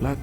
Let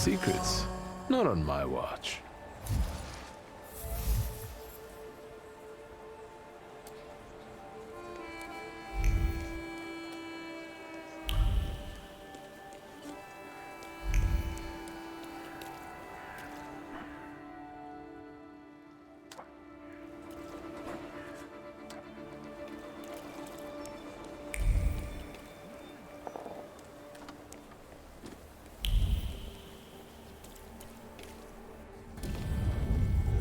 secrets. Not on my watch.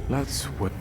Let's wait.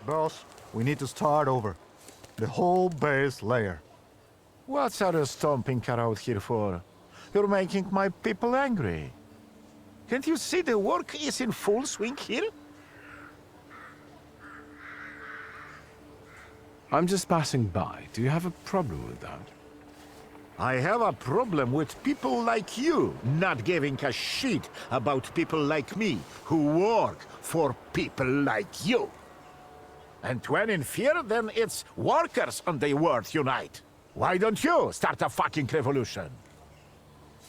Boss, we need to start over. The whole base layer. What's our stomping car out here for? You're making my people angry. Can't you see the work is in full swing here? I'm just passing by. Do you have a problem with that? I have a problem with people like you not giving a shit about people like me who work for people like you. And when in fear, then it's workers and the world unite. Why don't you start a fucking revolution?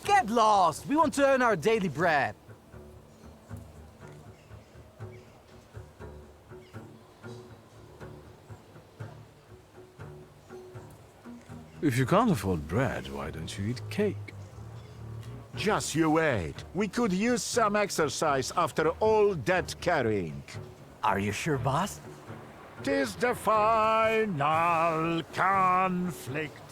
Get lost! We want to earn our daily bread. If you can't afford bread, why don't you eat cake? Just you wait. We could use some exercise after all that carrying. Are you sure, boss? 'Tis the final conflict.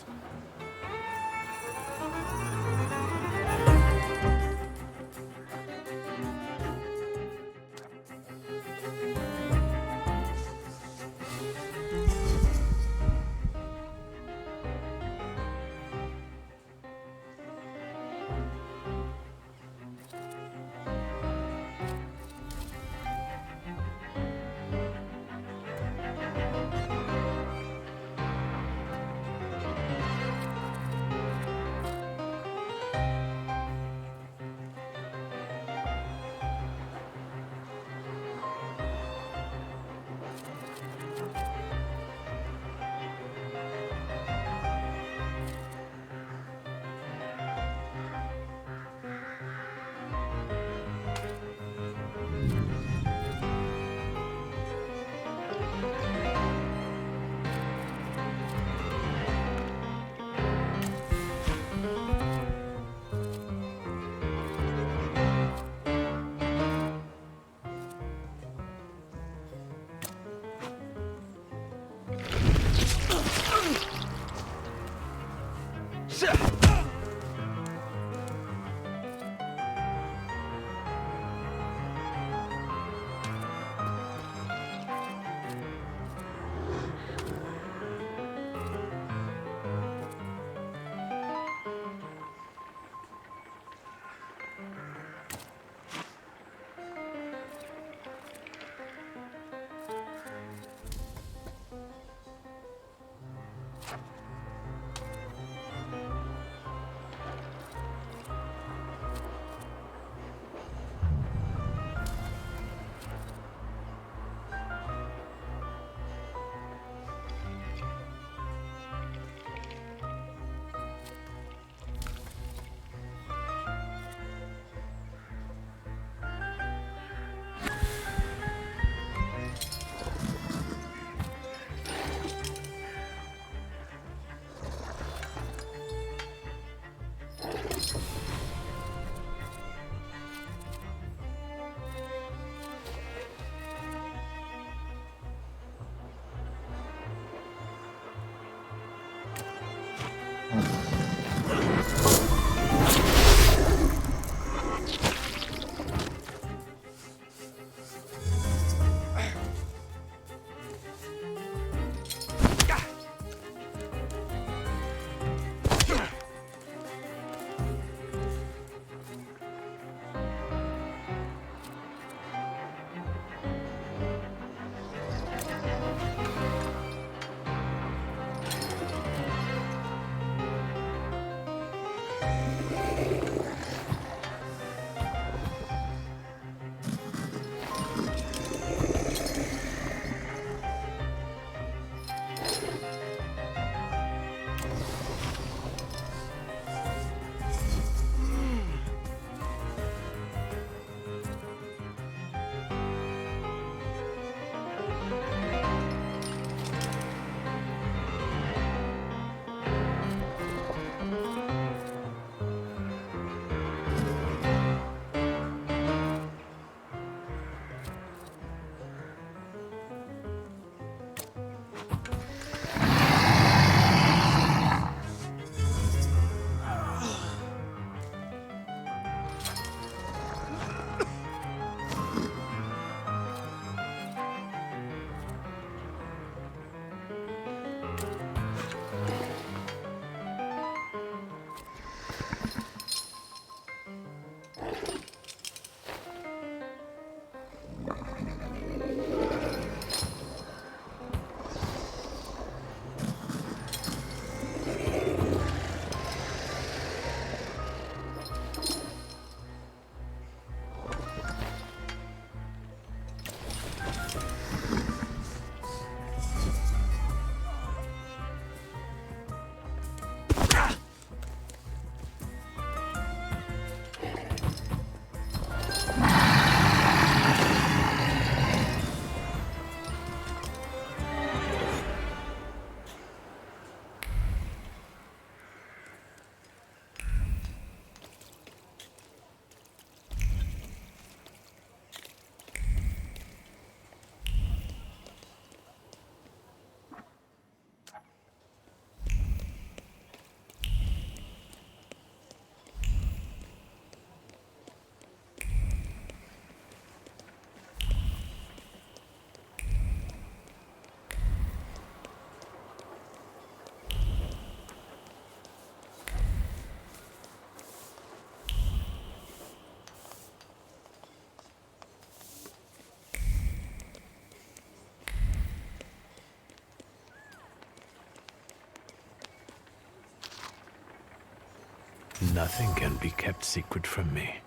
Nothing can be kept secret from me.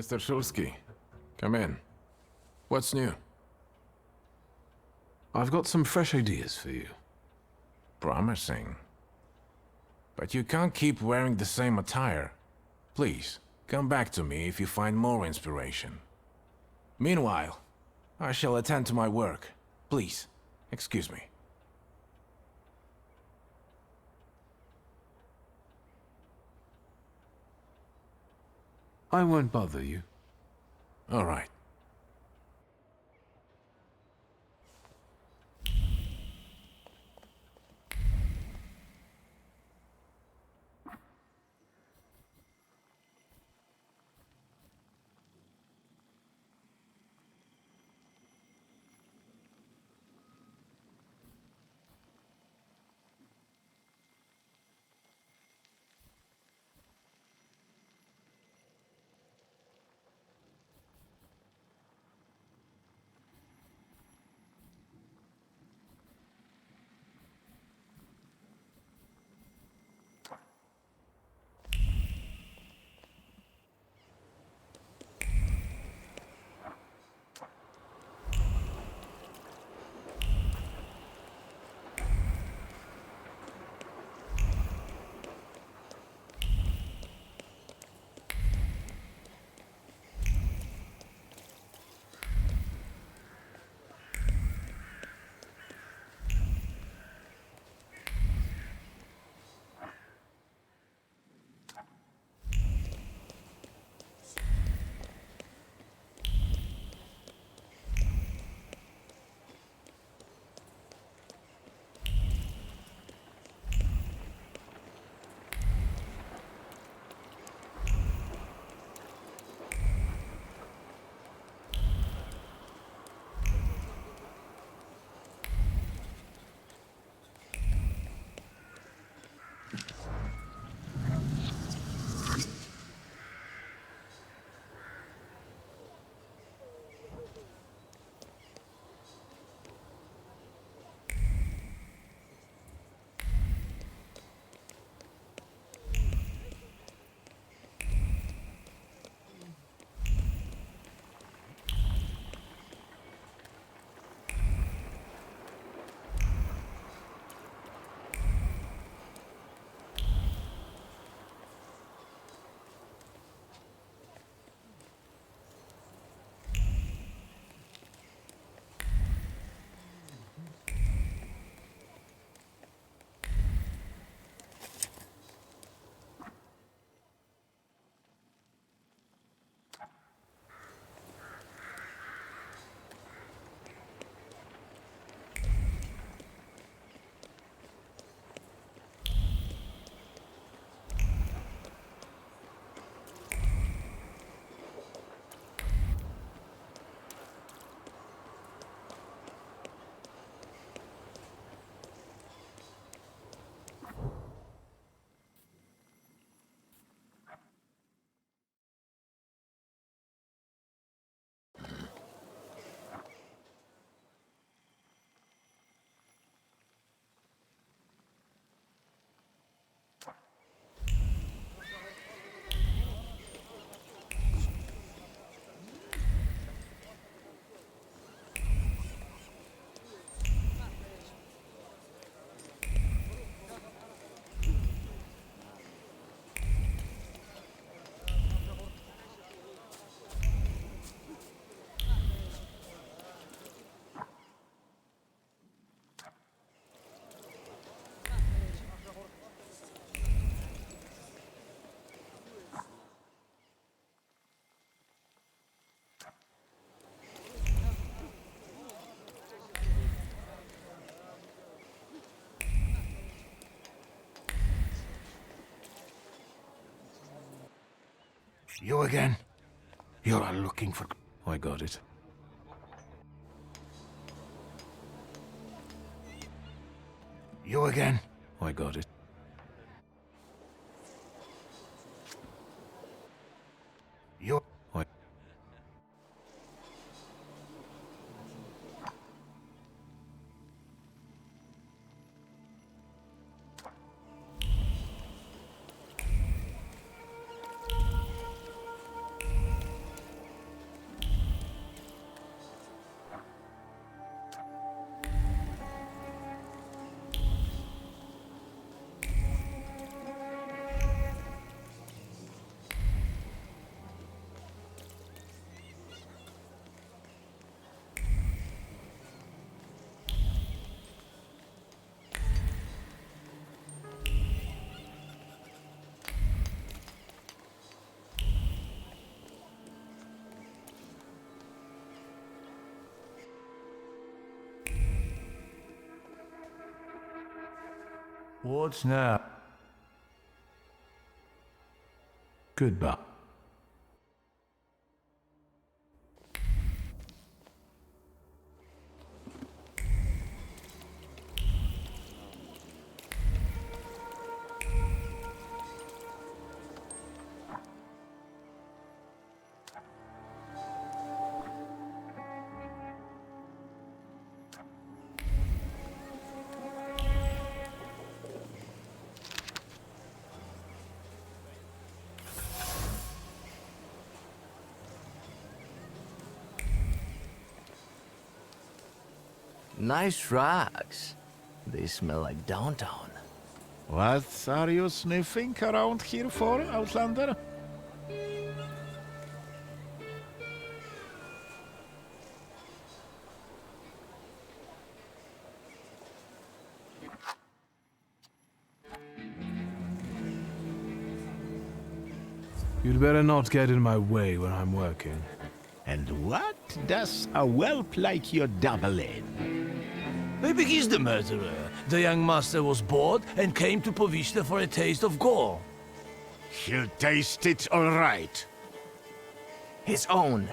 Mr. Shulsky, come in. What's new? I've got some fresh ideas for you. Promising. But you can't keep wearing the same attire. Please, come back to me if you find more inspiration. Meanwhile, I shall attend to my work. Please, excuse me. I won't bother you. All right. You again? You are looking for... I got it. You again? I got it. You... I... What's now? Goodbye. Nice rocks. They smell like downtown. What are you sniffing around here for, Outlander? You'd better not get in my way when I'm working. And what does a whelp like you dabble in? Maybe he's the murderer. The young master was bored and came to Povishta for a taste of gore. He'll taste it all right. His own.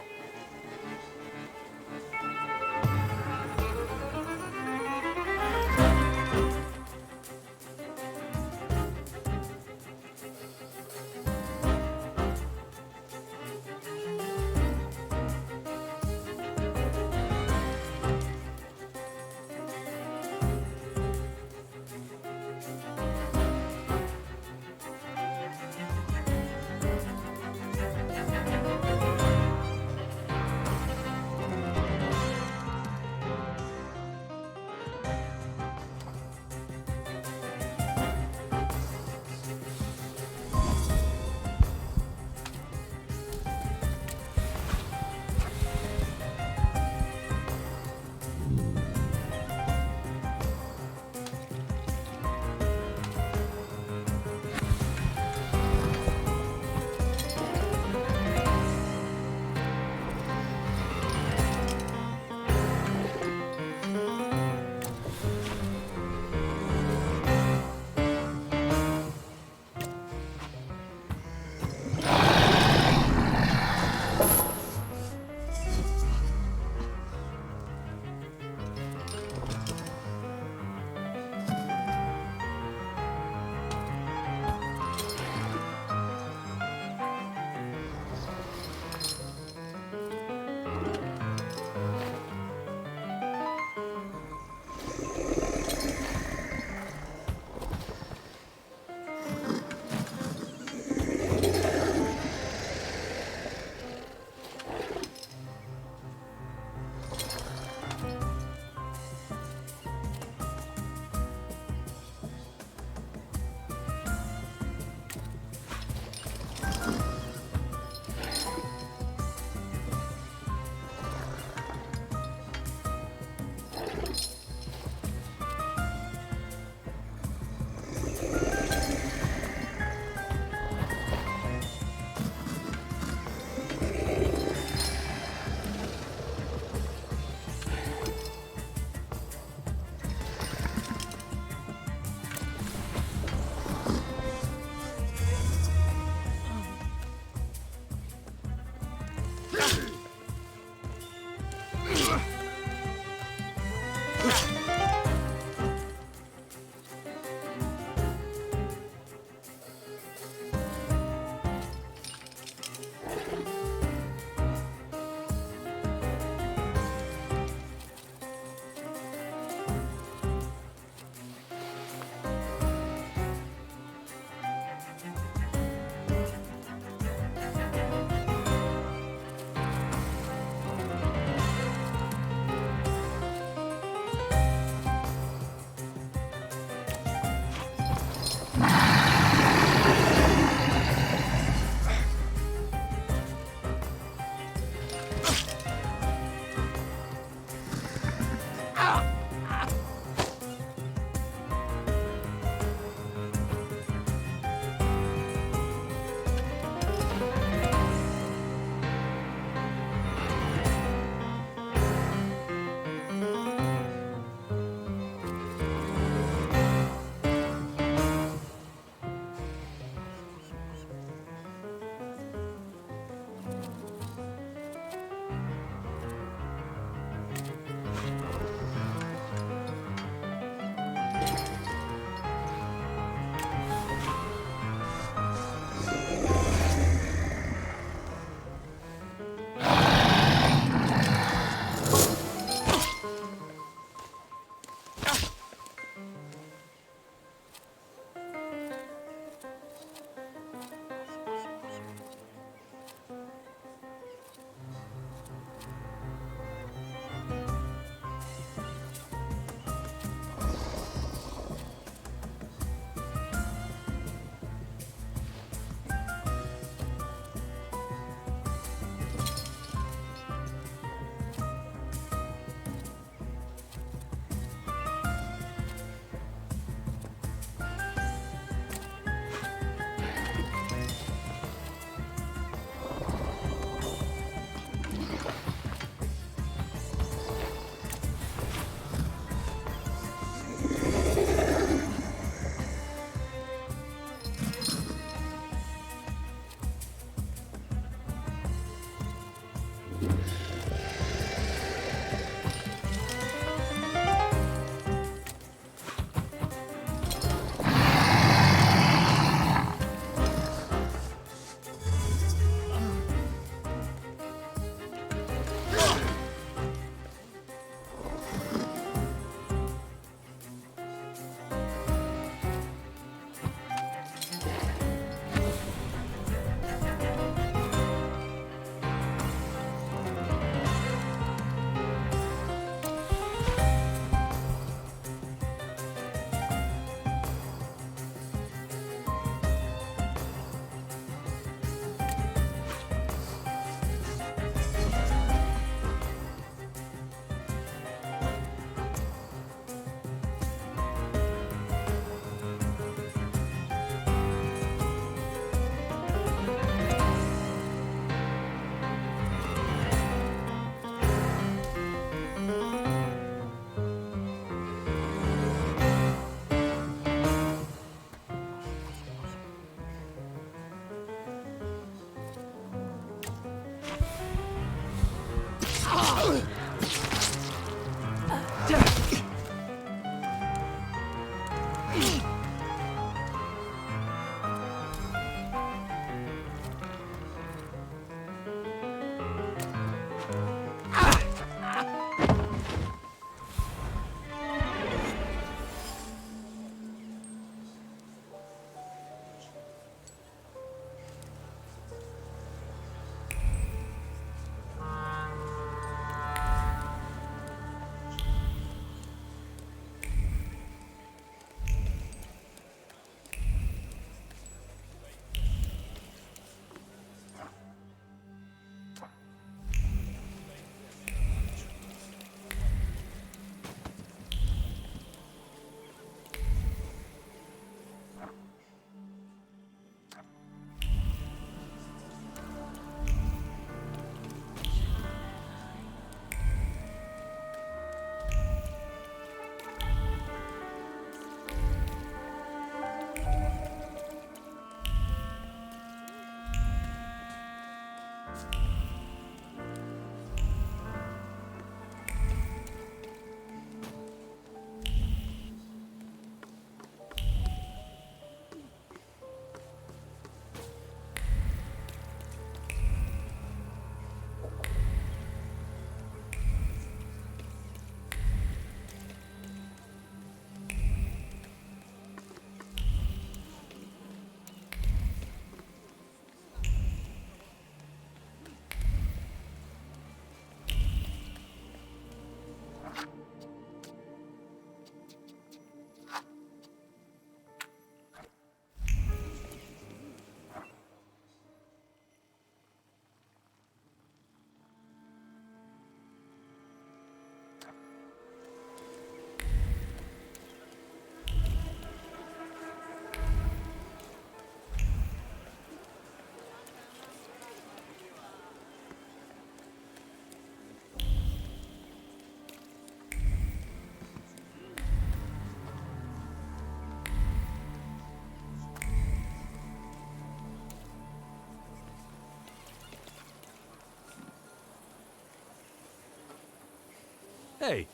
Hey,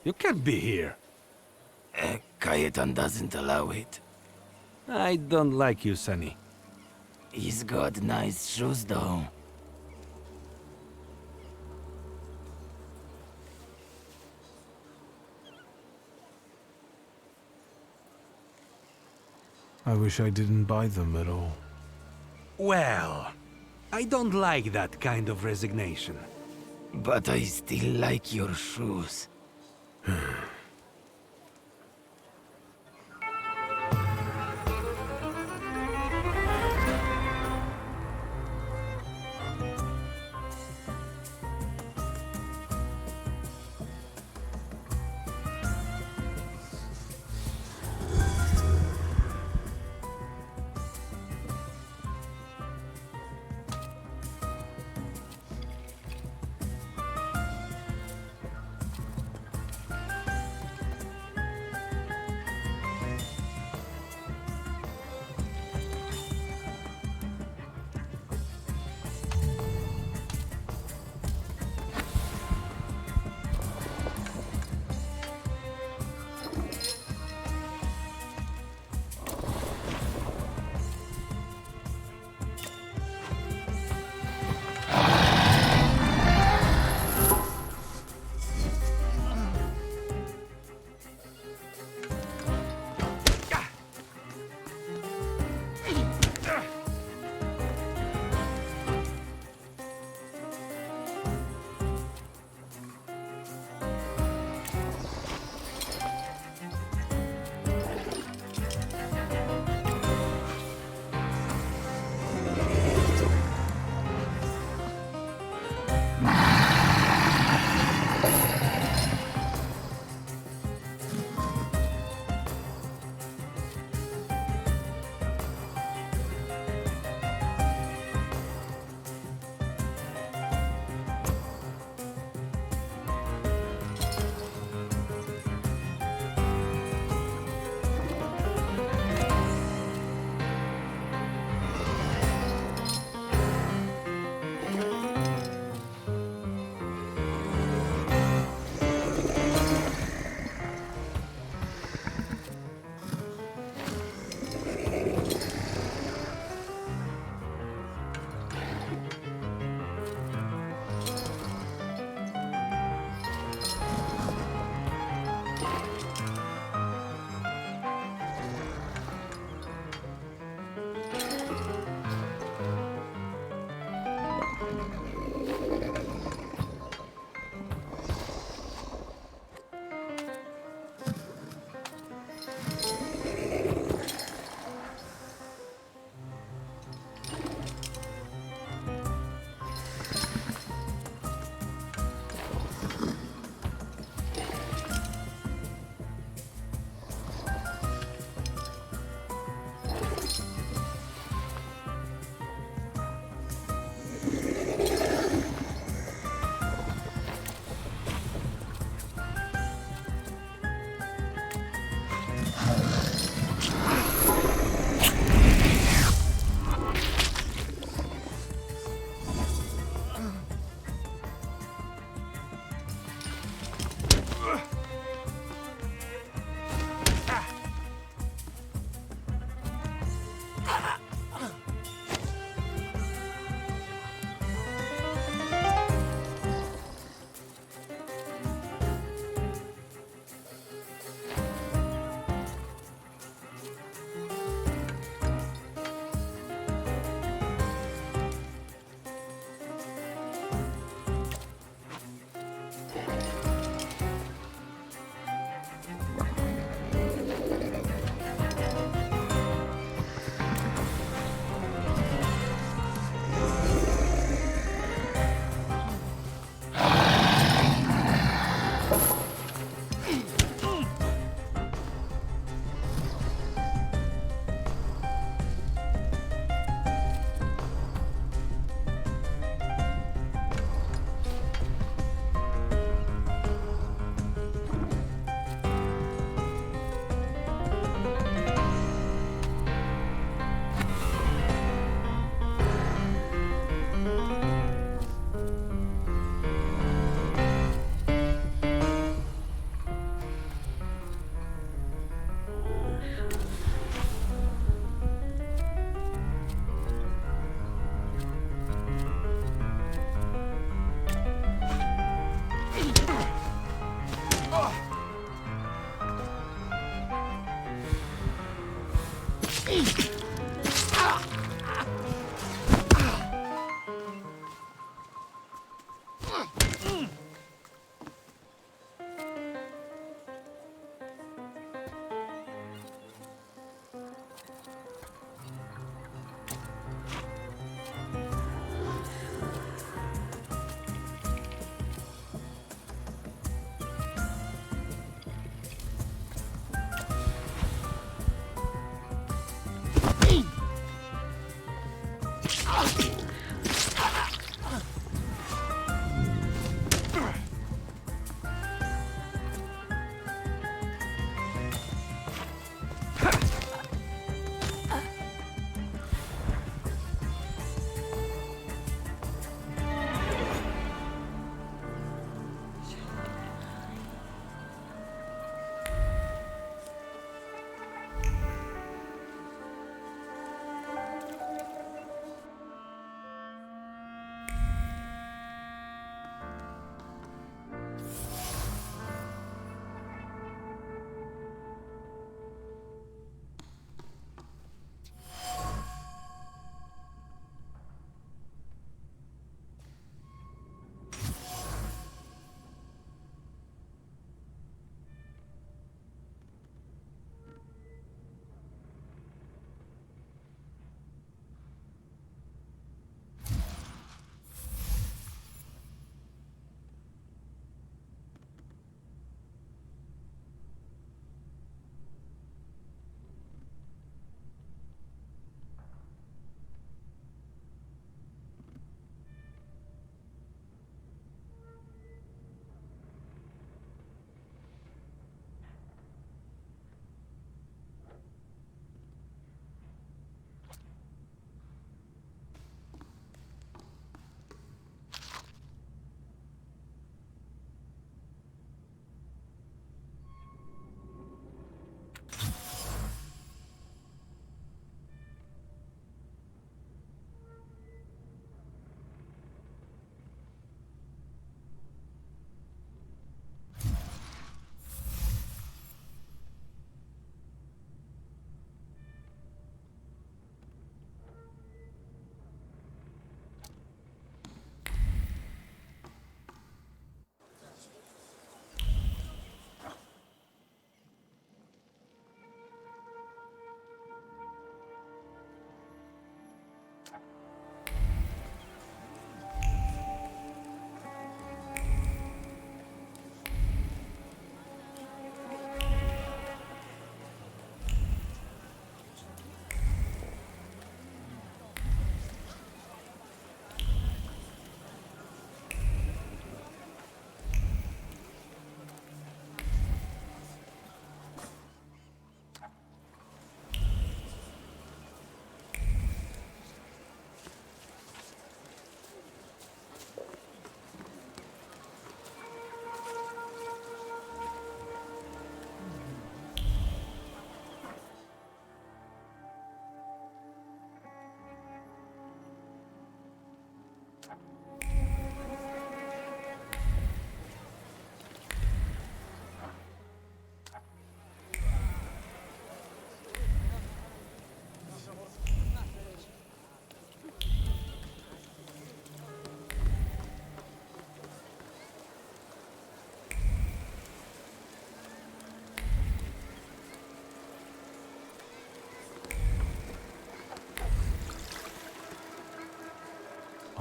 you can't be here. Cayetan doesn't allow it. I don't like you, Sonny. He's got nice shoes, though. I wish I didn't buy them at all. Well, I don't like that kind of resignation. But I still like your shoes.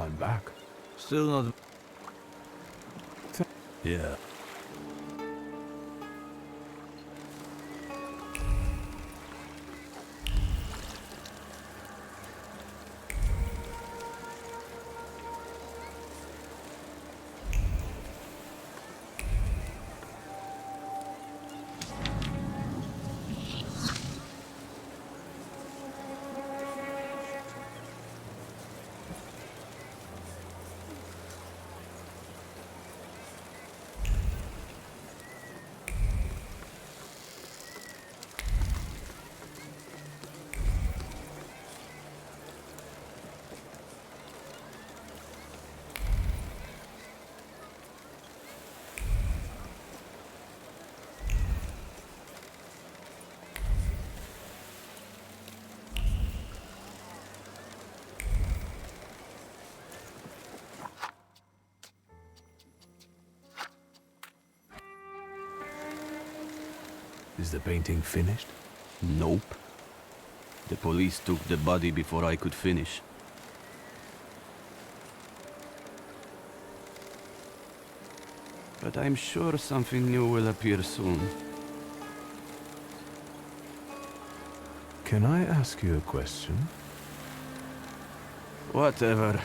I'm back. Still not... Yeah. Is the painting finished? Nope. The police took the body before I could finish. But I'm sure something new will appear soon. Can I ask you a question? Whatever.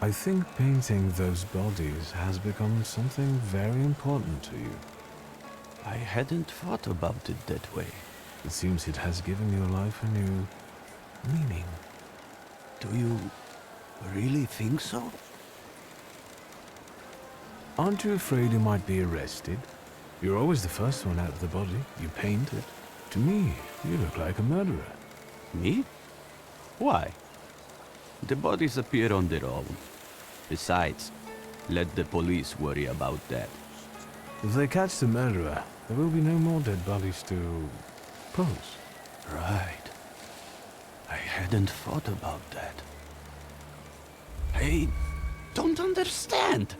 I think painting those bodies has become something very important to you. I hadn't thought about it that way. It seems it has given your life a new meaning. Do you really think so? Aren't you afraid you might be arrested? You're always the first one out of the body. You paint it. To me, you look like a murderer. Me? Why? The bodies appear on their own. Besides, let the police worry about that. If they catch the murderer, there will be no more dead bodies to pose. Right. I hadn't thought about that. I don't understand.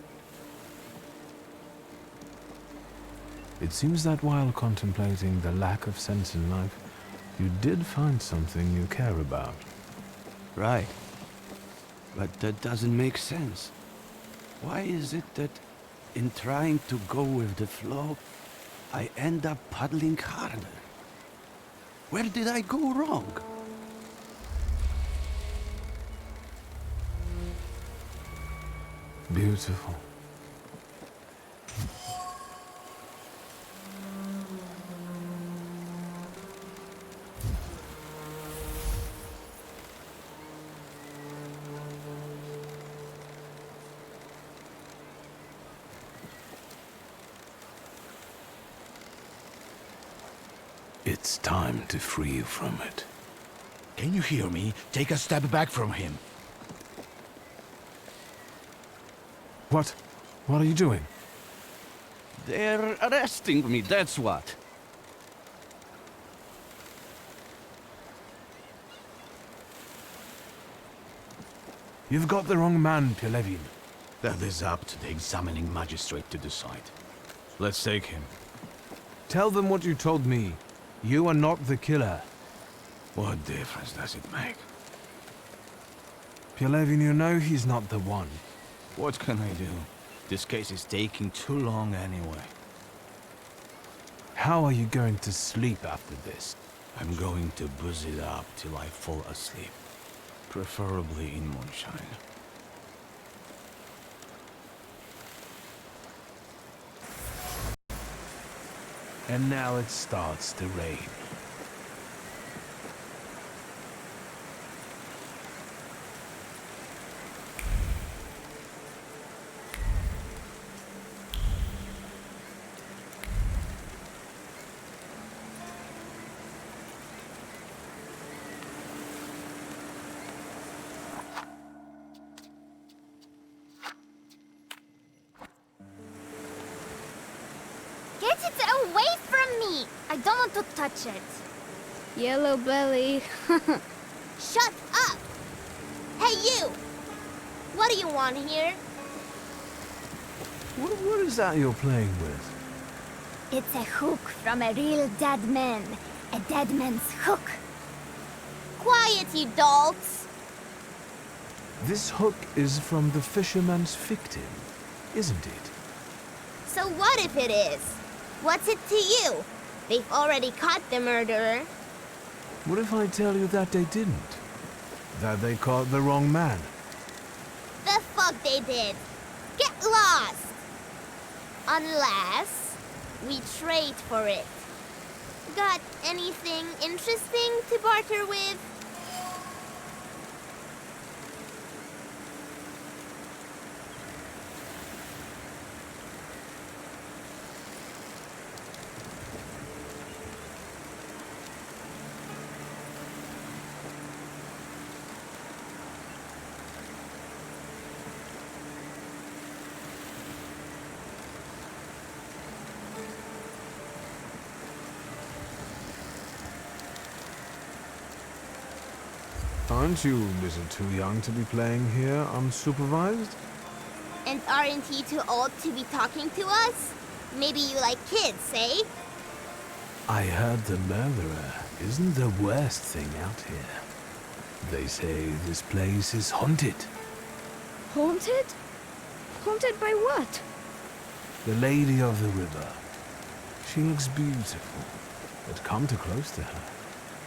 It seems that while contemplating the lack of sense in life, you did find something you care about. Right. But that doesn't make sense. Why is it that in trying to go with the flow, I end up paddling harder? Where did I go wrong? Beautiful. It's time to free you from it. Can you hear me? Take a step back from him. What? What are you doing? They're arresting me, that's what. You've got the wrong man, Pelevin. That is up to the examining magistrate to decide. Let's take him. Tell them what you told me. You are not the killer. What difference does it make? Pelevin, you know he's not the one. What can I do? This case is taking too long anyway. How are you going to sleep after this? I'm going to booze it up till I fall asleep. Preferably in moonshine. And now it starts to rain. Get it away from me! I don't want to touch it. Yellow belly. Shut up! Hey, you! What do you want here? What is that you're playing with? It's a hook from a real dead man. A dead man's hook. Quiet, you dolts! This hook is from the fisherman's victim, isn't it? So what if it is? What's it to you? They've already caught the murderer. What if I tell you that they didn't? That they caught the wrong man? The fuck they did? Get lost! Unless we trade for it. Got anything interesting to barter with? Aren't you a little too young to be playing here unsupervised? And aren't you too old to be talking to us? Maybe you like kids, eh? I heard the murderer isn't the worst thing out here. They say this place is haunted. Haunted? Haunted by what? The Lady of the River. She looks beautiful, but come too close to her,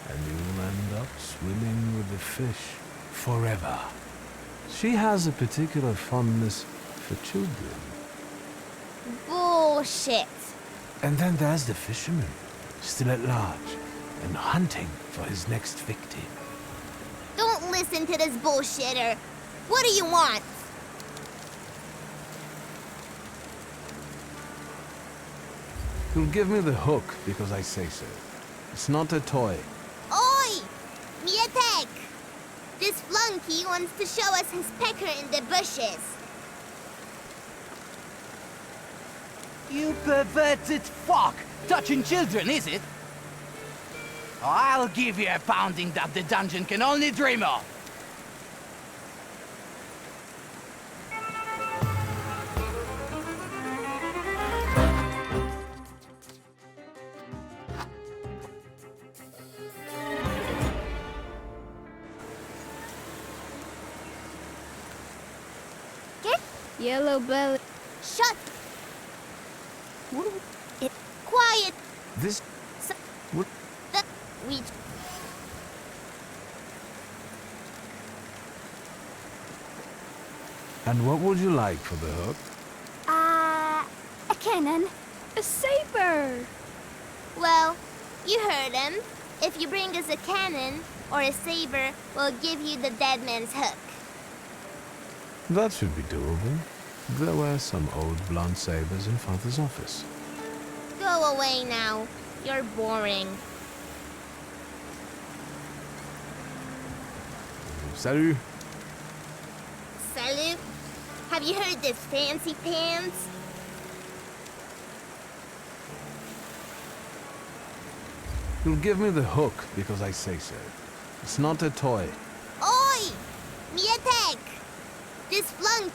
and you'll end up swimming with the fish forever. She has a particular fondness for children. Bullshit. And then there's the fisherman, still at large, and hunting for his next victim. Don't listen to this bullshitter. What do you want? You'll give me the hook because I say so. It's not a toy. Oi! Mietek! This flunky wants to show us his pecker in the bushes. You perverted fuck! Touching children, is it? I'll give you a pounding that the dungeon can only dream of. Yellow belly. Shut! It quiet. This... So, What? we. And what would you like for the hook? A cannon. A saber! Well, you heard him. If you bring us a cannon or a saber, we'll give you the dead man's hook. That should be doable. There were some old blunt sabers in Father's office. Go away now. You're boring. Salut! Salut. Have you heard this fancy pants? You'll give me the hook because I say so. It's not a toy. Oi! Mietek! This flunk.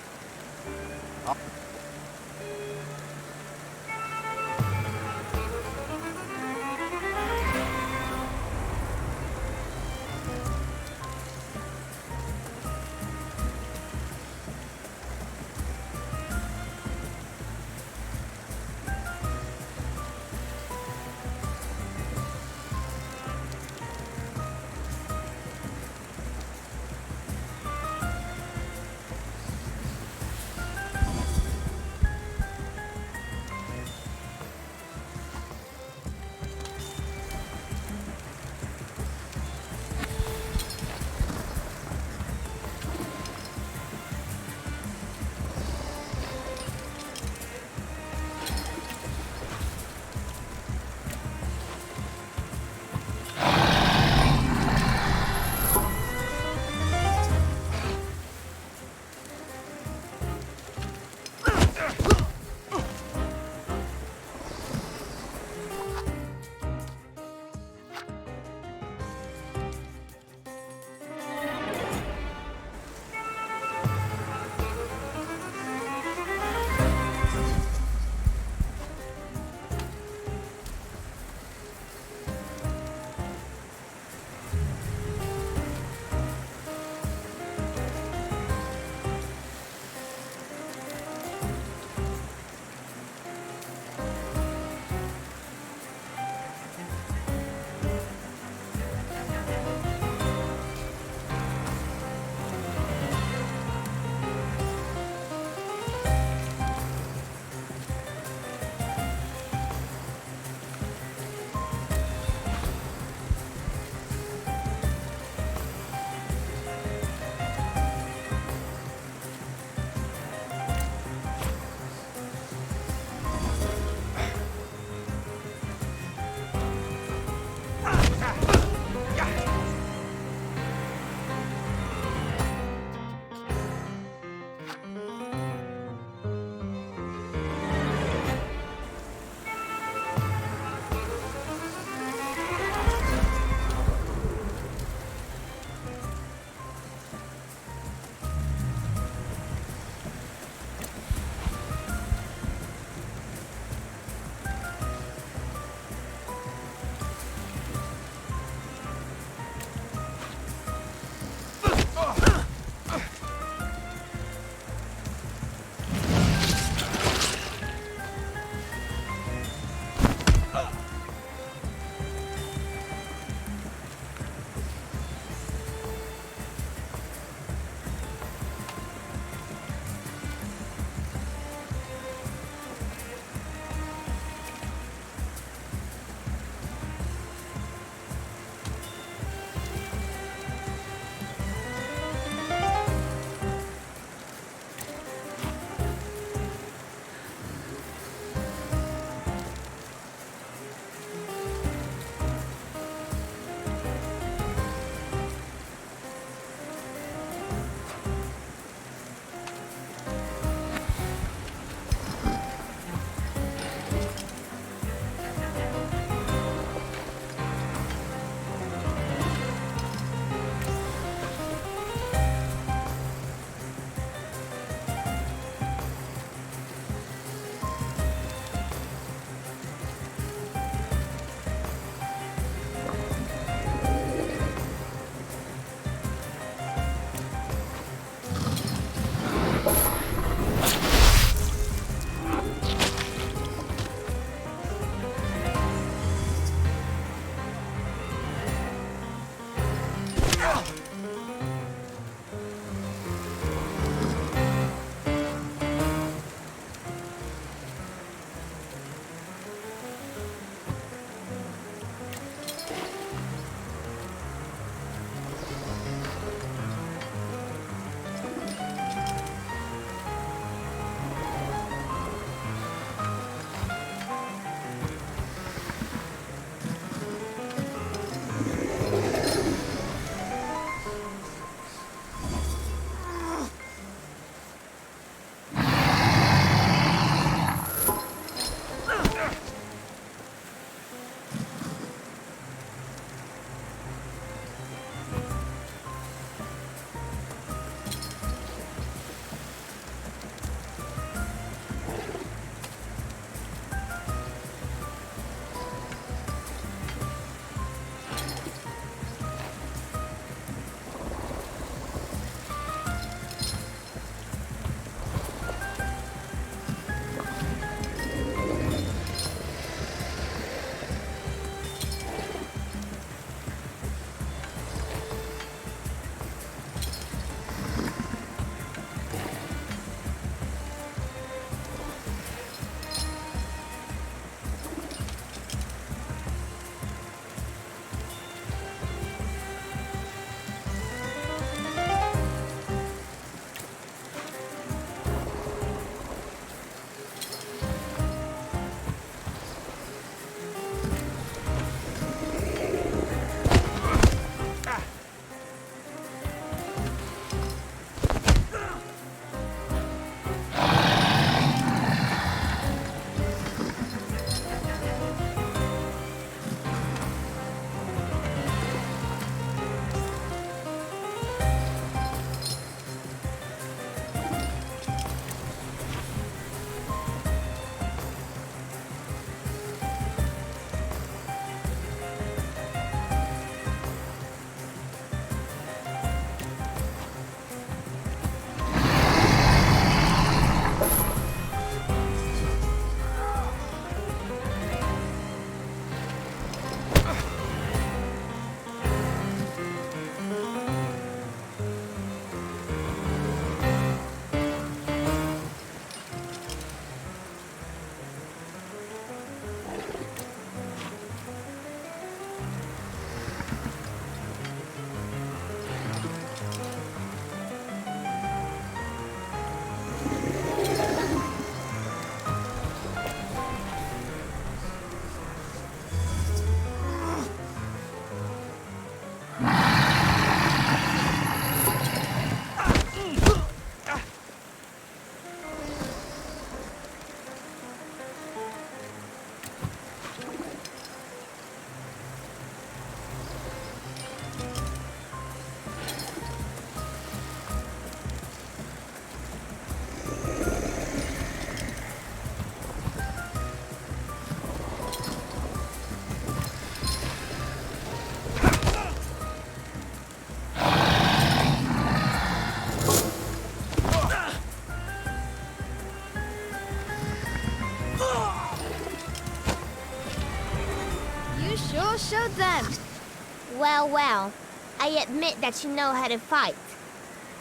Well. I admit that you know how to fight.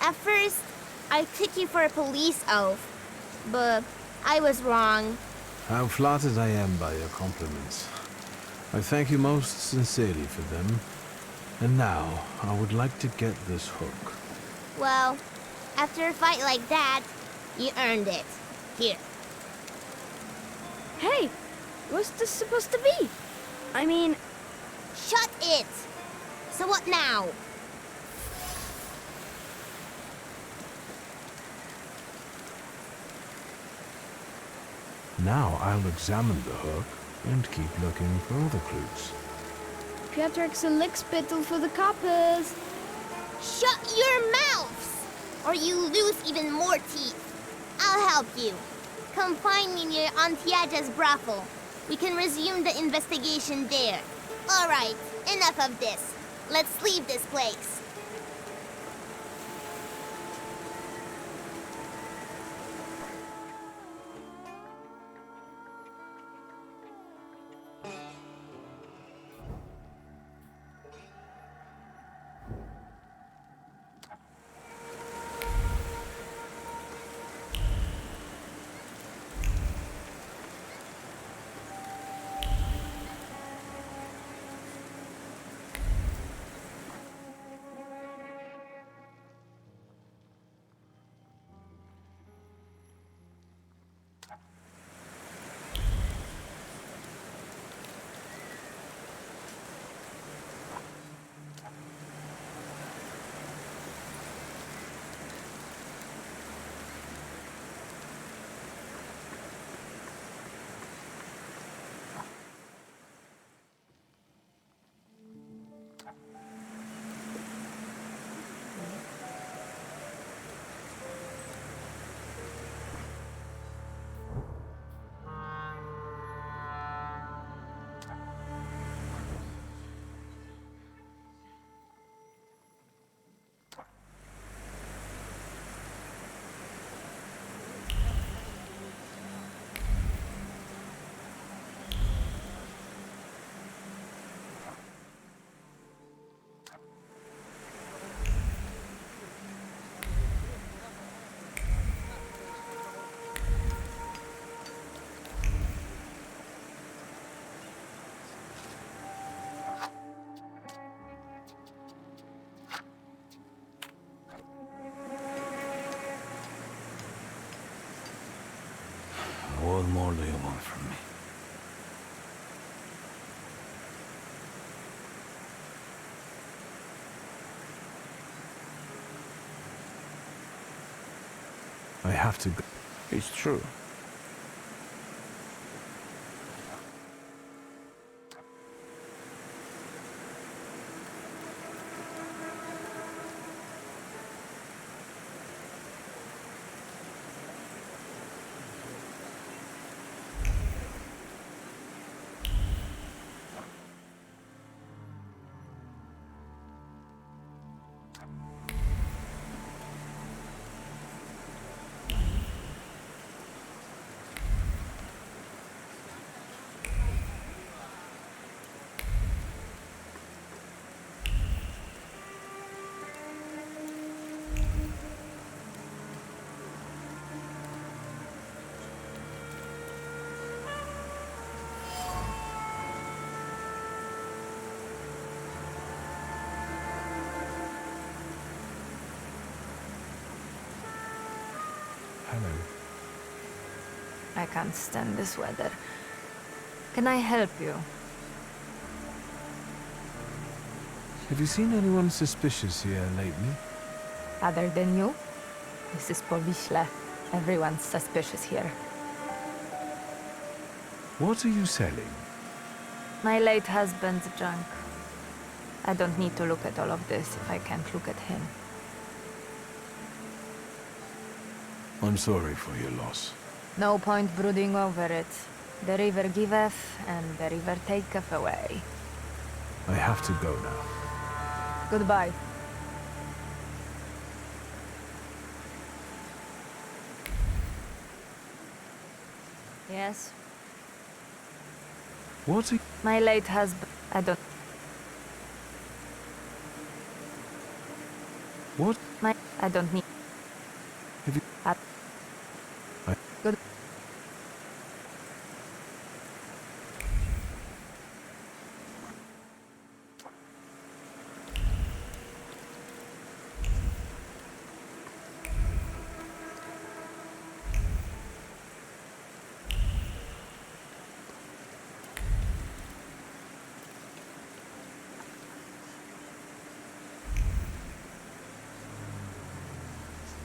At first, I took you for a police oath, but I was wrong. How flattered I am by your compliments. I thank you most sincerely for them. And now, I would like to get this hook. Well, after a fight like that, you earned it. Here. Hey, what's this supposed to be? I mean, Shut it! So what now? Now I'll examine the hook and keep looking for other clues. Pietrik's a lick spittle for the coppers. Shut your mouths! Or you lose even more teeth. I'll help you. Come find me near Antiaja's brothel. We can resume the investigation there. All right, enough of this. Let's leave this place. What more do you want from me? I have to go. It's true. Hello. I can't stand this weather. Can I help you? Have you seen anyone suspicious here lately? Other than you? This is Powiśle. Everyone's suspicious here. What are you selling? My late husband's junk. I don't need to look at all of this if I can't look at him. I'm sorry for your loss. No point brooding over it. The river giveth, and the river taketh away. I have to go now. Goodbye. Yes? What are My late husband... I don't... What? I don't need... Have you... I... Good.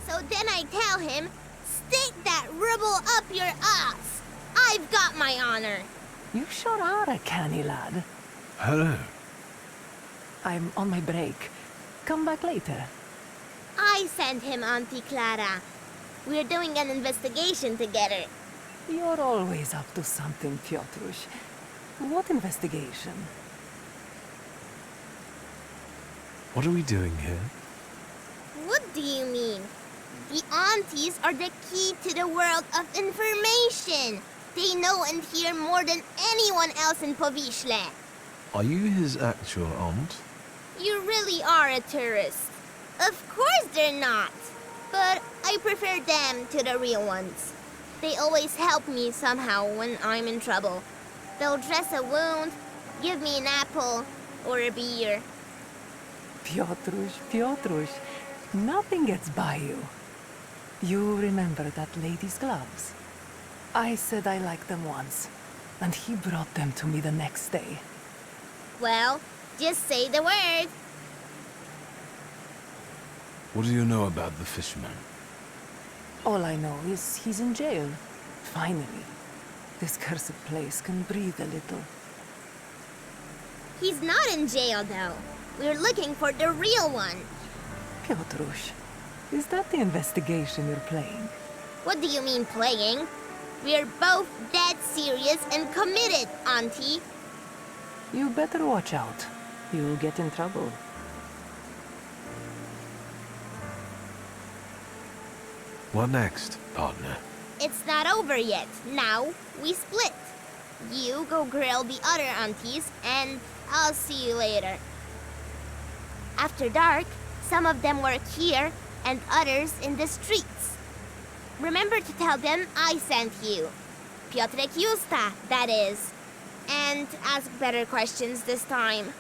So then I tell him, stick that rubble up your ass. I've got my honor. You sure are a canny lad. Hello. I'm on my break. Come back later. I sent him Auntie Clara. We're doing an investigation together. You're always up to something, Piotrush. What investigation? What are we doing here? What do you mean? The aunties are the key to the world of information. They know and hear more than anyone else in Povishle. Are you his actual aunt? You really are a tourist. Of course they're not. But I prefer them to the real ones. They always help me somehow when I'm in trouble. They'll dress a wound, give me an apple, or a beer. Piotrush, nothing gets by you. You remember that lady's gloves? I said I liked them once, and he brought them to me the next day. Well, just say the word. What do you know about the fisherman? All I know is he's in jail. Finally. This cursed place can breathe a little. He's not in jail, though. We're looking for the real one. Piotrush, is that the investigation you're playing? What do you mean, playing? We're both dead serious and committed, Auntie. You better watch out. You'll get in trouble. What next, partner? It's not over yet. Now, we split. You go grill the other aunties, and I'll see you later. After dark, some of them work here, and others in the streets. Remember to tell them I sent you. Piotrek Justa, that is. And ask better questions this time.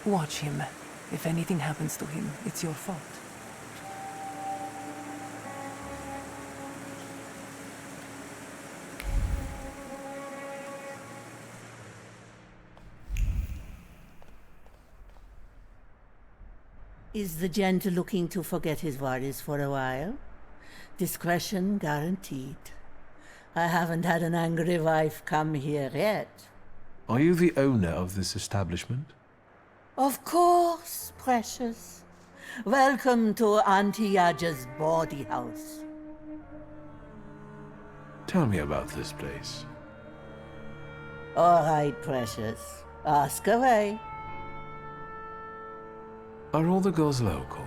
Watch him. If anything happens to him, it's your fault. Is the gent looking to forget his worries for a while? Discretion guaranteed. I haven't had an angry wife come here yet. Are you the owner of this establishment? Of course, precious. Welcome to Auntie Yaja's bawdy house. Tell me about this place. All right, precious. Ask away. Are all the girls local?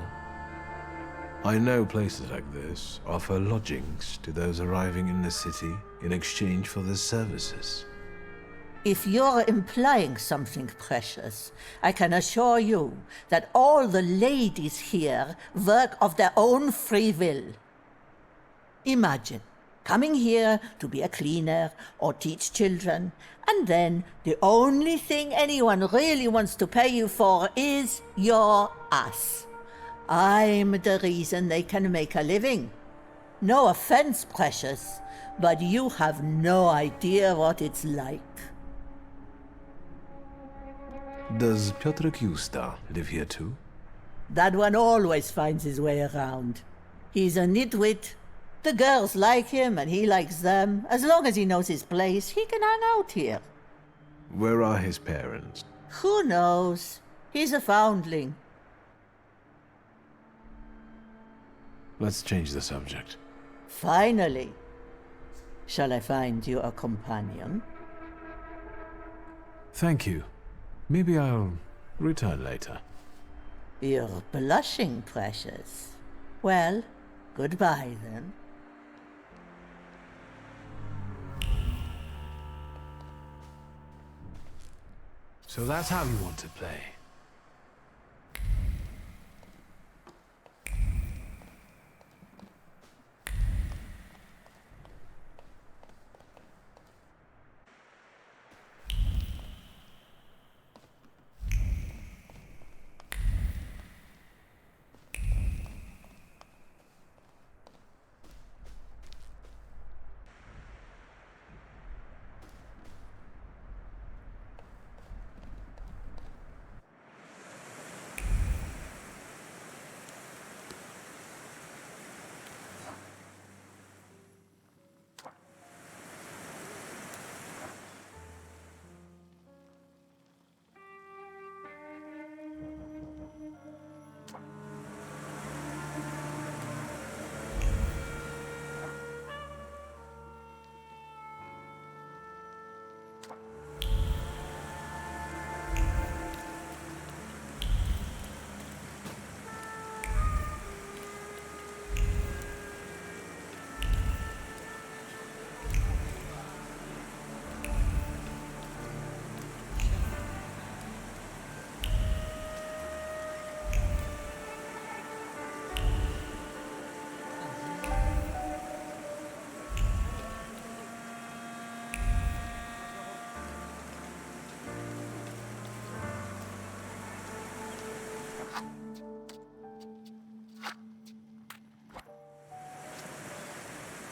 I know places like this offer lodgings to those arriving in the city in exchange for their services. If you're implying something, precious, I can assure you that all the ladies here work of their own free will. Imagine coming here to be a cleaner or teach children, and then the only thing anyone really wants to pay you for is your ass. I'm the reason they can make a living. No offense, precious, but you have no idea what it's like. Does Piotr Justa live here too? That one always finds his way around. He's a nitwit. The girls like him and he likes them. As long as he knows his place, he can hang out here. Where are his parents? Who knows? He's a foundling. Let's change the subject. Finally. Shall I find you a companion? Thank you. Maybe I'll return later. You're blushing, precious. Well, goodbye then. So that's how you want to play.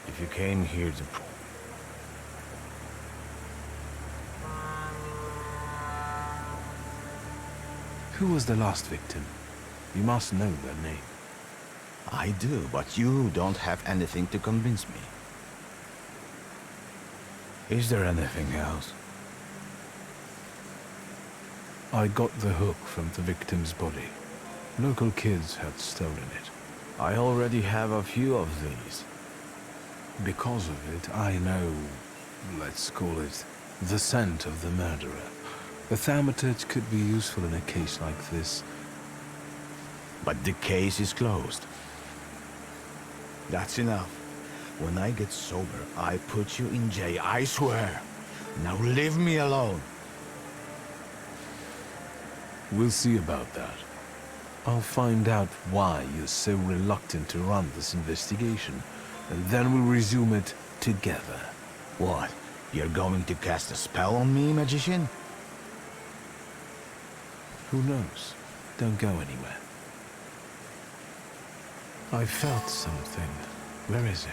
If you came here to... Who was the last victim? You must know their name. I do, but you don't have anything to convince me. Is there anything else? I got the hook from the victim's body. Local kids had stolen it. I already have a few of these. Because of it, I know, let's call it, the scent of the murderer. The Thaumaturge could be useful in a case like this. But the case is closed. That's enough. When I get sober, I put you in jail, I swear. Now leave me alone. We'll see about that. I'll find out why you're so reluctant to run this investigation, and then we'll resume it together. What? You're going to cast a spell on me, magician? Who knows? Don't go anywhere. I felt something. Where is it?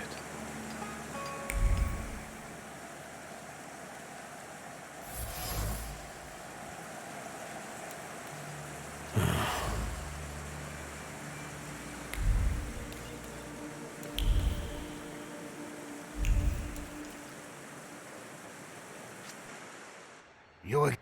You...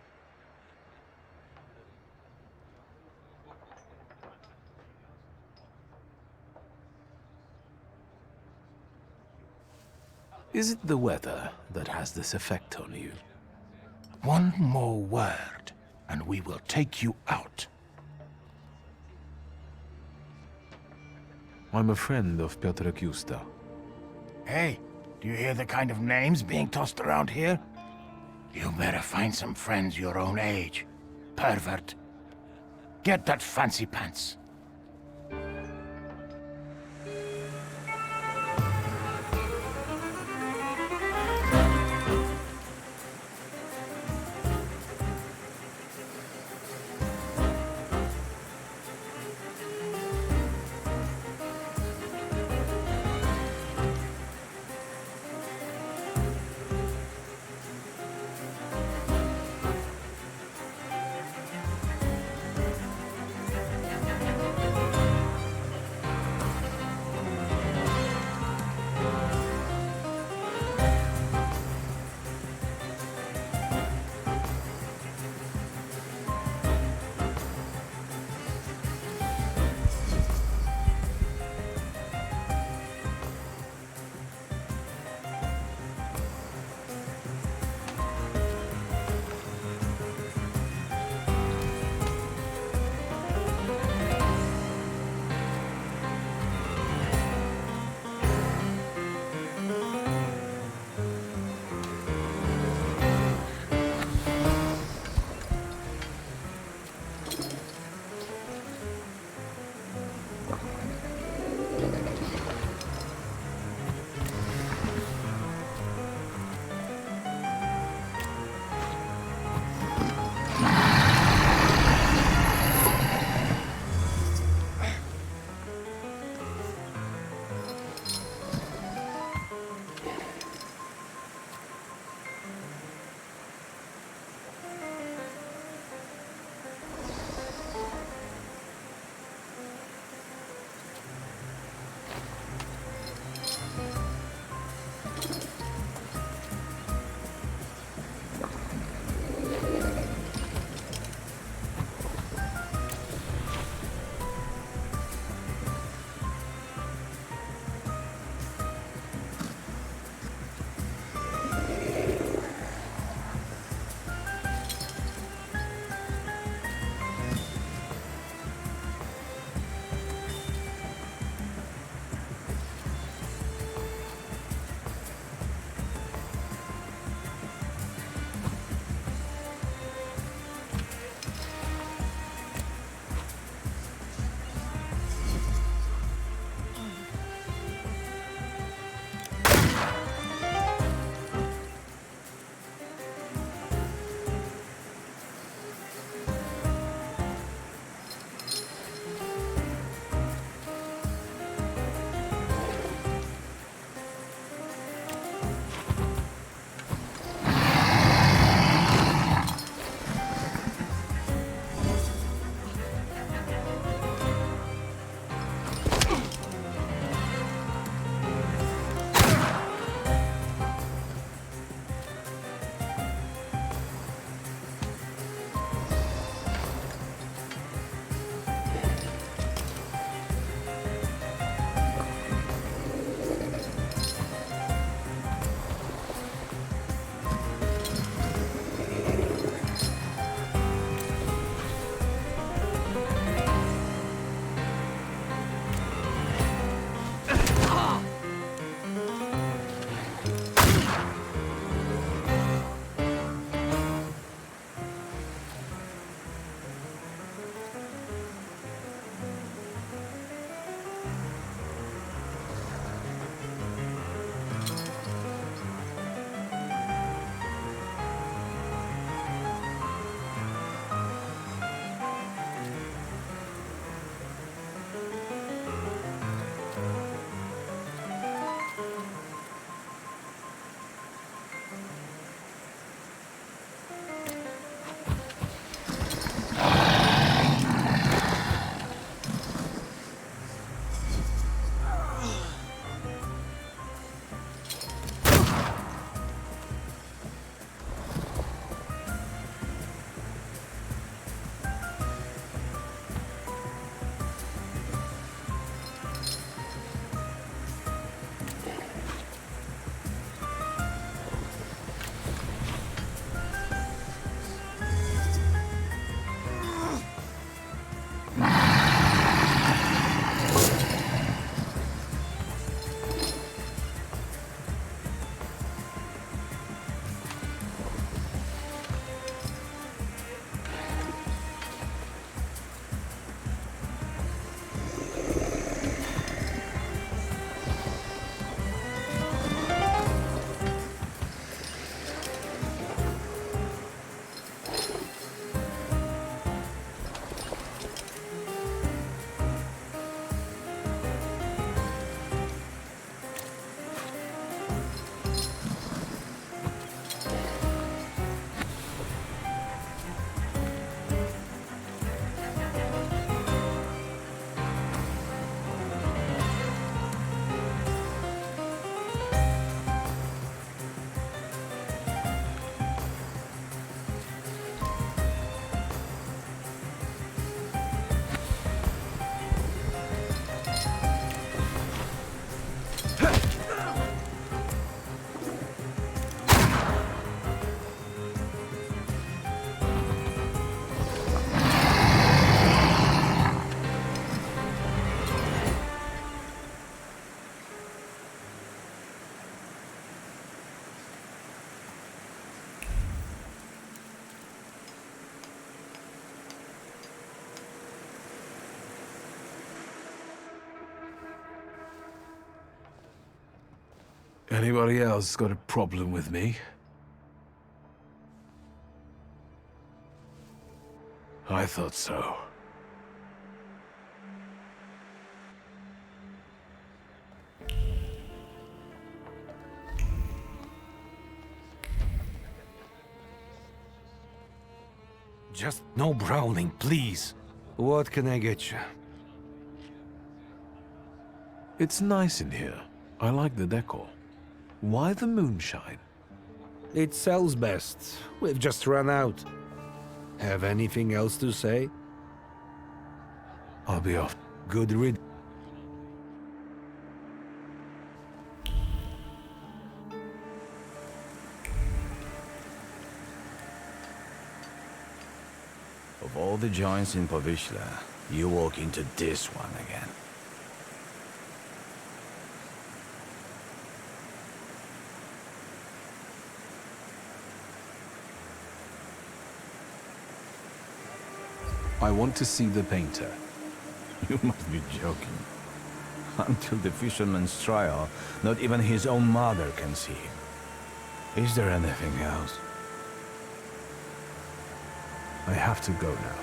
Is it the weather that has this effect on you? One more word, and we will take you out. I'm a friend of Piotr Kusta. Hey, do you hear the kind of names being tossed around here? You better find some friends your own age. Pervert. Get that fancy pants. Anybody else got a problem with me? I thought so. Just no brawling, please. What can I get you? It's nice in here. I like the decor. Why the moonshine? It sells best. We've just run out. Have anything else to say? I'll be off. Good read. Of all the joints in Povishla, you walk into this one again. I want to see the painter. You must be joking. Until the fisherman's trial, not even his own mother can see him. Is there anything else? I have to go now.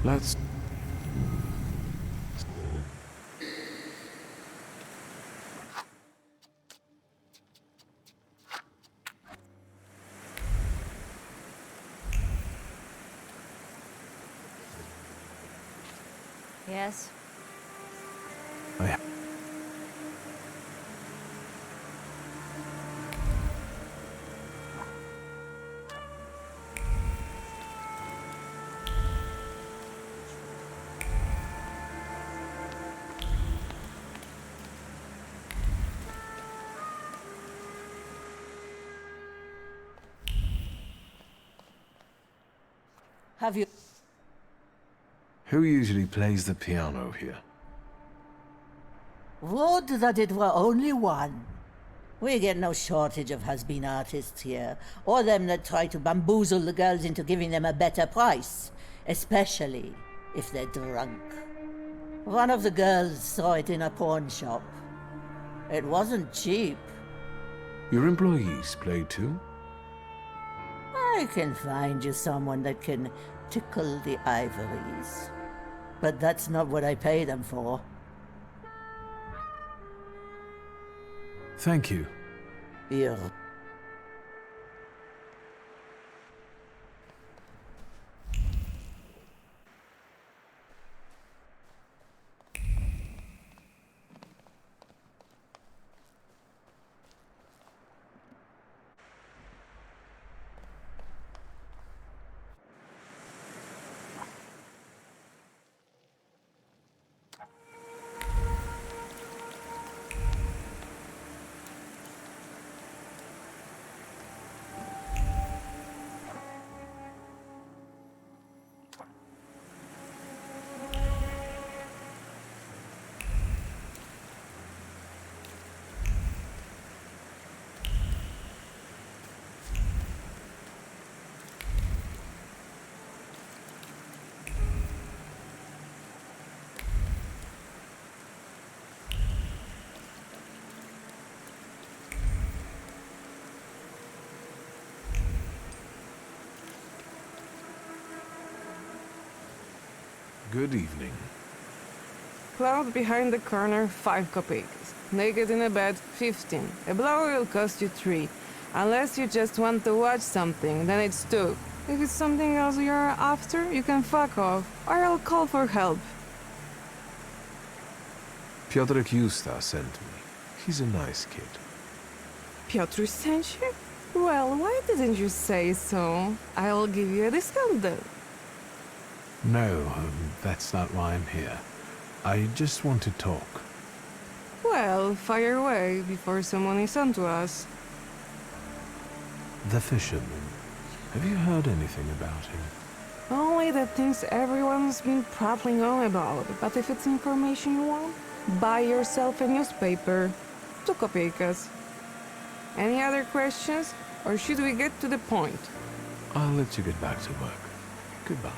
Let's... Yes? Have you... Who usually plays the piano here? Would that it were only one. We get no shortage of has-been artists here, or them that try to bamboozle the girls into giving them a better price, especially if they're drunk. One of the girls saw it in a pawn shop. It wasn't cheap. Your employees play too? I can find you someone that can tickle the ivories. But that's not what I pay them for. Thank you. You're... Good evening. Cloud behind the corner, 5 kopecks. Naked in a bed, 15. A blower will cost you 3. Unless you just want to watch something, then it's 2. If it's something else you're after, you can fuck off, or I'll call for help. Piotrek Justa sent me. He's a nice kid. Piotr sent you? Well, why didn't you say so? I'll give you a discount then. No, that's not why I'm here. I just want to talk. Well, fire away before someone is onto us. The fisherman. Have you heard anything about him? Only the things everyone's been prattling on about. But if it's information you want, buy yourself a newspaper. 2 kopeckas. Any other questions? Or should we get to the point? I'll let you get back to work. Goodbye.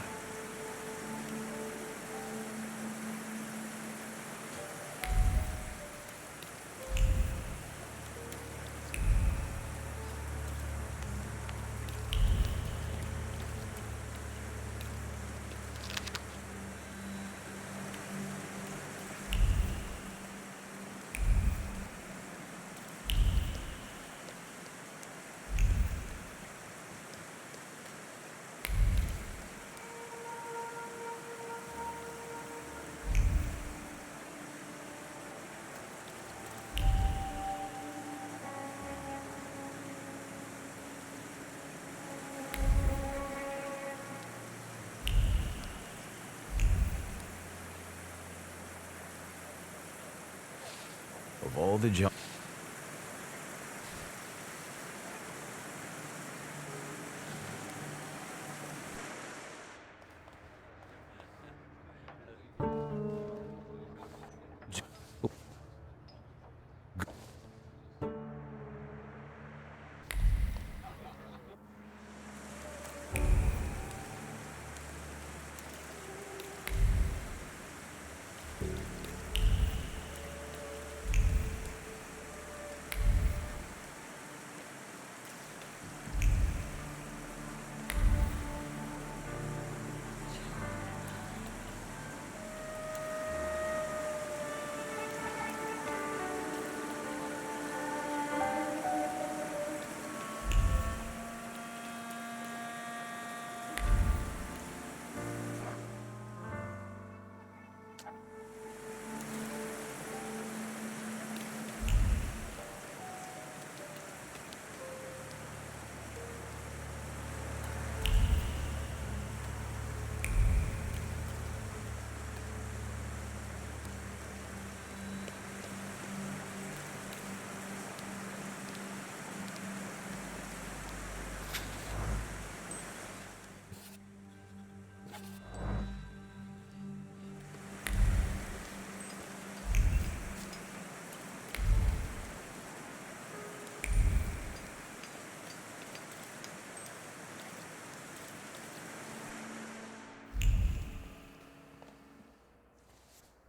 Of all the junk.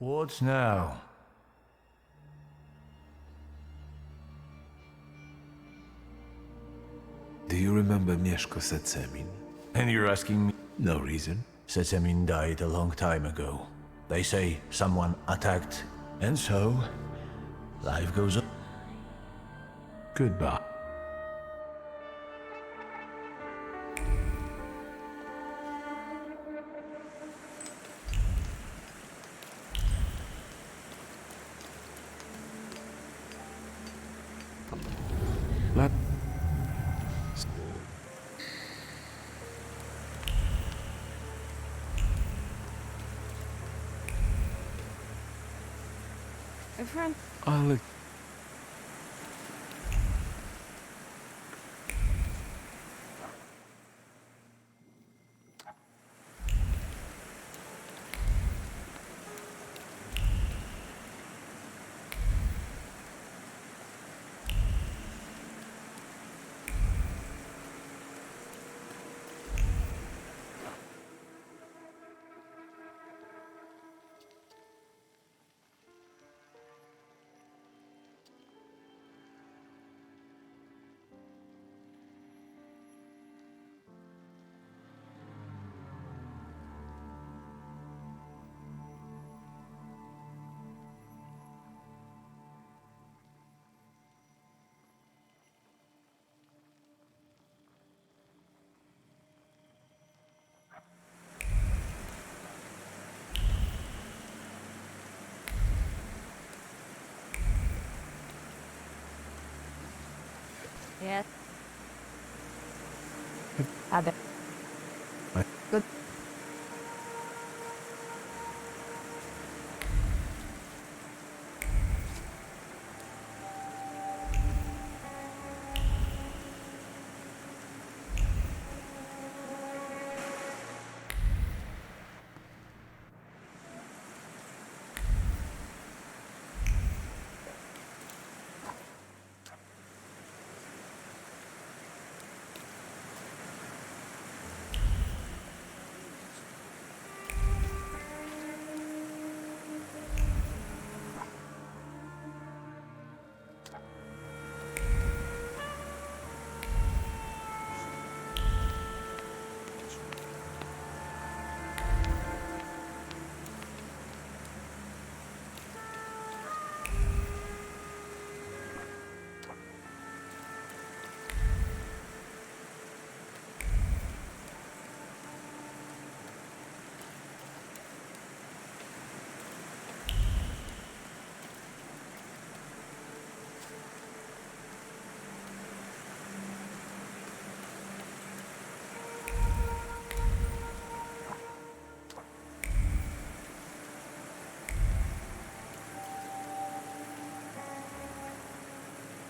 What now? Do you remember Mieszko Setsemin? And you're asking me? No reason. Setsemin died a long time ago. They say someone attacked, and so life goes on. Goodbye. Let A friend. I'll let Yes. Other. Good.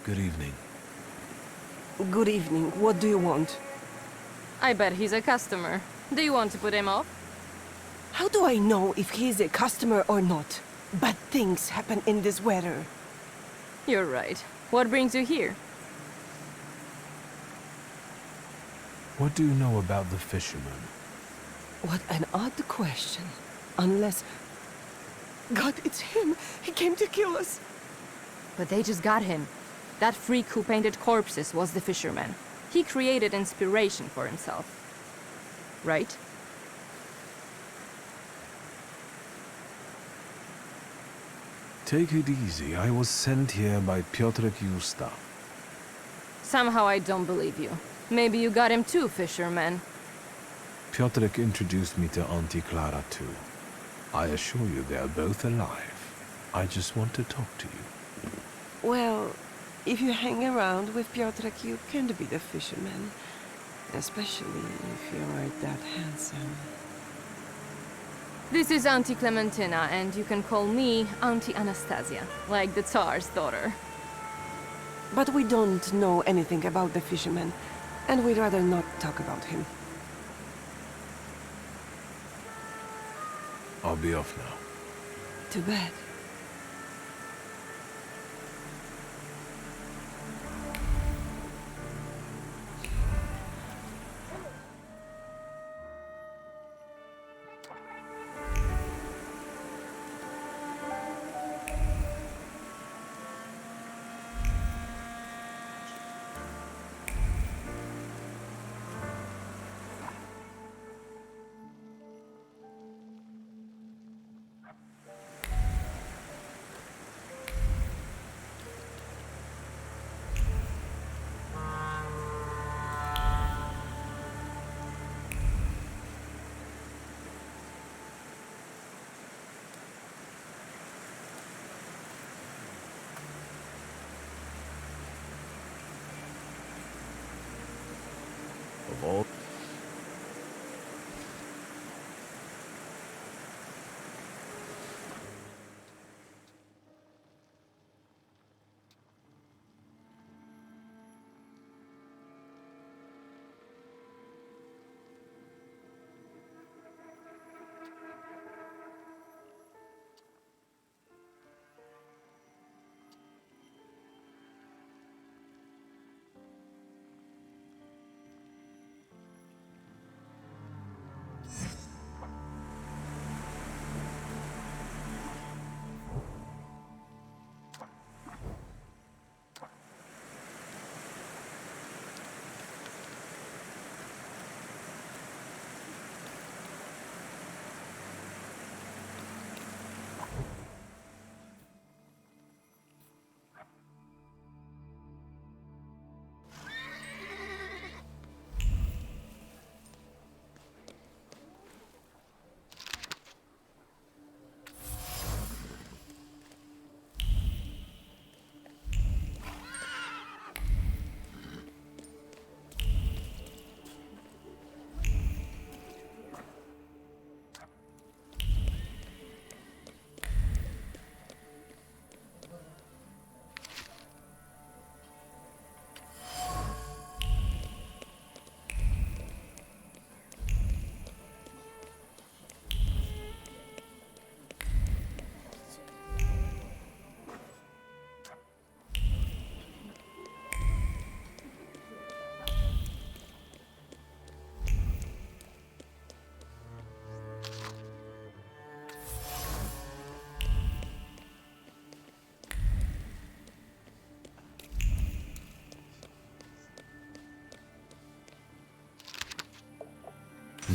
Good evening. Good evening. What do you want? I bet he's a customer. Do you want to put him off? How do I know if he's a customer or not? Bad things happen in this weather. You're right. What brings you here? What do you know about the fisherman? What an odd question. Unless... God, it's him! He came to kill us! But they just got him. That freak who painted corpses was the fisherman. He created inspiration for himself. Right? Take it easy. I was sent here by Piotrek Justa. Somehow I don't believe you. Maybe you got him too, fisherman. Piotrek introduced me to Auntie Clara too. I assure you they are both alive. I just want to talk to you. Well, if you hang around with Piotrek, you can be the fisherman. Especially if you're that handsome. This is Auntie Clementina, and you can call me Auntie Anastasia, like the Tsar's daughter. But we don't know anything about the fisherman, and we'd rather not talk about him. I'll be off now. Too bad.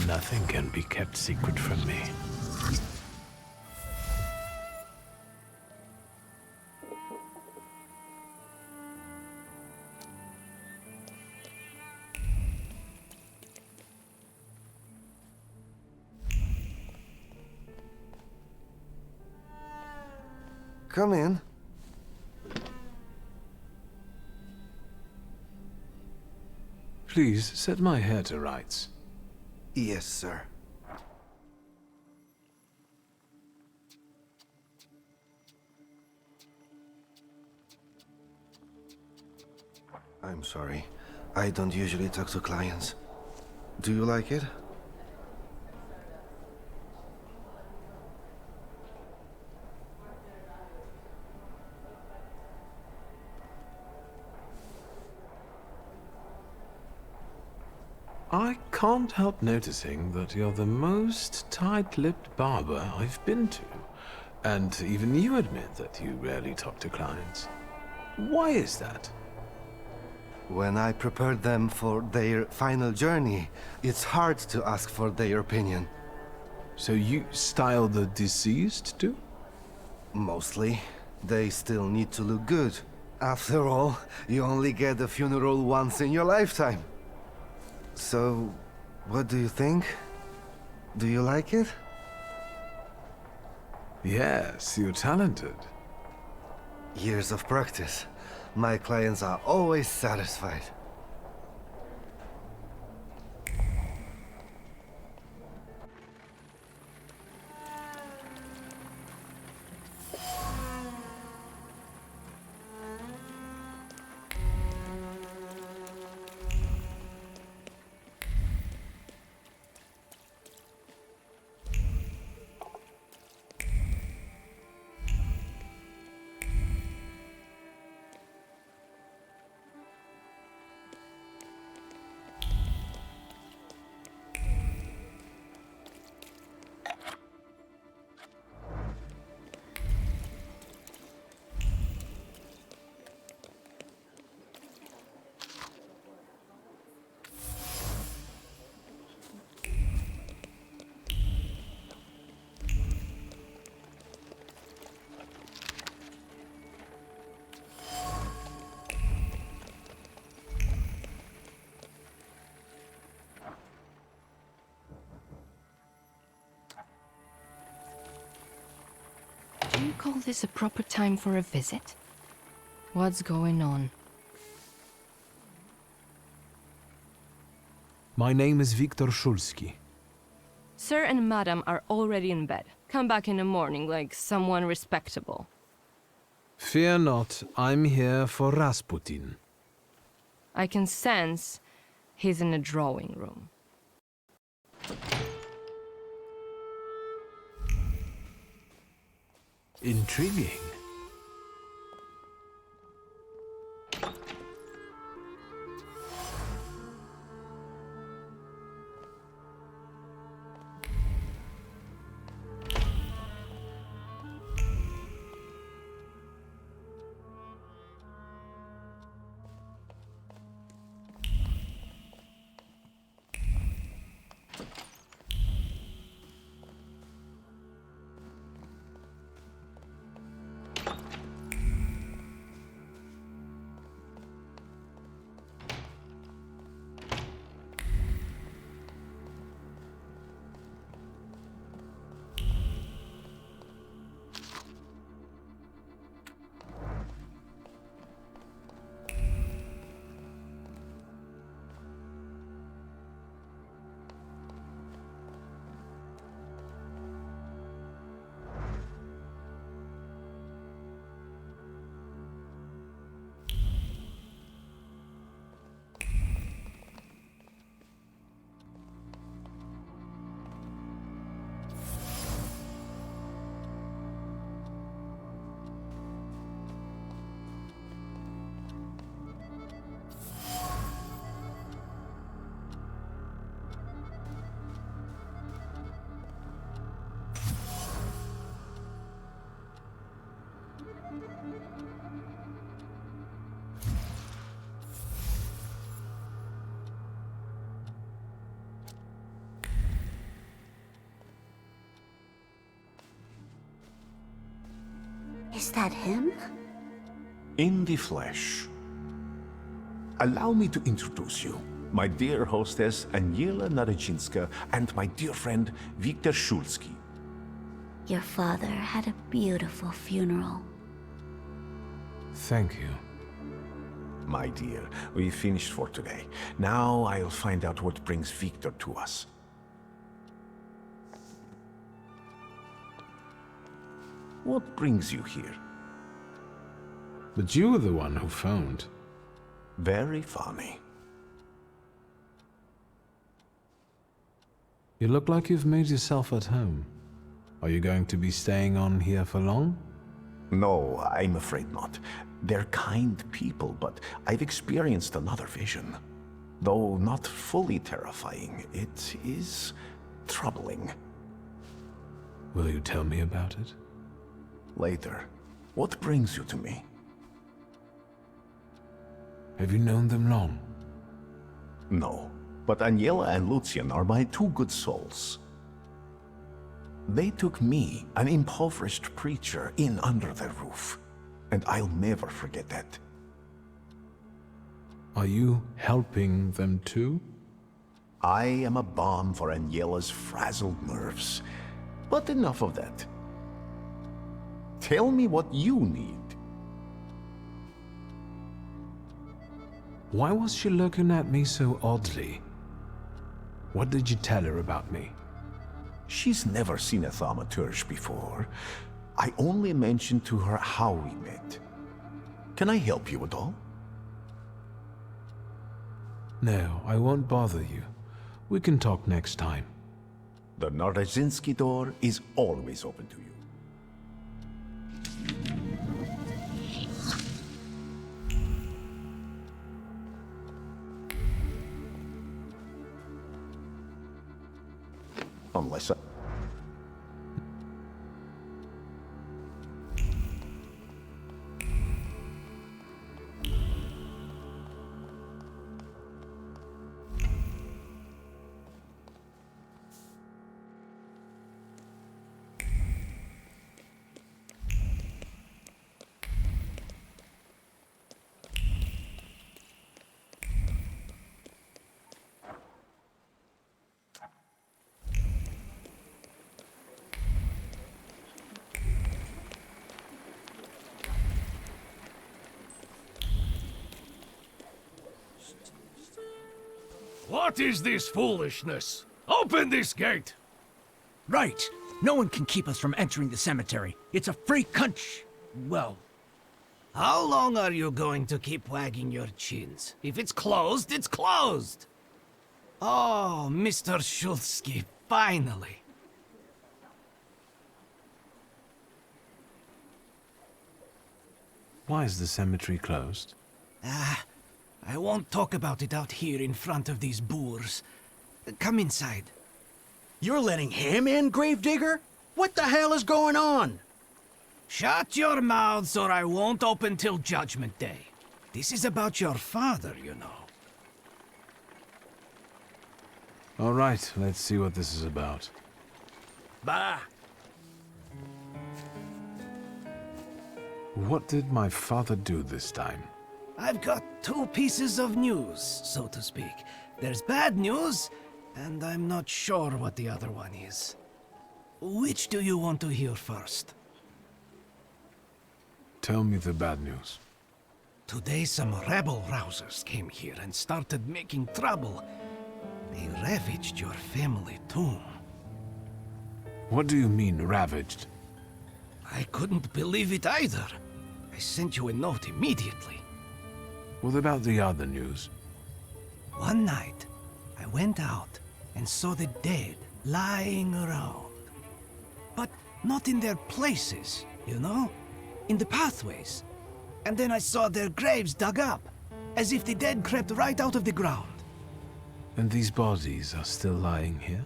Nothing can be kept secret from me. Come in. Please set my hair to rights. Yes, sir. I'm sorry. I don't usually talk to clients. Do you like it? I can't help noticing that you're the most tight-lipped barber I've been to. And even you admit that you rarely talk to clients. Why is that? When I prepared them for their final journey, it's hard to ask for their opinion. So you style the deceased too? Mostly. They still need to look good. After all, you only get a funeral once in your lifetime. So, what do you think? Do you like it? Yes, you're talented. Years of practice. My clients are always satisfied. Do you call this a proper time for a visit? What's going on? My name is Viktor Szulski. Sir and Madam are already in bed. Come back in the morning like someone respectable. Fear not, I'm here for Rasputin. I can sense he's in the drawing room. Intriguing. Is that him? In the flesh. Allow me to introduce you. My dear hostess, Aniela Naradzinska, and my dear friend, Viktor Shulsky. Your father had a beautiful funeral. Thank you. My dear, we finished for today. Now I'll find out what brings Viktor to us. What brings you here? But you were the one who phoned. Very funny. You look like you've made yourself at home. Are you going to be staying on here for long? No, I'm afraid not. They're kind people, but I've experienced another vision. Though not fully terrifying, it is troubling. Will you tell me about it? Later. What brings you to me? Have you known them long? No, but Aniela and Lucian are my two good souls. They took me, an impoverished preacher, in under their roof, and I'll never forget that. Are you helping them too? I am a balm for Aniela's frazzled nerves, but enough of that. Tell me what you need. Why was she looking at me so oddly? What did you tell her about me? She's never seen a Thaumaturge before. I only mentioned to her how we met. Can I help you at all? No, I won't bother you. We can talk next time. The Naradzinski door is always open to you. Unless What is this foolishness? Open this gate! Right. No one can keep us from entering the cemetery. It's a free country. Well, how long are you going to keep wagging your chins? If it's closed, it's closed! Oh, Mr. Shulsky, finally. Why is the cemetery closed? I won't talk about it out here in front of these boors. Come inside. You're letting him in, Gravedigger? What the hell is going on? Shut your mouths or I won't open till Judgment Day. This is about your father, you know. All right, let's see what this is about. Bah! What did my father do this time? I've got two pieces of news, so to speak. There's bad news, and I'm not sure what the other one is. Which do you want to hear first? Tell me the bad news. Today some rebel-rousers came here and started making trouble. They ravaged your family tomb. What do you mean, ravaged? I couldn't believe it either. I sent you a note immediately. What about the other news? One night, I went out and saw the dead lying around. But not in their places, you know? In the pathways. And then I saw their graves dug up, as if the dead crept right out of the ground. And these bodies are still lying here?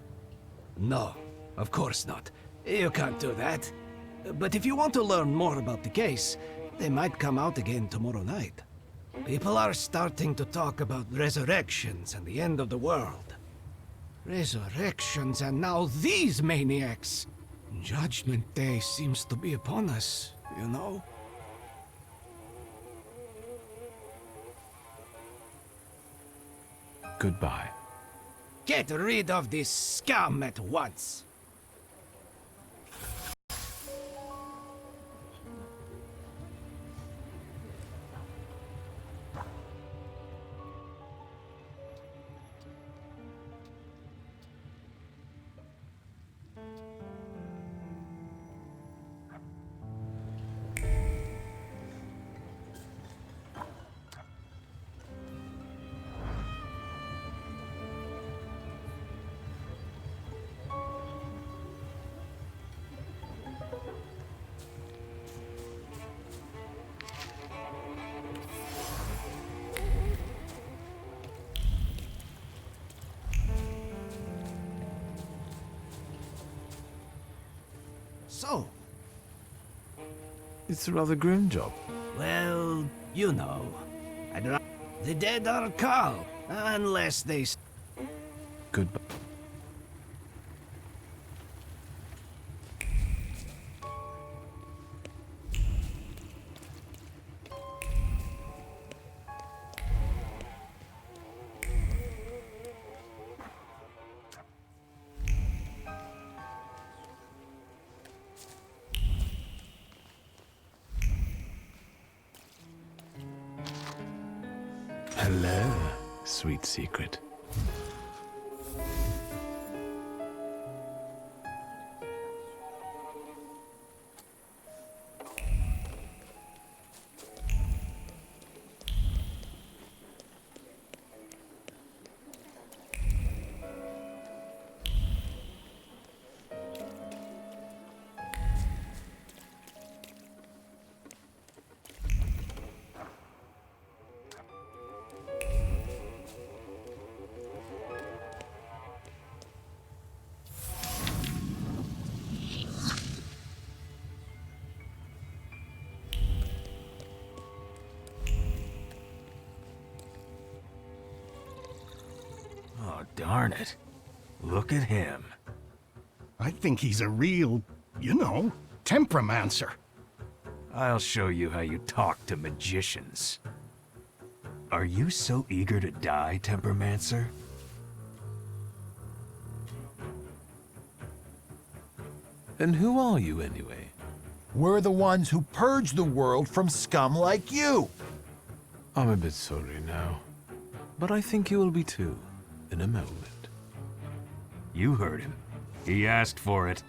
No, of course not. You can't do that. But if you want to learn more about the case, they might come out again tomorrow night. People are starting to talk about resurrections and the end of the world. Resurrections and now these maniacs. Judgment Day seems to be upon us, you know? Goodbye. Get rid of this scum at once. So, It's a rather grim job. well, you know, the dead are called, unless they... Goodbye. Hello, sweet secret. Oh, darn it. Look at him. I think he's a real, temperamencer. I'll show you how you talk to magicians. Are you so eager to die, Tempermancer? And who are you, anyway? We're the ones who purge the world from scum like you. I'm a bit sorry now, but I think you will be too, in a moment. You heard him. He asked for it.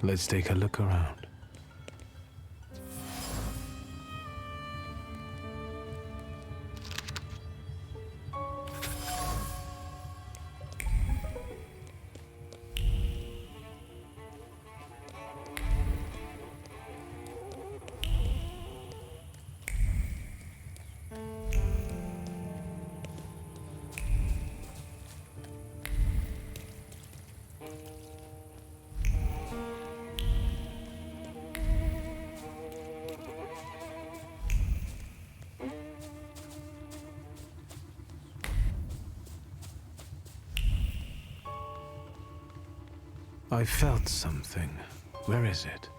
Let's take a look around. I felt something. Where is it?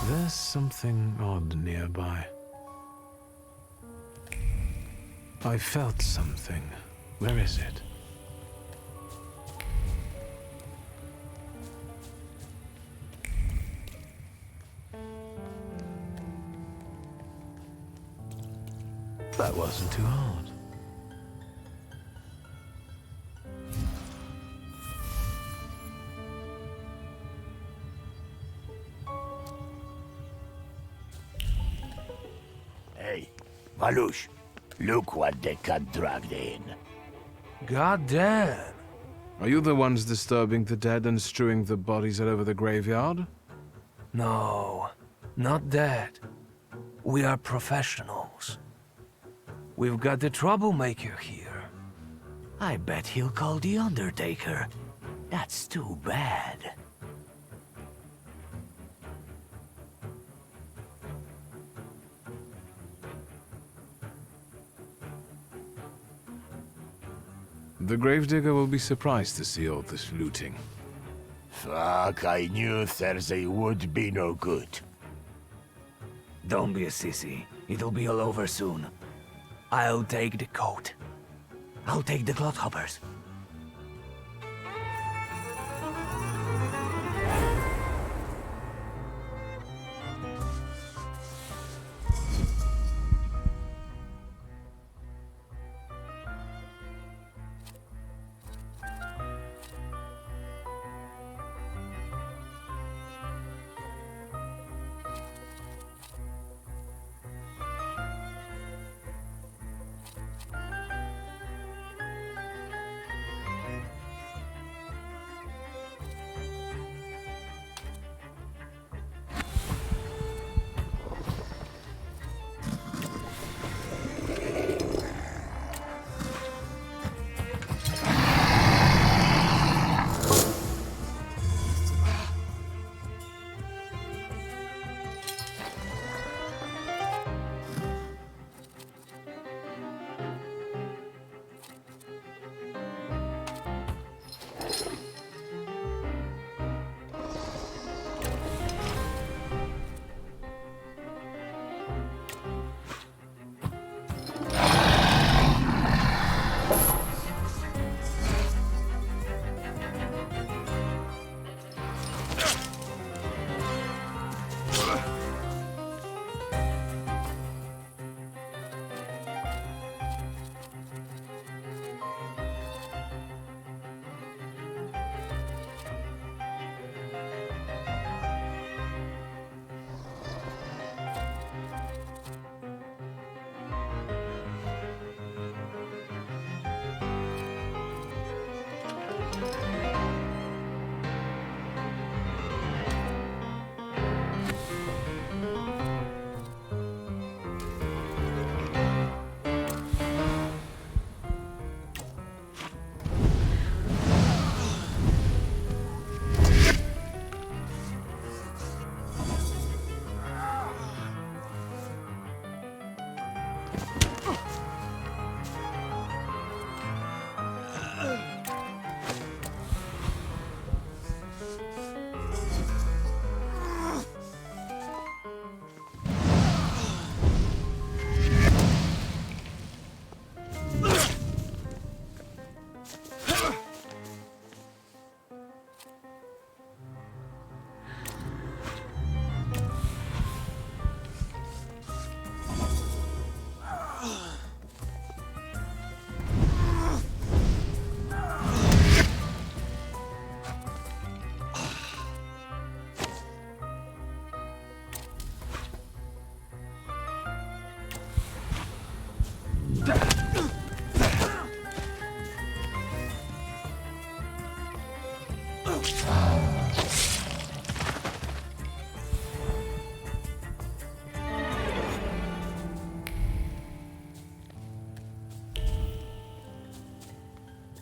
There's something odd nearby. I felt something. Where is it? That wasn't too hard. Hey, Valush, look what they got dragged in. God damn! Are you the ones disturbing the dead and strewing the bodies all over the graveyard? No, not that. We are professionals. We've got the troublemaker here. I bet he'll call the Undertaker. That's too bad. The gravedigger will be surprised to see all this looting. Fuck, I knew Thursday would be no good. Don't be a sissy. It'll be all over soon. I'll take the coat. I'll take the clodhoppers.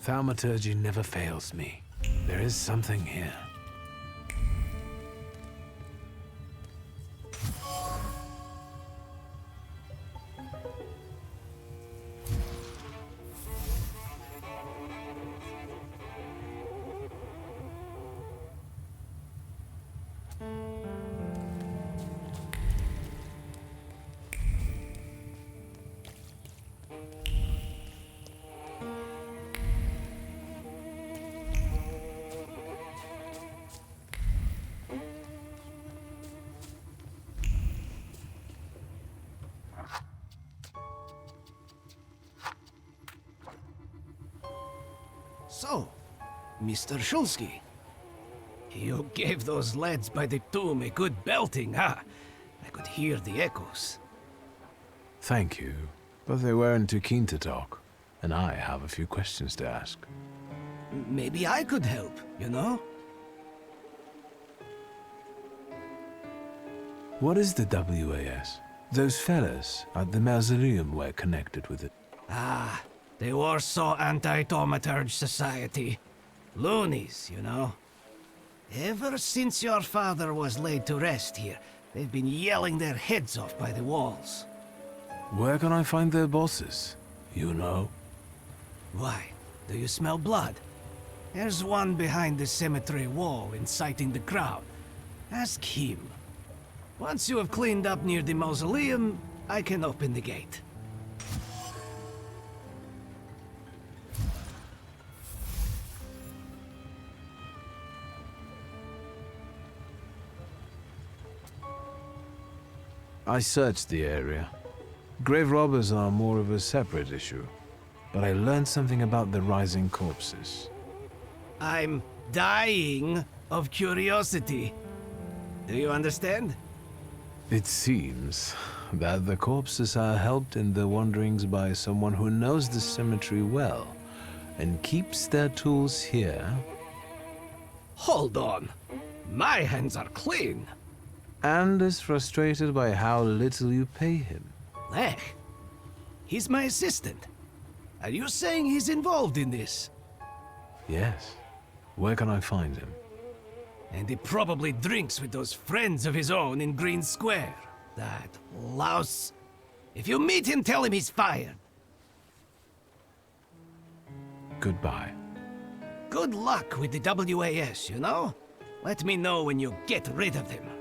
Thaumaturge never fails me. There is something here. So, Mr. Shulsky, you gave those lads by the tomb a good belting, huh? I could hear the echoes. Thank you, but they weren't too keen to talk, and I have a few questions to ask. Maybe I could help, you know? What is the WAS? Those fellas at the mausoleum were connected with it. Ah, the Warsaw Anti-Thaumaturge Society. Loonies, you know. Ever since your father was laid to rest here, they've been yelling their heads off by the walls. Where can I find their bosses? You know? Why? Do you smell blood? There's one behind the cemetery wall inciting the crowd. Ask him. Once you have cleaned up near the mausoleum, I can open the gate. I searched the area. Grave robbers are more of a separate issue, but I learned something about the rising corpses. I'm dying of curiosity. Do you understand? It seems that the corpses are helped in their wanderings by someone who knows the cemetery well and keeps their tools here. Hold on. My hands are clean. And is frustrated by how little you pay him. Lech, he's my assistant. Are you saying he's involved in this? Yes. Where can I find him? And he probably drinks with those friends of his own in Green Square. That louse. If you meet him, tell him he's fired. Goodbye. Good luck with the WAS, you know? Let me know when you get rid of them.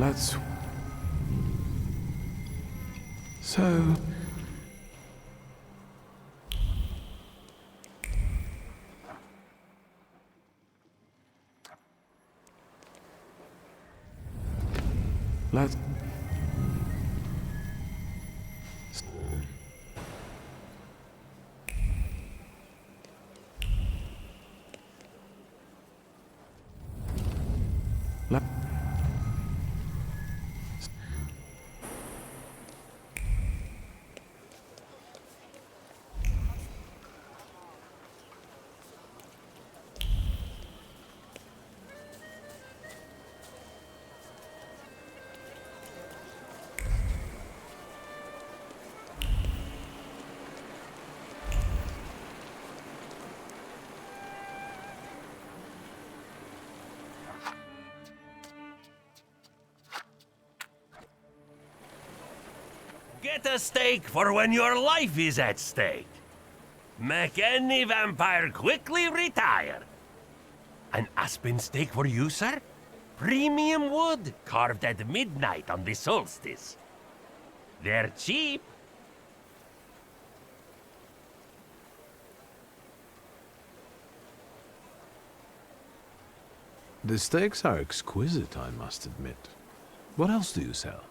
Let's... So... Let's... Let... Get a steak for when your life is at stake. Make any vampire quickly retire. An aspen steak for you, sir? Premium wood, carved at midnight on the solstice. They're cheap. The steaks are exquisite, I must admit. What else do you sell?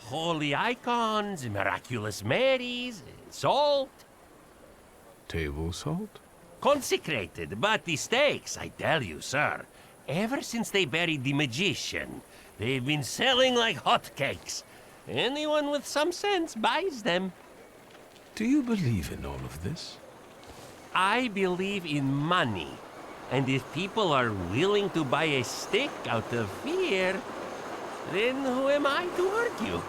Holy icons, miraculous Marys, salt. Table salt? Consecrated, but the steaks, I tell you, sir, ever since they buried the magician, they've been selling like hotcakes. Anyone with some sense buys them. Do you believe in all of this? I believe in money. And if people are willing to buy a stick out of fear, then who am I to argue?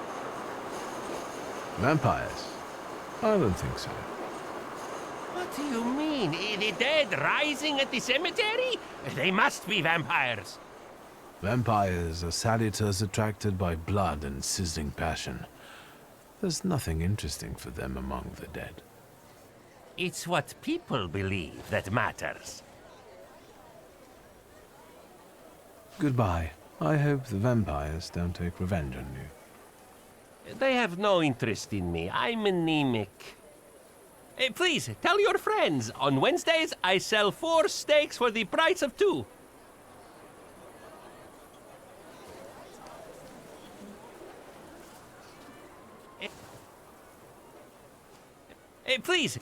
Vampires? I don't think so. What do you mean? The dead rising at the cemetery? They must be vampires. Vampires are salutors attracted by blood and sizzling passion. There's nothing interesting for them among the dead. It's what people believe that matters. Goodbye. I hope the vampires don't take revenge on you. They have no interest in me. I'm anemic. Please, tell your friends. On Wednesdays, I sell 4 steaks for the price of 2. Please.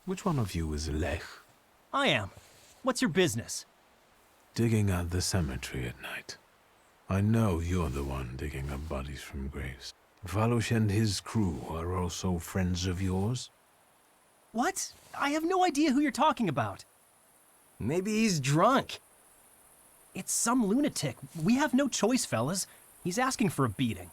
Which one of you is Lech? I am. What's your business? Digging at the cemetery at night. I know you're the one digging up bodies from graves. Valush and his crew are also friends of yours? What? I have no idea who you're talking about. Maybe he's drunk. It's some lunatic. We have no choice, fellas. He's asking for a beating.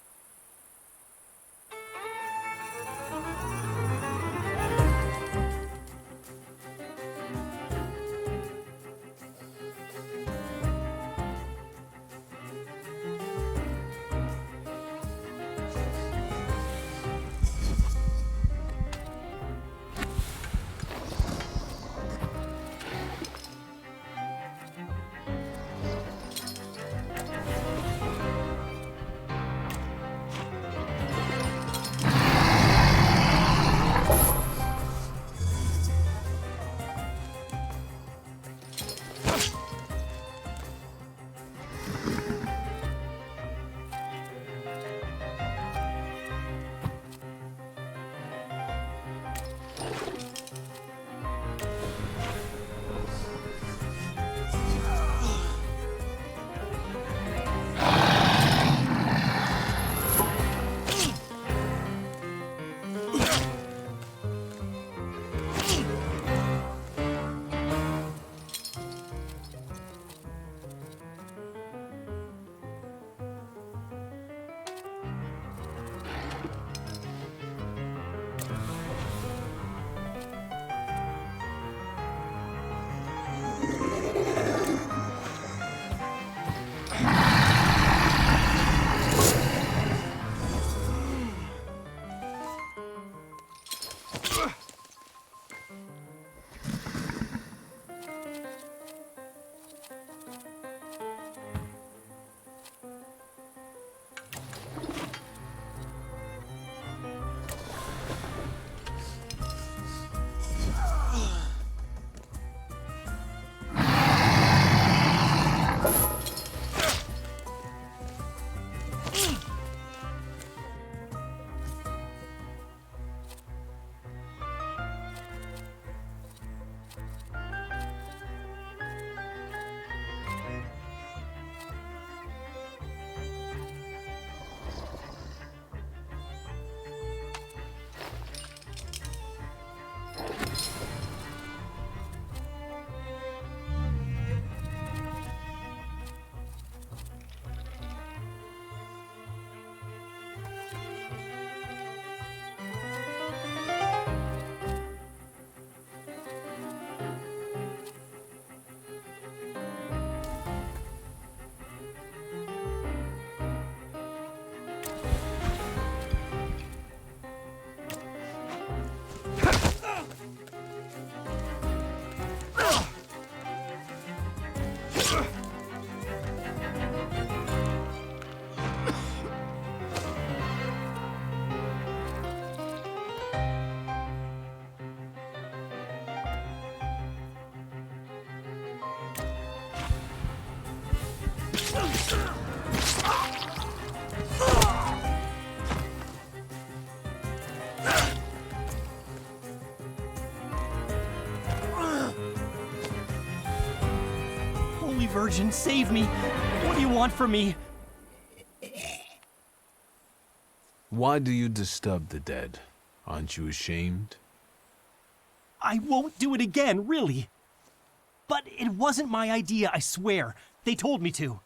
Holy Virgin, save me! What do you want from me? Why do you disturb the dead? Aren't you ashamed? I won't do it again, really. But it wasn't my idea, I swear. They told me to.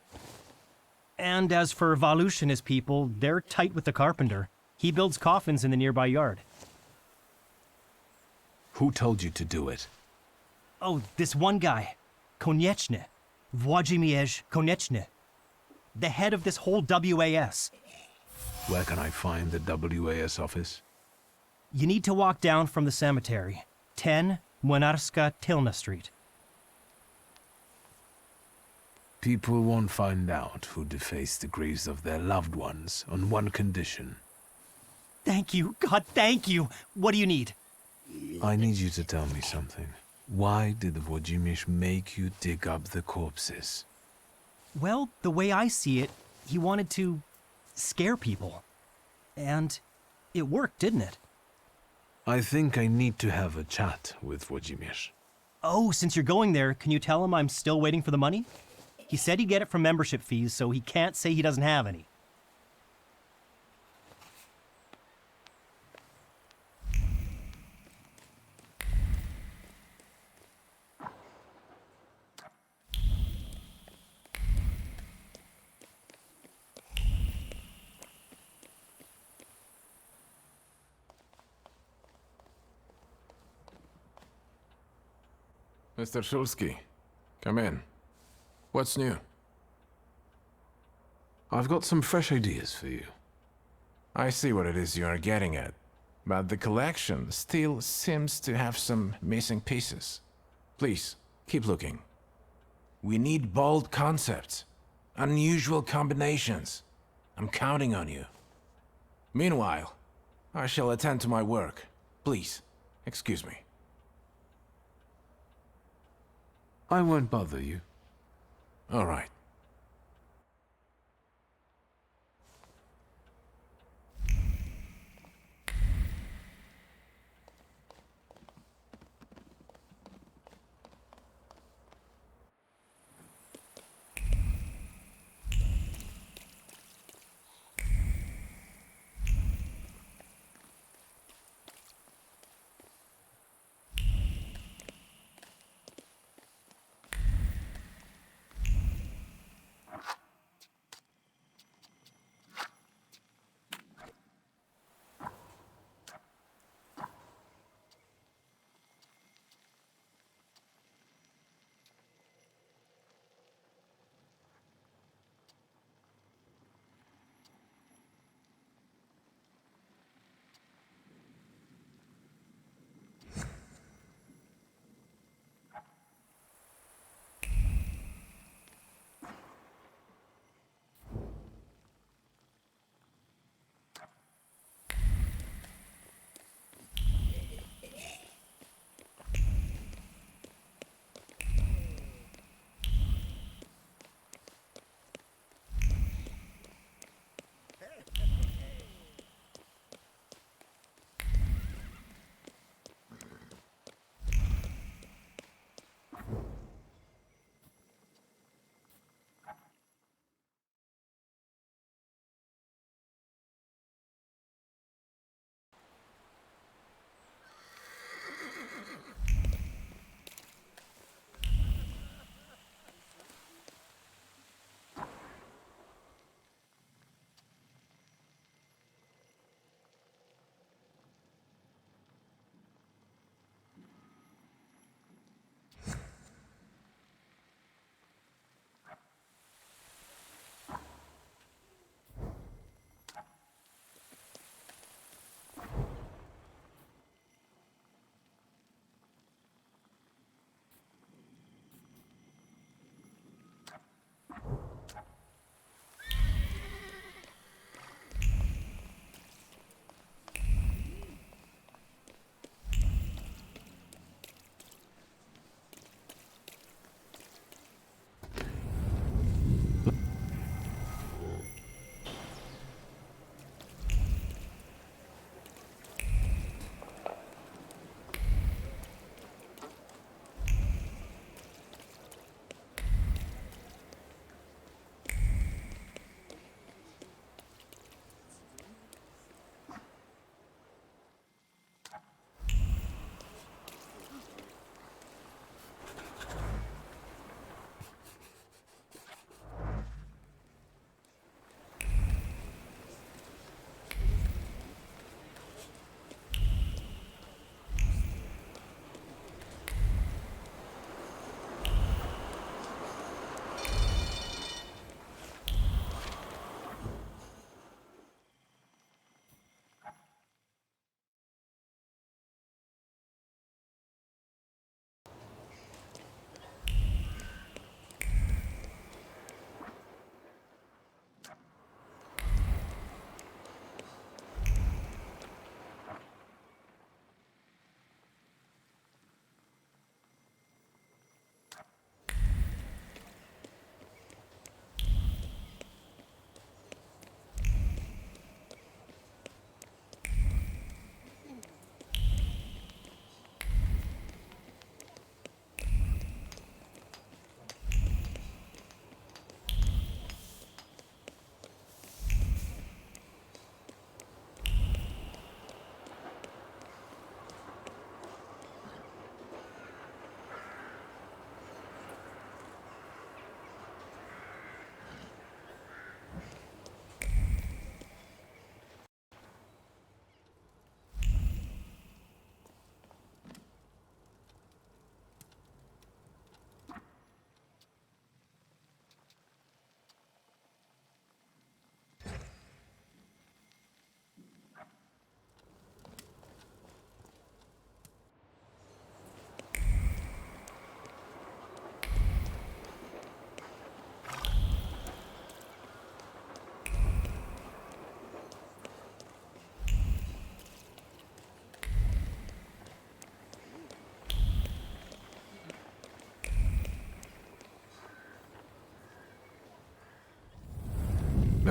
And as for Valush and his people, they're tight with the carpenter. He builds coffins in the nearby yard. Who told you to do it? Oh, this one guy. Konieczny. Włodzimierz Konieczny. The head of this whole WAS. Where can I find the WAS office? You need to walk down from the cemetery. 10 Młynarska Tylna Street. People won't find out who defaced the graves of their loved ones on one condition. Thank you. God, thank you. What do you need? I need you to tell me something. Why did Włodzimierz make you dig up the corpses? Well, the way I see it, he wanted to scare people. And it worked, didn't it? I think I need to have a chat with Wojciech. Oh, since you're going there, can you tell him I'm still waiting for the money? He said he'd get it from membership fees, so he can't say he doesn't have any. Mr. Shulsky, come in. What's new? I've got some fresh ideas for you. I see what it is you are getting at, but the collection still seems to have some missing pieces. Please, keep looking. We need bold concepts, unusual combinations. I'm counting on you. Meanwhile, I shall attend to my work. Please, excuse me. I won't bother you. All right.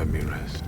Let me rest.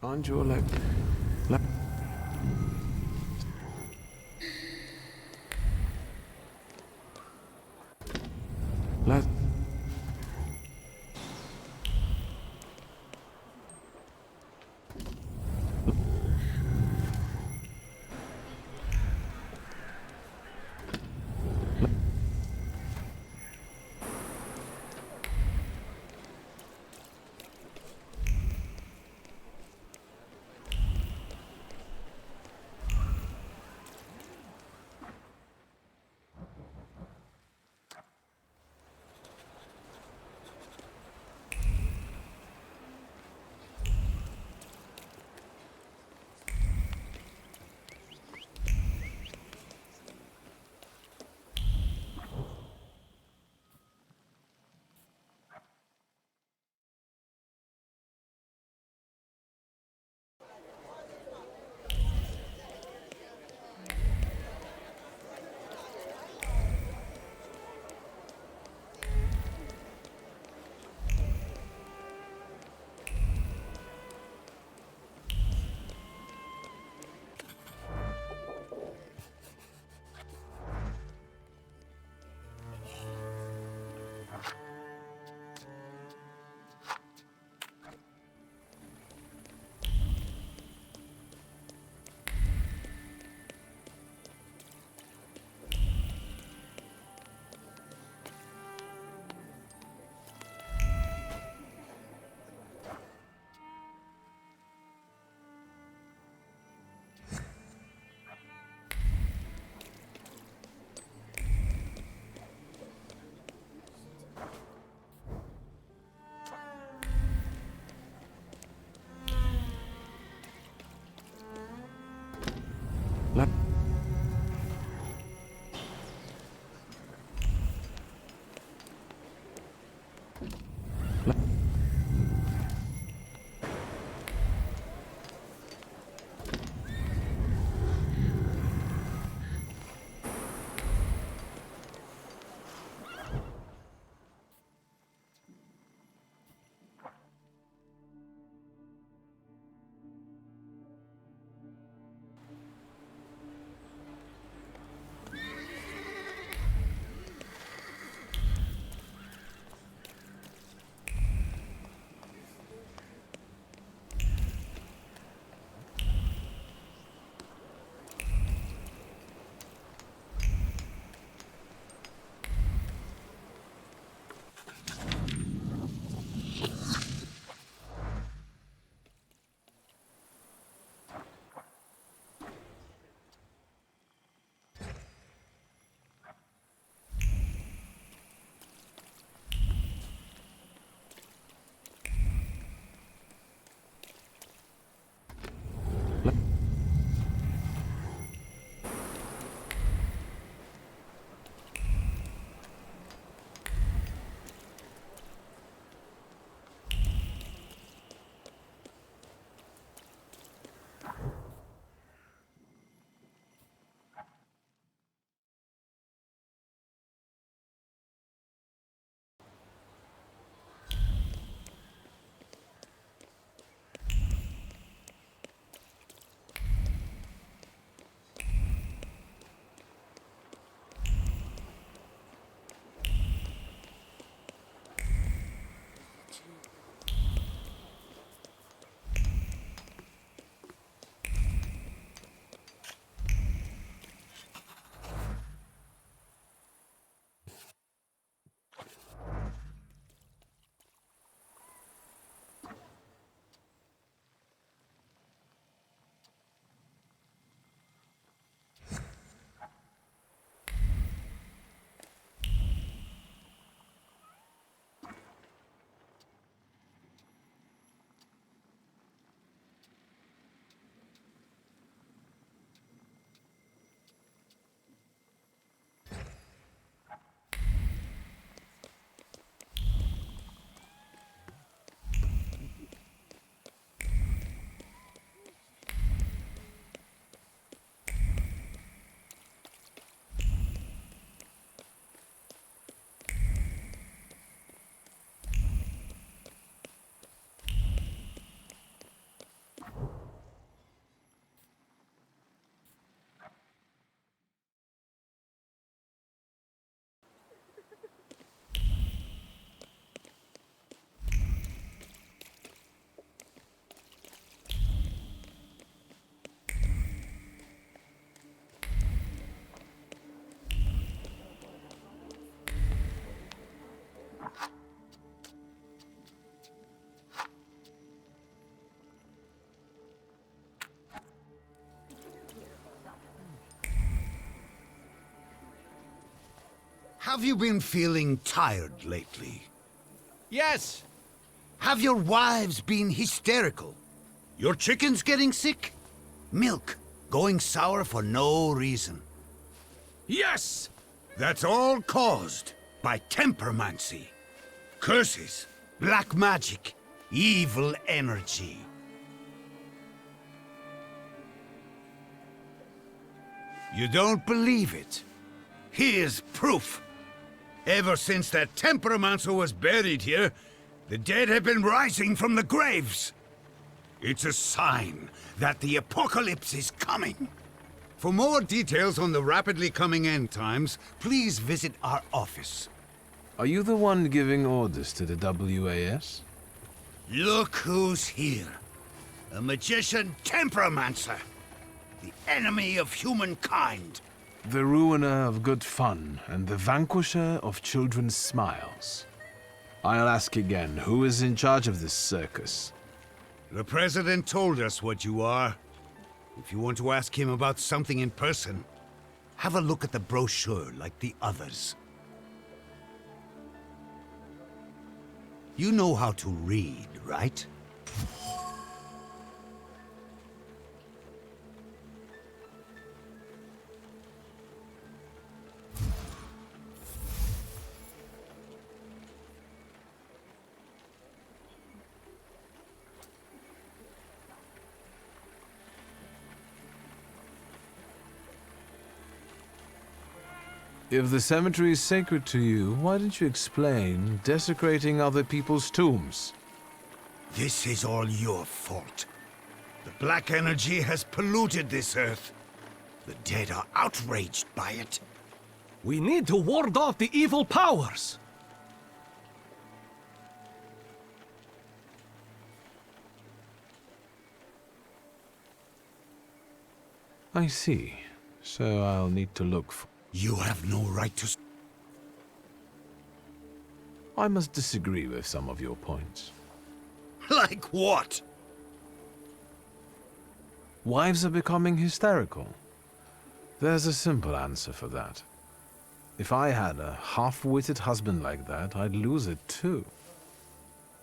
Aren't you like... Let... Have you been feeling tired lately? Yes. Have your wives been hysterical? Your chickens getting sick? Milk going sour for no reason? Yes! That's all caused by tempermancy. Curses, black magic, evil energy. You don't believe it? Here's proof. Ever since that Temperomancer was buried here, the dead have been rising from the graves. It's a sign that the apocalypse is coming. For more details on the rapidly coming end times, please visit our office. Are you the one giving orders to the WAS? Look who's here. A magician Temperomancer. The enemy of humankind. The ruiner of good fun and the vanquisher of children's smiles. I'll ask again, who is in charge of this circus? The President told us what you are. If you want to ask him about something in person, have a look at the brochure like the others. You know how to read, right? If the cemetery is sacred to you, why didn't you explain desecrating other people's tombs? This is all your fault. The black energy has polluted this earth. The dead are outraged by it. We need to ward off the evil powers! I see. So I'll need to look for... You have no right to... I must disagree with some of your points. Like what? Wives are becoming hysterical. There's a simple answer for that. If I had a half-witted husband like that, I'd lose it too.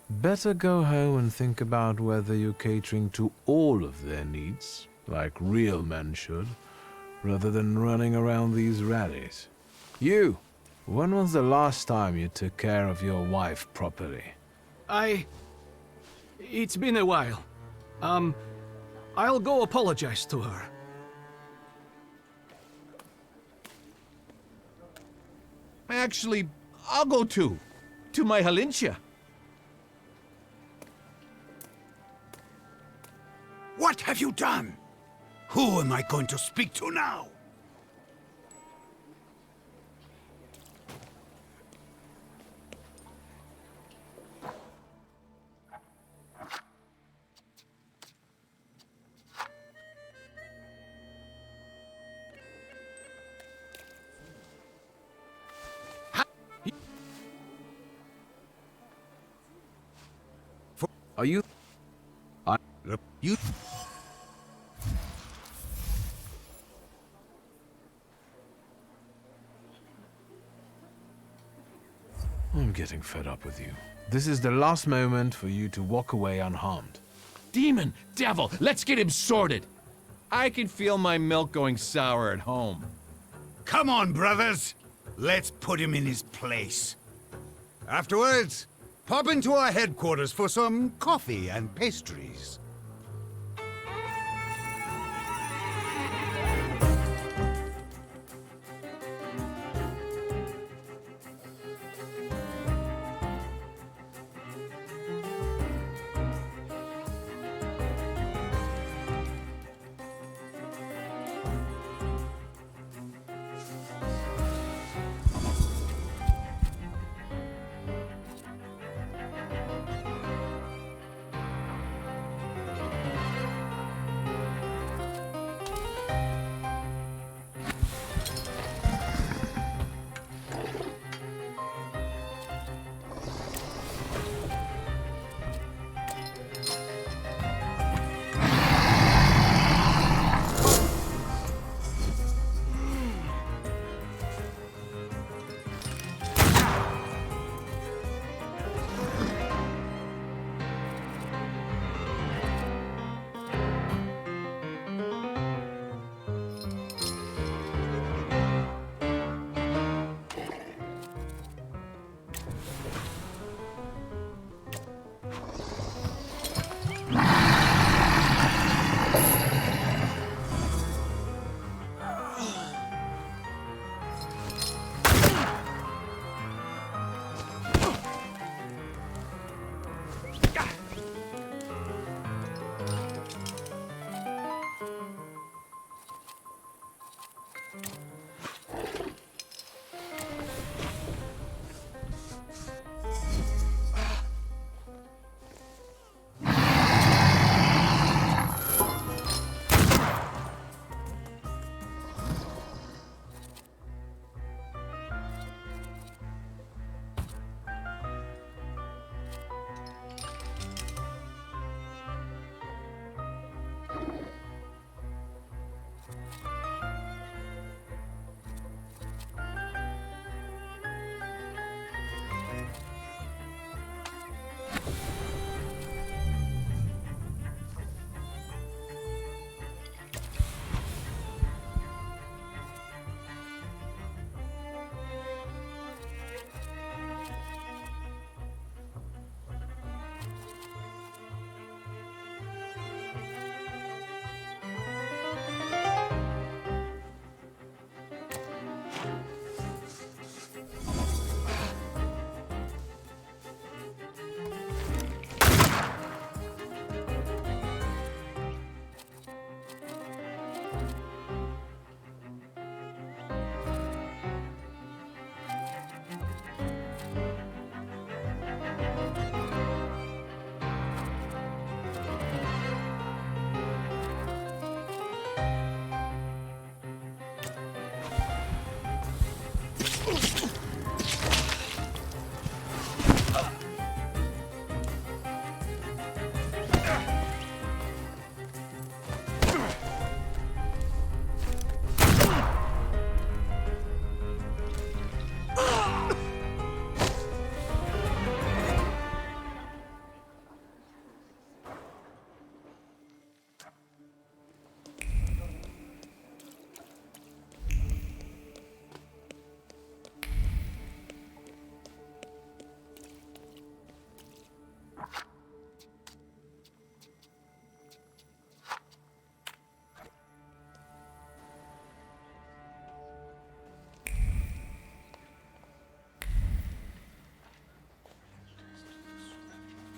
Better go home and think about whether you're catering to all of their needs, like real men should, rather than running around these rallies. You! When was the last time you took care of your wife properly? It's been a while. I'll go apologize to her. Actually, I'll go too. To my Halincia. What have you done? Who am I going to speak to now? Are you... You... I'm getting fed up with you. This is the last moment for you to walk away unharmed. Demon! Devil! Let's get him sorted! I can feel my milk going sour at home. Come on, brothers! Let's put him in his place. Afterwards, pop into our headquarters for some coffee and pastries.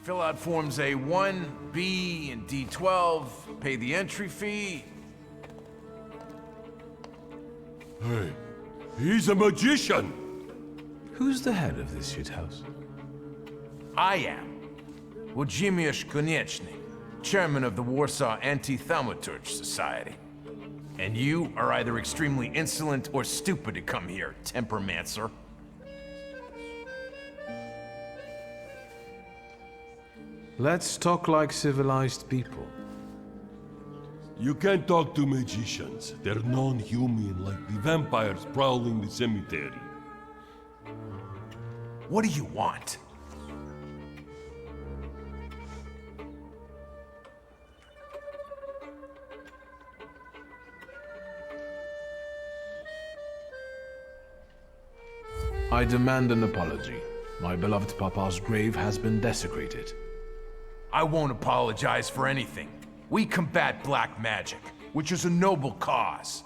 Fill out forms A1, B, and D12, pay the entry fee. Hey, he's a magician! Who's the head of this shithouse? I am. Włodzimierz Konieczny, chairman of the Warsaw Anti-Thaumaturge Society. And you are either extremely insolent or stupid to come here, tempermancer. Let's talk like civilized people. You can't talk to magicians. They're non-human, like the vampires prowling the cemetery. What do you want? I demand an apology. My beloved Papa's grave has been desecrated. I won't apologize for anything. We combat black magic, which is a noble cause.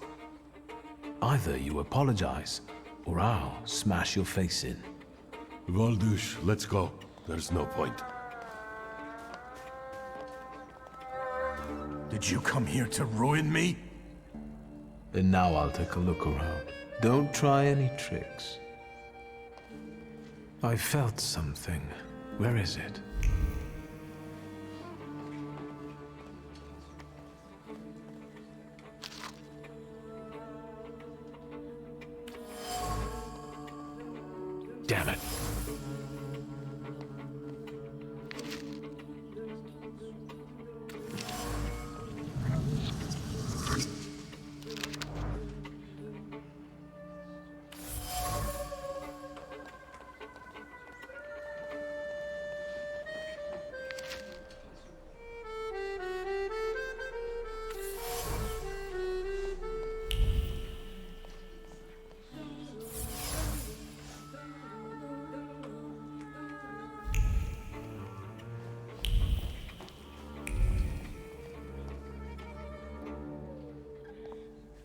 Either you apologize, or I'll smash your face in. Valdush, let's go. There's no point. Did you come here to ruin me? And now I'll take a look around. Don't try any tricks. I felt something. Where is it? Damn it.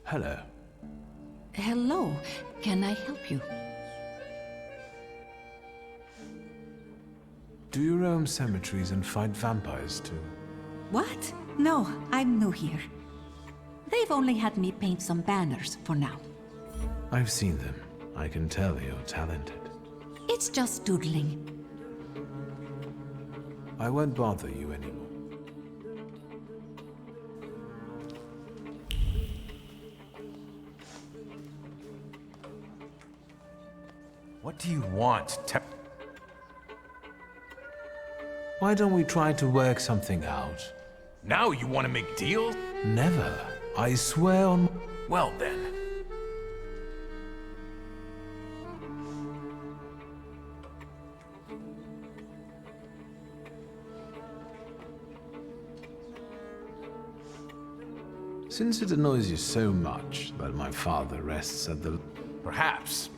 Hello. Hello. Can I help you? Do you roam cemeteries and fight vampires too? What? No, I'm new here. They've only had me paint some banners for now. I've seen them. I can tell you're talented. It's just doodling. I won't bother you anymore. What do you want, Why don't we try to work something out? Now you want to make deals? Never. I swear on... Well then. Since it annoys you so much that my father rests at the... Perhaps.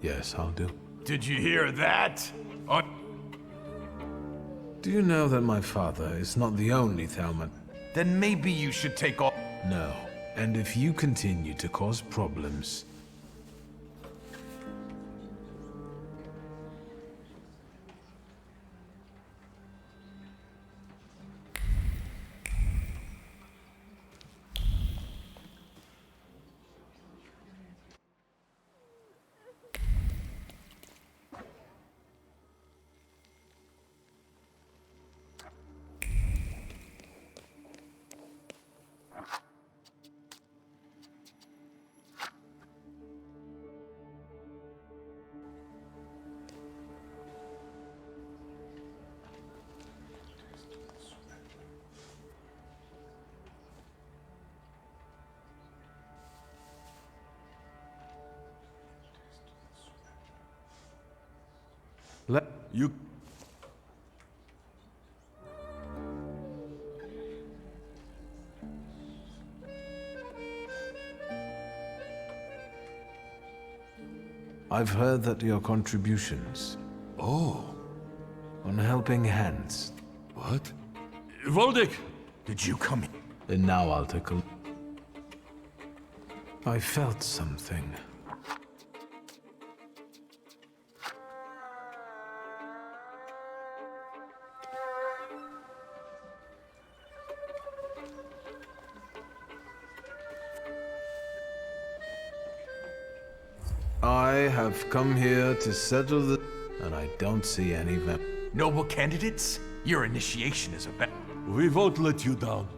Yes, I'll do. Did you hear that? Do you know that my father is not the only Thaumaturge? Then maybe you should take off. No. And if you continue to cause problems... You... I've heard that your contributions... Oh. On helping hands. What? Voldik! Did you come in? And now I'll take a... I felt something. I have come here to settle the... and I don't see any Noble candidates? Your initiation is about... We won't let you down.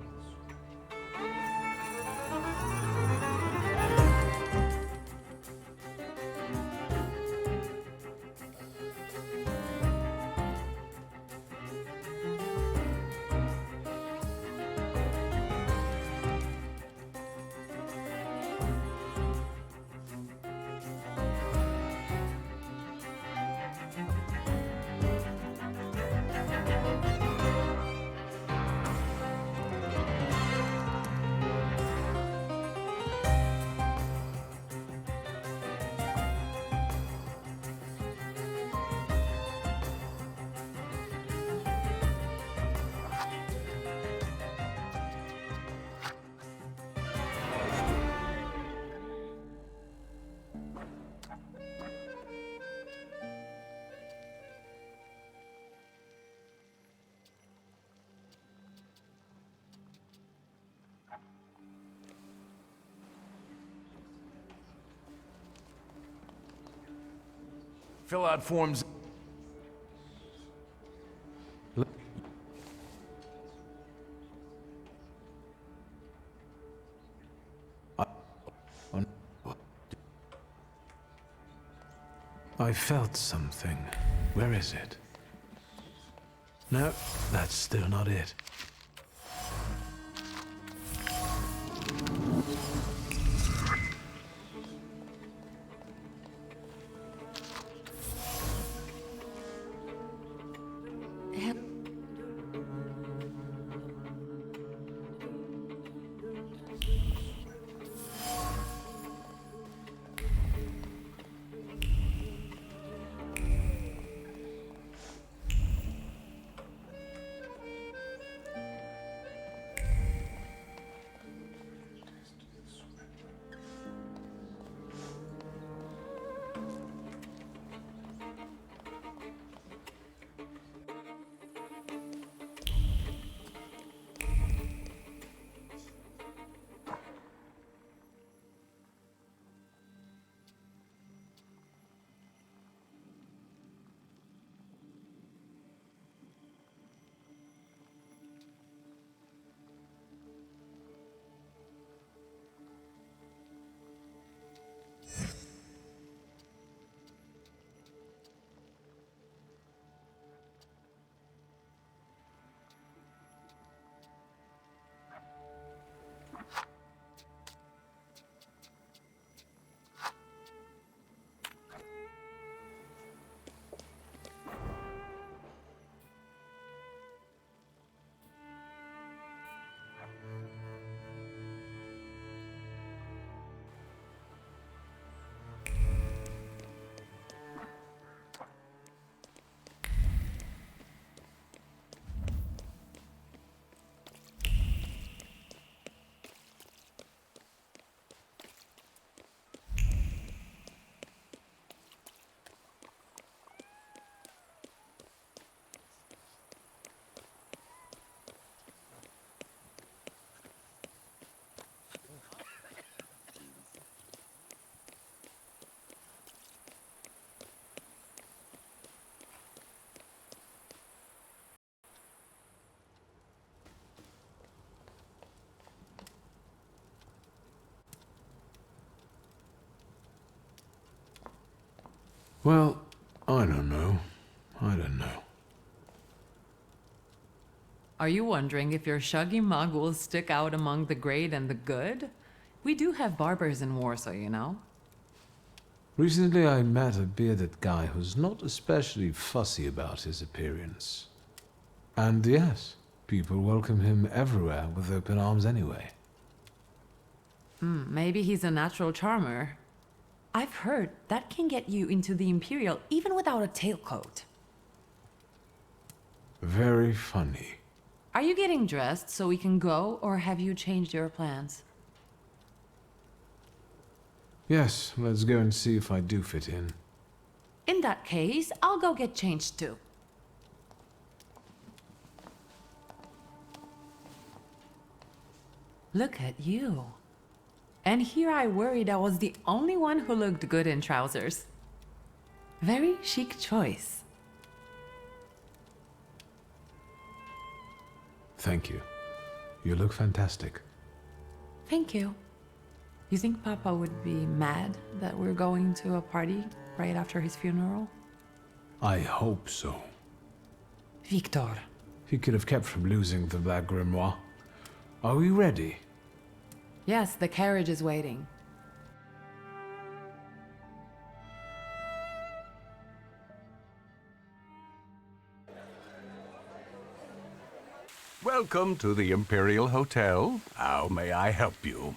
Fill out forms. I felt something. Where is it? No, that's still not it. Well, I don't know. I don't know. Are you wondering if your shuggy mug will stick out among the great and the good? We do have barbers in Warsaw, you know. Recently I met a bearded guy who's not especially fussy about his appearance. And yes, people welcome him everywhere with open arms anyway. Maybe he's a natural charmer. I've heard that can get you into the Imperial even without a tailcoat. Very funny. Are you getting dressed so we can go, or have you changed your plans? Yes, let's go and see if I do fit in. In that case, I'll go get changed too. Look at you. And here I worried I was the only one who looked good in trousers. Very chic choice. Thank you. You look fantastic. Thank you. You think Papa would be mad that we're going to a party right after his funeral? I hope so. Victor. He could have kept from losing the Black Grimoire. Are we ready? Yes, the carriage is waiting. Welcome to the Imperial Hotel. How may I help you?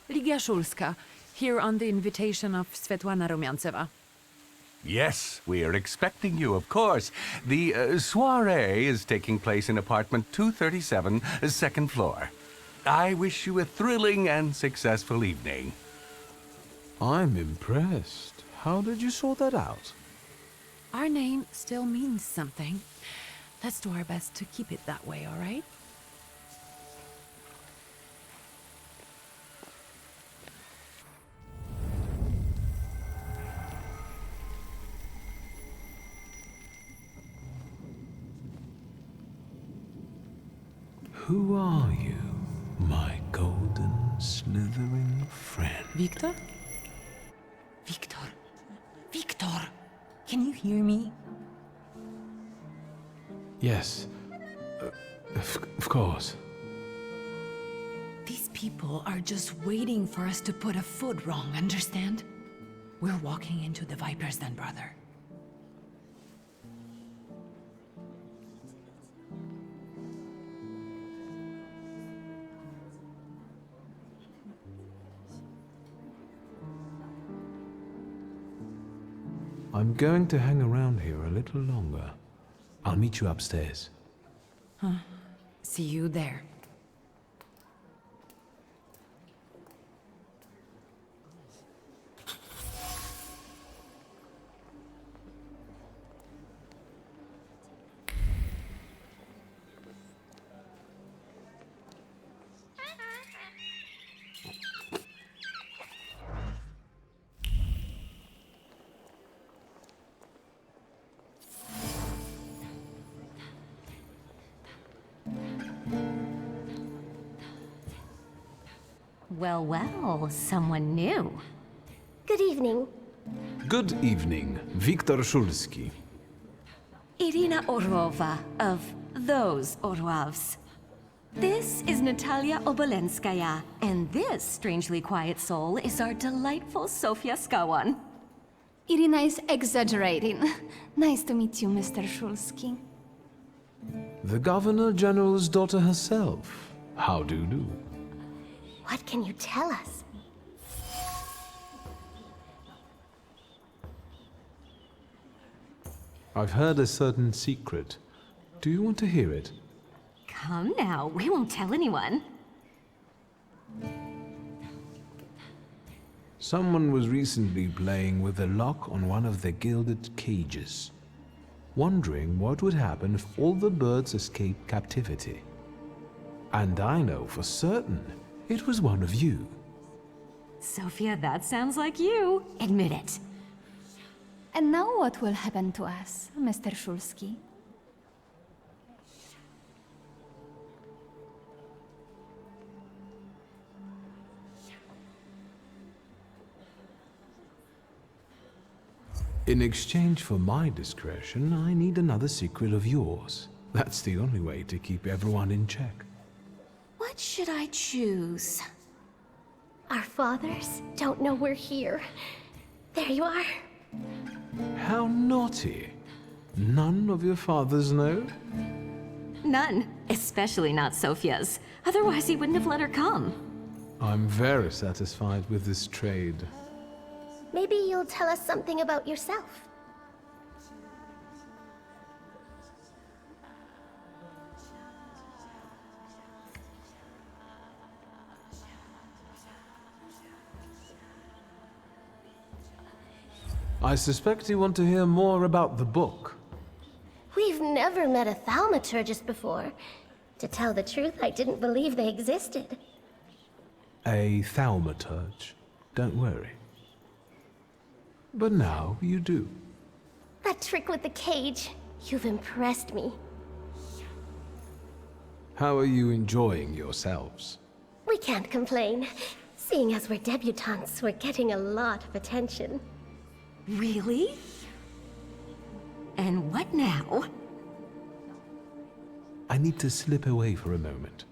Ligia Szulska, here on the invitation of Svetlana Rumyantseva. Yes, we are expecting you, of course. The soiree is taking place in apartment 237, second floor. I wish you a thrilling and successful evening. I'm impressed. How did you sort that out? Our name still means something. Let's do our best to keep it that way, all right? Who are you, my golden, slithering friend? Victor? Victor? Victor! Can you hear me? Yes. Of course. These people are just waiting for us to put a foot wrong, understand? We're walking into the Viper's Den, brother. I'm going to hang around here a little longer. I'll meet you upstairs. Huh. See you there. Well, well, someone new. Good evening. Good evening, Viktor Szulski. Irina Orlova of those Orlovs. This is Natalia Obolenskaya, and this strangely quiet soul is our delightful Sofia Skawan. Irina is exaggerating. Nice to meet you, Mr. Szulski. The Governor General's daughter herself. How do you do? What can you tell us? I've heard a certain secret. Do you want to hear it? Come now, we won't tell anyone. Someone was recently playing with a lock on one of the gilded cages, wondering what would happen if all the birds escaped captivity. And I know for certain it was one of you. Sofia, that sounds like you. Admit it. And now what will happen to us, Mr. Szulski? In exchange for my discretion, I need another secret of yours. That's the only way to keep everyone in check. What should I choose? Our fathers don't know we're here. There you are. How naughty. None of your fathers know? None. Especially not Sofia's. Otherwise, he wouldn't have let her come. I'm very satisfied with this trade. Maybe you'll tell us something about yourself. I suspect you want to hear more about the book. We've never met a Thaumaturgist before. To tell the truth, I didn't believe they existed. A Thaumaturge. Don't worry. But now you do. That trick with the cage. You've impressed me. How are you enjoying yourselves? We can't complain. Seeing as we're debutantes, we're getting a lot of attention. Really? And what now? I need to slip away for a moment.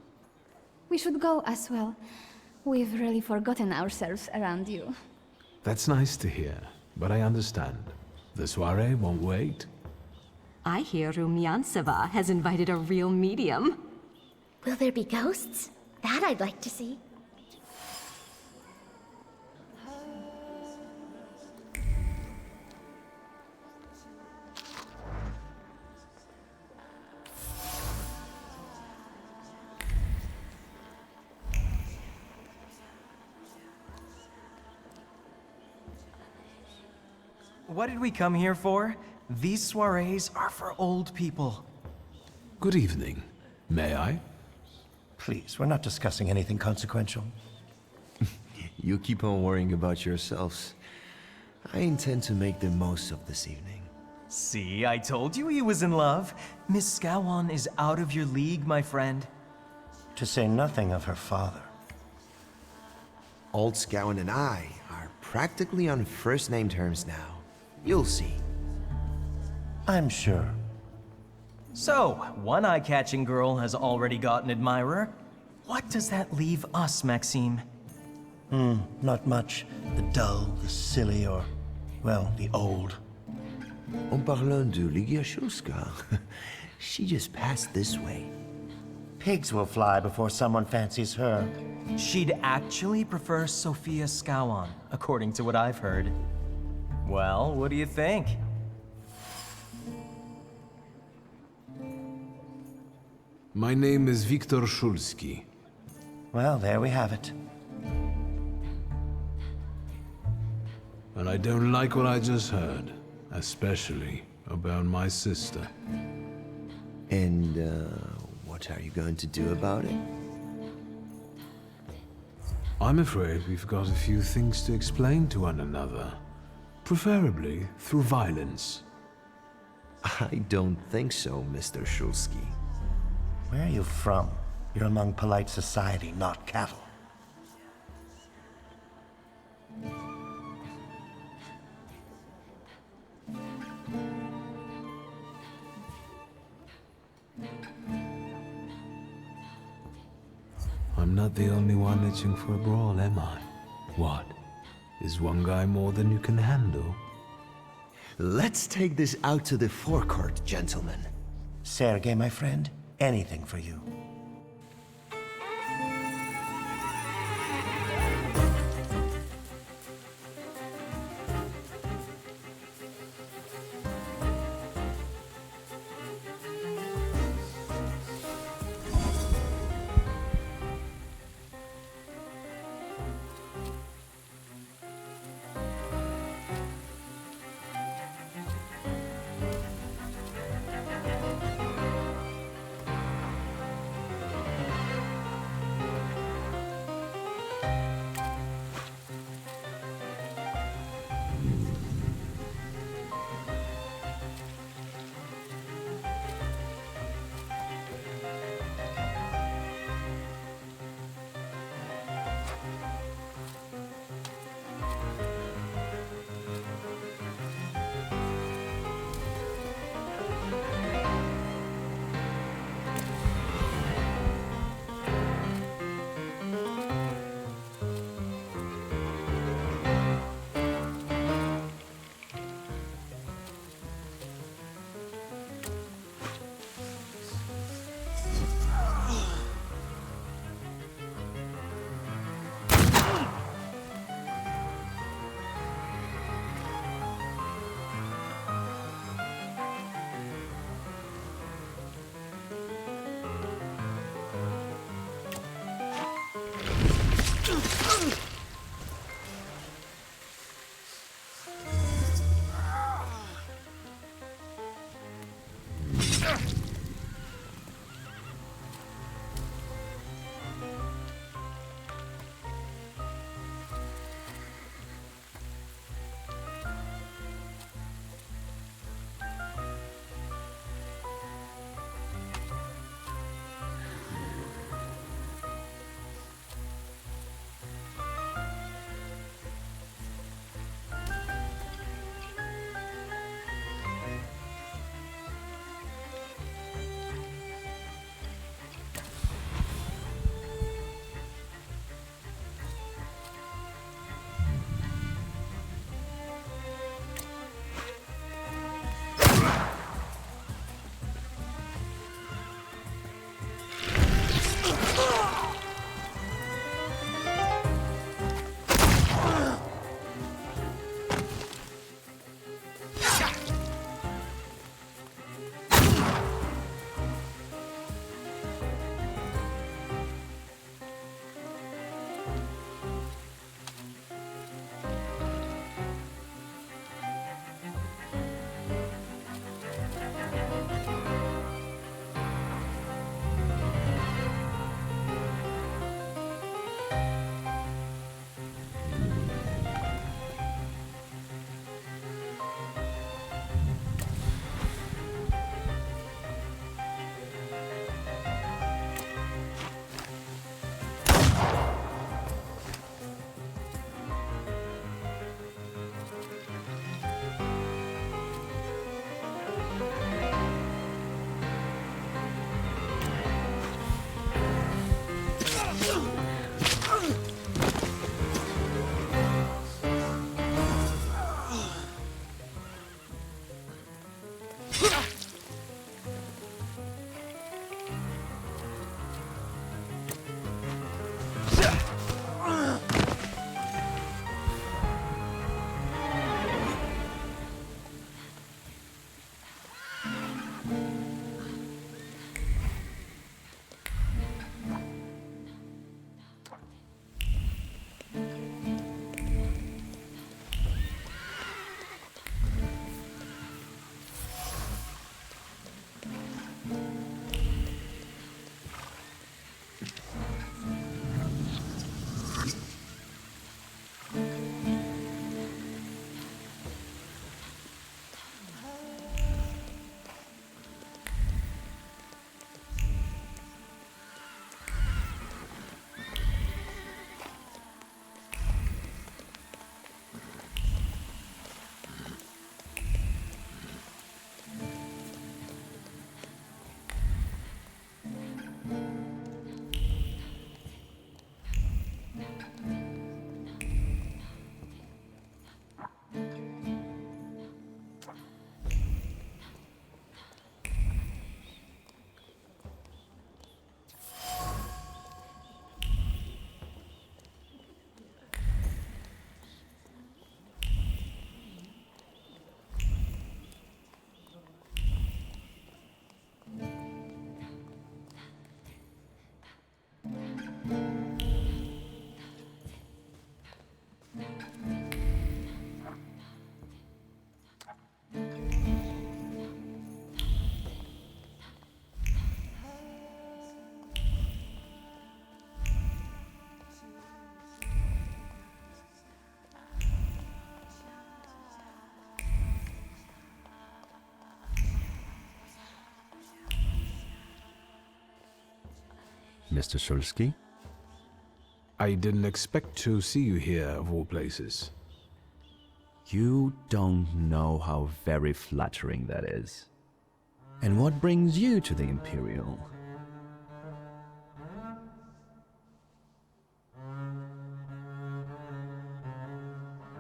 We should go as well. We've really forgotten ourselves around you. That's nice to hear, but I understand. The soiree won't wait. I hear Rumyanseva has invited a real medium. Will there be ghosts? That I'd like to see. What did we come here for? These soirees are for old people. Good evening. May I? Please, we're not discussing anything consequential. You keep on worrying about yourselves. I intend to make the most of this evening. See, I told you he was in love. Miss Scowan is out of your league, my friend. To say nothing of her father. Old Scowan and I are practically on first-name terms now. You'll see. I'm sure. So, one eye-catching girl has already got an admirer. What does that leave us, Maxime? Not much. The dull, the silly, or, well, the old. En parlant de Ligiashulska, she just passed this way. Pigs will fly before someone fancies her. She'd actually prefer Sophia Scowan, according to what I've heard. Well, what do you think? My name is Viktor Shulski. Well, there we have it. And I don't like what I just heard, especially about my sister. And, what are you going to do about it? I'm afraid we've got a few things to explain to one another. Preferably through violence. I don't think so, Mr. Shulski. Where are you from? You're among polite society, not cattle. I'm not the only one itching for a brawl, am I? What? Is one guy more than you can handle? Let's take this out to the forecourt, gentlemen. Sergei, my friend, anything for you. Mr. Shulsky? I didn't expect to see you here, of all places. You don't know how very flattering that is. And what brings you to the Imperial?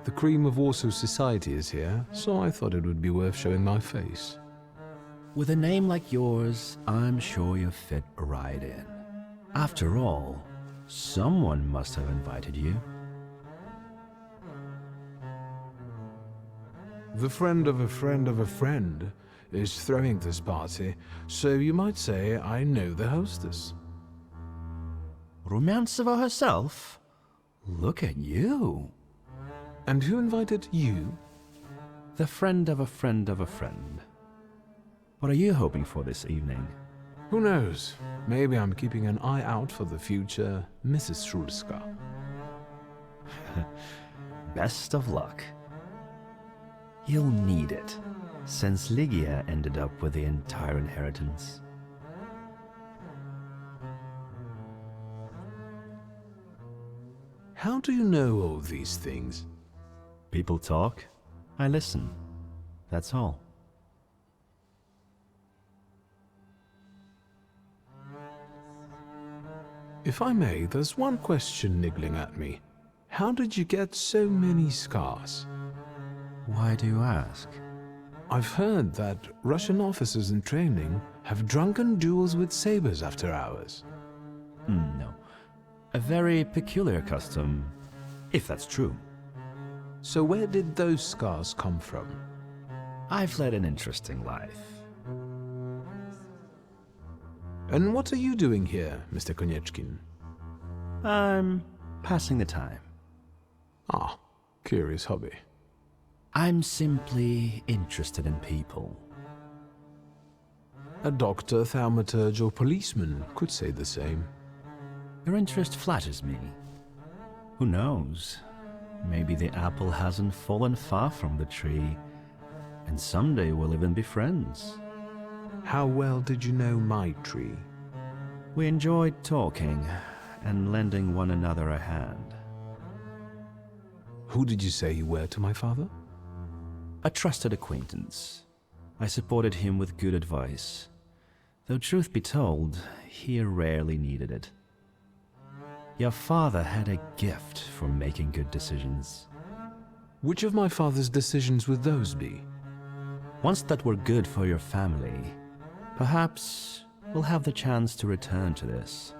The cream of Warsaw society is here, so I thought it would be worth showing my face. With a name like yours, I'm sure you fit right in. After all, someone must have invited you. The friend of a friend of a friend is throwing this party, so you might say I know the hostess. Rumiantseva herself? Look at you. And who invited you? The friend of a friend of a friend. What are you hoping for this evening? Who knows? Maybe I'm keeping an eye out for the future Mrs. Shulska. Best of luck. You'll need it, since Lygia ended up with the entire inheritance. How do you know all these things? People talk, I listen. That's all. If I may, there's one question niggling at me. How did you get so many scars? Why do you ask? I've heard that Russian officers in training have drunken duels with sabers after hours. No. A very peculiar custom, if that's true. So where did those scars come from? I've led an interesting life. And what are you doing here, Mr. Konieczkin? I'm passing the time. Ah, curious hobby. I'm simply interested in people. A doctor, thaumaturge, or policeman could say the same. Your interest flatters me. Who knows? Maybe the apple hasn't fallen far from the tree, and someday we'll even be friends. How well did you know my tree? We enjoyed talking and lending one another a hand. Who did you say you were to my father? A trusted acquaintance. I supported him with good advice, though truth be told, he rarely needed it. Your father had a gift for making good decisions. Which of my father's decisions would those be? Ones that were good for your family. Perhaps we'll have the chance to return to this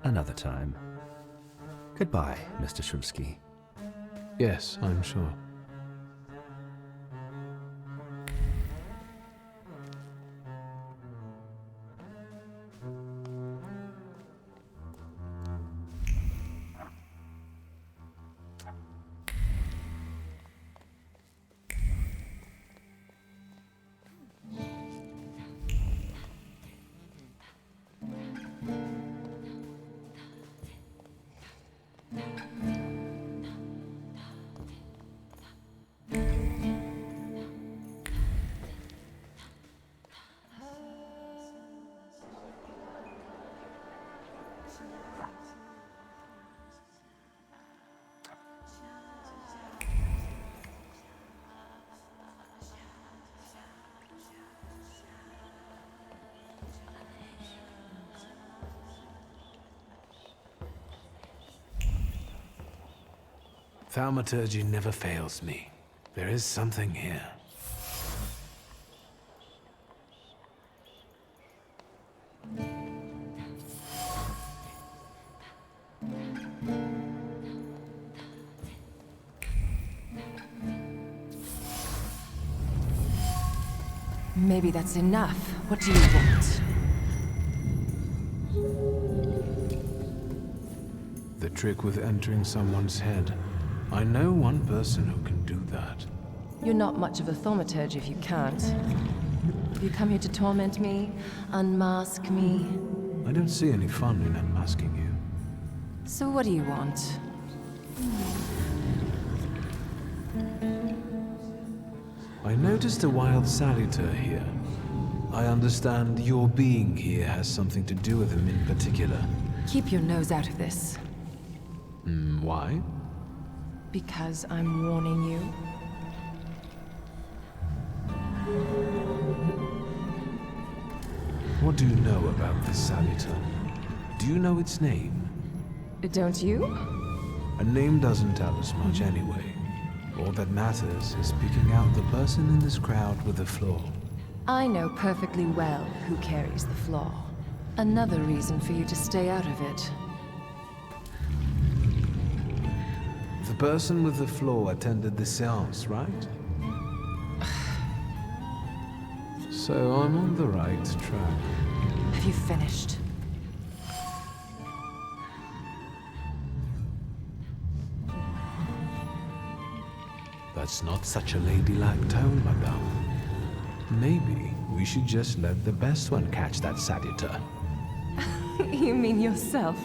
another time. Goodbye, Mr. Shulsky. Yes, I'm sure. Thaumaturge never fails me. There is something here. Maybe that's enough. What do you want? The trick with entering someone's head. I know one person who can do that. You're not much of a thaumaturge if you can't. Have you come here to torment me? Unmask me? I don't see any fun in unmasking you. So what do you want? I noticed a wild saluter here. I understand your being here has something to do with him in particular. Keep your nose out of this. Why? Because I'm warning you. What do you know about this saluter? Do you know its name? Don't you? A name doesn't tell us much anyway. All that matters is picking out the person in this crowd with the flaw. I know perfectly well who carries the flaw. Another reason for you to stay out of it. The person with the flaw attended the seance, right? So I'm on the right track. Have you finished? That's not such a ladylike tone, madame. Maybe we should just let the best one catch that saluter. You mean yourself?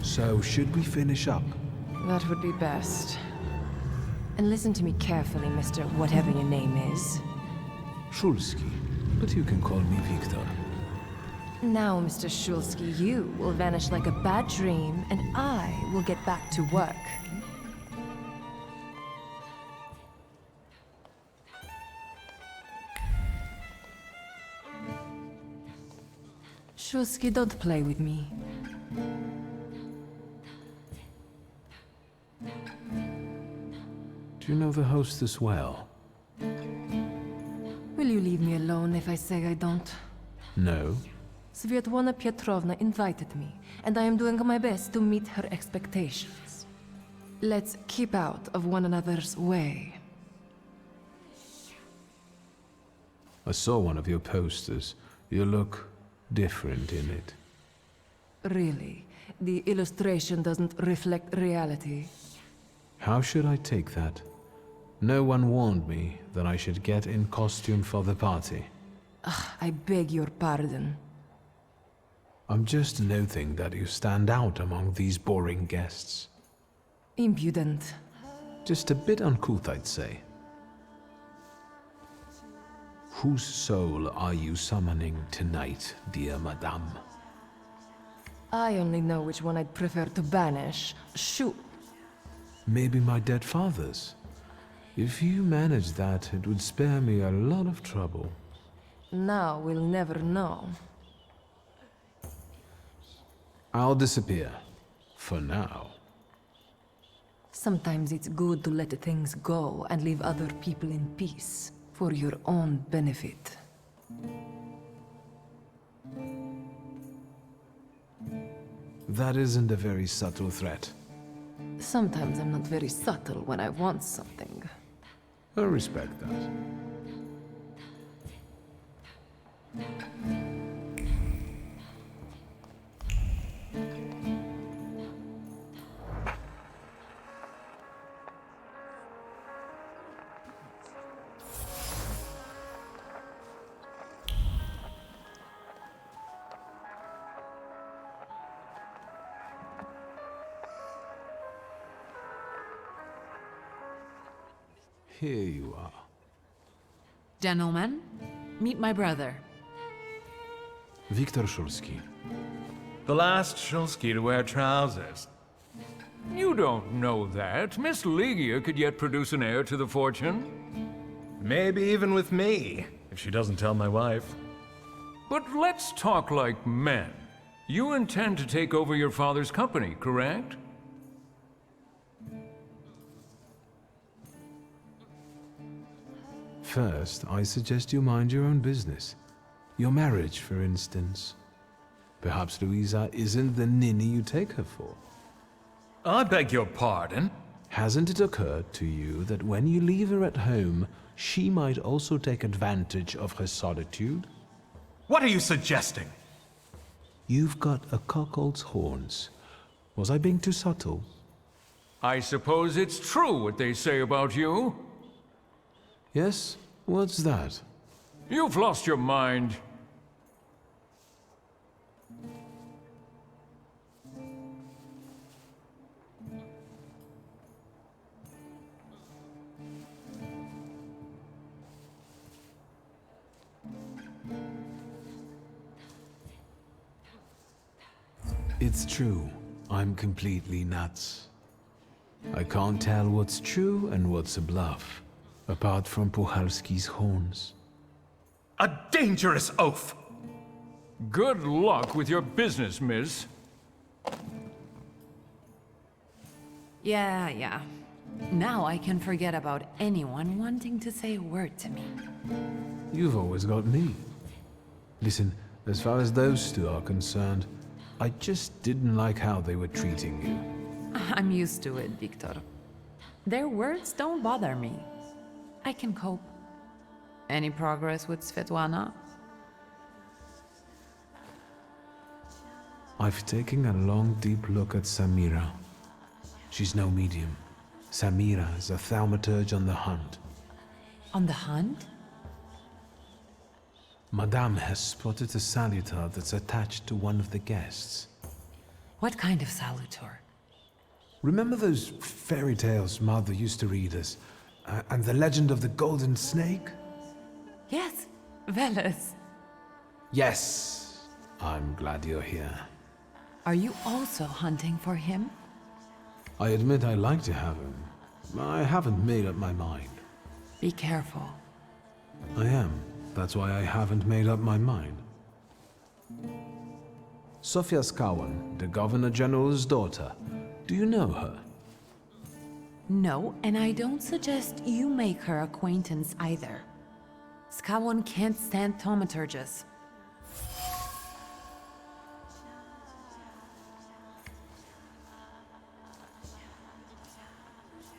So, should we finish up? That would be best. And listen to me carefully, Mr. Whatever your name is. Shulski, but you can call me Victor. Now, Mr. Shulski, you will vanish like a bad dream, and I will get back to work. Shulski, don't play with me. Do you know the hostess well? Will you leave me alone if I say I don't? No. Svetlana Petrovna invited me, and I am doing my best to meet her expectations. Let's keep out of one another's way. I saw one of your posters. You look different in it. Really? The illustration doesn't reflect reality? How should I take that? No one warned me that I should get in costume for the party. I beg your pardon. I'm just noting that you stand out among these boring guests. Impudent. Just a bit uncouth, I'd say. Whose soul are you summoning tonight, dear madame? I only know which one I'd prefer to banish. Shoot. Maybe my dead father's. If you manage that, it would spare me a lot of trouble. Now we'll never know. I'll disappear. For now. Sometimes it's good to let things go and leave other people in peace. For your own benefit. That isn't a very subtle threat. Sometimes I'm not very subtle when I want something. I respect that. Here you are. Gentlemen, meet my brother. Viktor Shulski. The last Shulski to wear trousers. You don't know that. Miss Ligia could yet produce an heir to the fortune. Maybe even with me, if she doesn't tell my wife. But let's talk like men. You intend to take over your father's company, correct? First, I suggest you mind your own business. Your marriage, for instance. Perhaps Louisa isn't the ninny you take her for. I beg your pardon? Hasn't it occurred to you that when you leave her at home, she might also take advantage of her solitude? What are you suggesting? You've got a cuckold's horns. Was I being too subtle? I suppose it's true what they say about you. Yes? What's that? You've lost your mind. It's true. I'm completely nuts. I can't tell what's true and what's a bluff, apart from Puchalski's horns. A dangerous oaf! Good luck with your business, miss. Yeah. Now I can forget about anyone wanting to say a word to me. You've always got me. Listen, as far as those two are concerned, I just didn't like how they were treating you. I'm used to it, Victor. Their words don't bother me. I can cope. Any progress with Svetlana? I've taken a long, deep look at Samira. She's no medium. Samira is a thaumaturge on the hunt. On the hunt? Madame has spotted a salutar that's attached to one of the guests. What kind of salutar? Remember those fairy tales Mother used to read us? And the legend of the golden snake? Yes, Veles. Yes. I'm glad you're here. Are you also hunting for him? I admit I like to have him. I haven't made up my mind. Be careful. I am. That's why I haven't made up my mind. Sofia Skawan, the Governor General's daughter. Do you know her? No, and I don't suggest you make her acquaintance either. Skawon can't stand thaumaturges.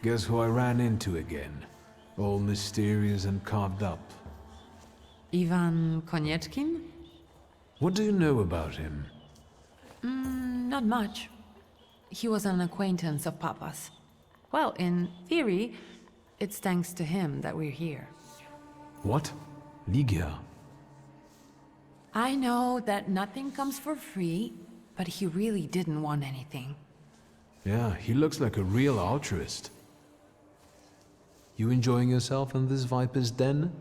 Guess who I ran into again? All mysterious and carved up. Ivan Konieczkin? What do you know about him? Not much. He was an acquaintance of Papa's. Well, in theory, it's thanks to him that we're here. What? Ligia? I know that nothing comes for free, but he really didn't want anything. Yeah, he looks like a real altruist. You enjoying yourself in this Viper's den?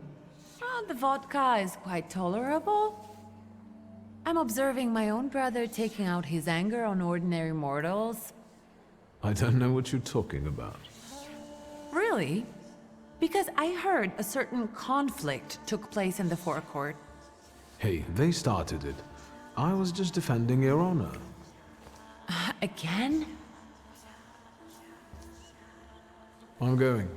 Oh, the vodka is quite tolerable. I'm observing my own brother taking out his anger on ordinary mortals. I don't know what you're talking about. Really? Because I heard a certain conflict took place in the forecourt. Hey, they started it. I was just defending your honor. Again? I'm going.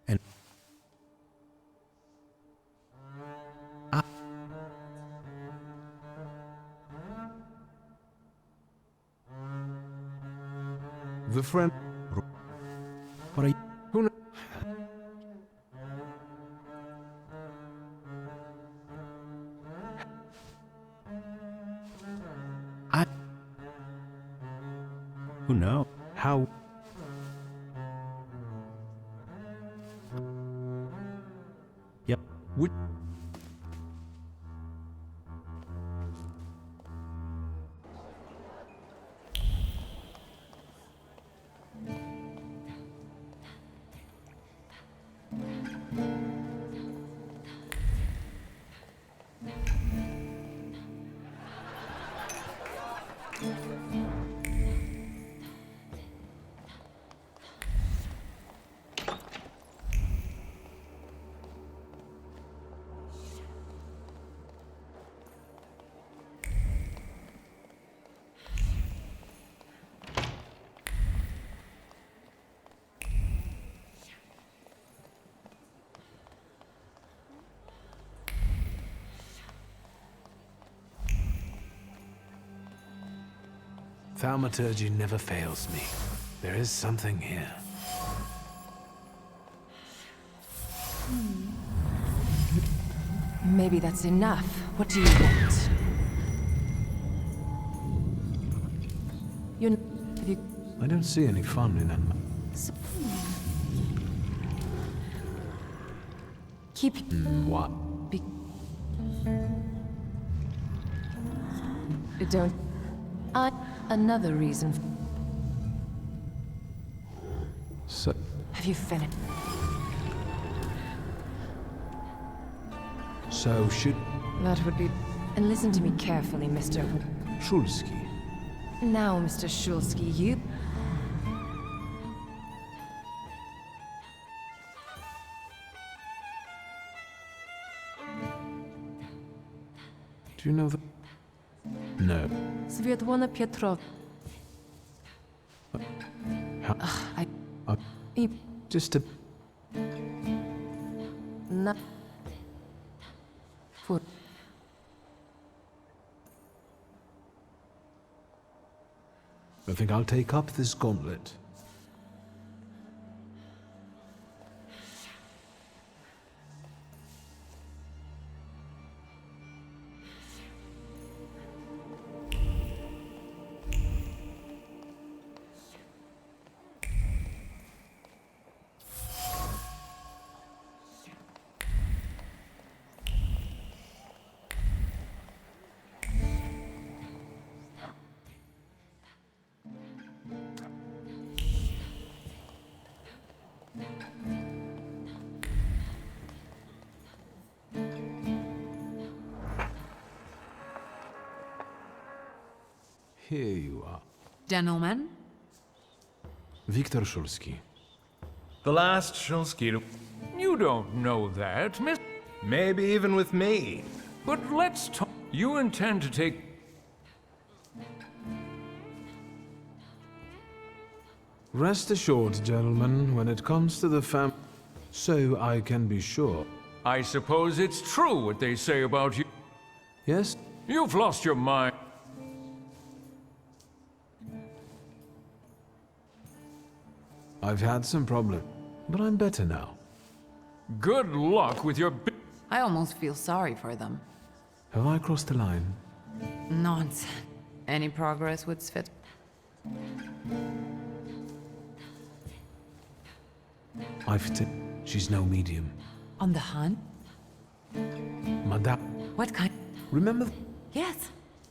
And... The friend... What are you... Who... Who knows? How... Yep. Would... Thaumaturge never fails me. There is something here. Maybe that's enough. What do you want? You... I don't see any fun in it. Keep... What? Don't... Another reason... So... Have you finished? So should... That would be... And listen to me carefully, Mr. Shulsky. Now, Mr. Shulsky, you... Do you know the... No. Svetlana Petrov... How... Just a... Not... For... I think I'll take up this gauntlet. Here you are. Gentlemen? Viktor Shulsky. The last Shulsky. You don't know that, Miss... Maybe even with me. But let's talk. You intend to take... Rest assured, gentlemen, when it comes to the so I can be sure. I suppose it's true what they say about you. Yes? You've lost your mind. I've had some problems, but I'm better now. Good luck with your... I almost feel sorry for them. Have I crossed the line? Nonsense. Any progress with Svet? She's no medium. On the hunt? Madame. What kind? Remember? Yes.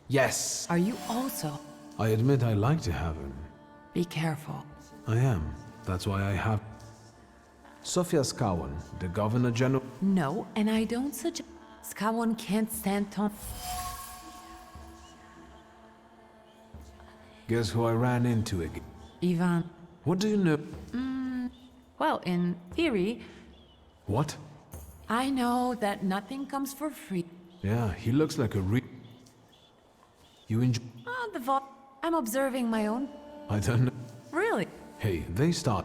Yes. Are you also? I admit I like to have him. Be careful. I am. That's why I have... Sofia Skawan, the Governor General... No, and I don't suggest... Skawan can't stand Tom... Guess who I ran into again? Ivan. What do you know? Well, in theory... What? I know that nothing comes for free. Yeah, he looks like a You enjoy... Oh, the vault... I'm observing my own... I don't know. Really? Hey, they start...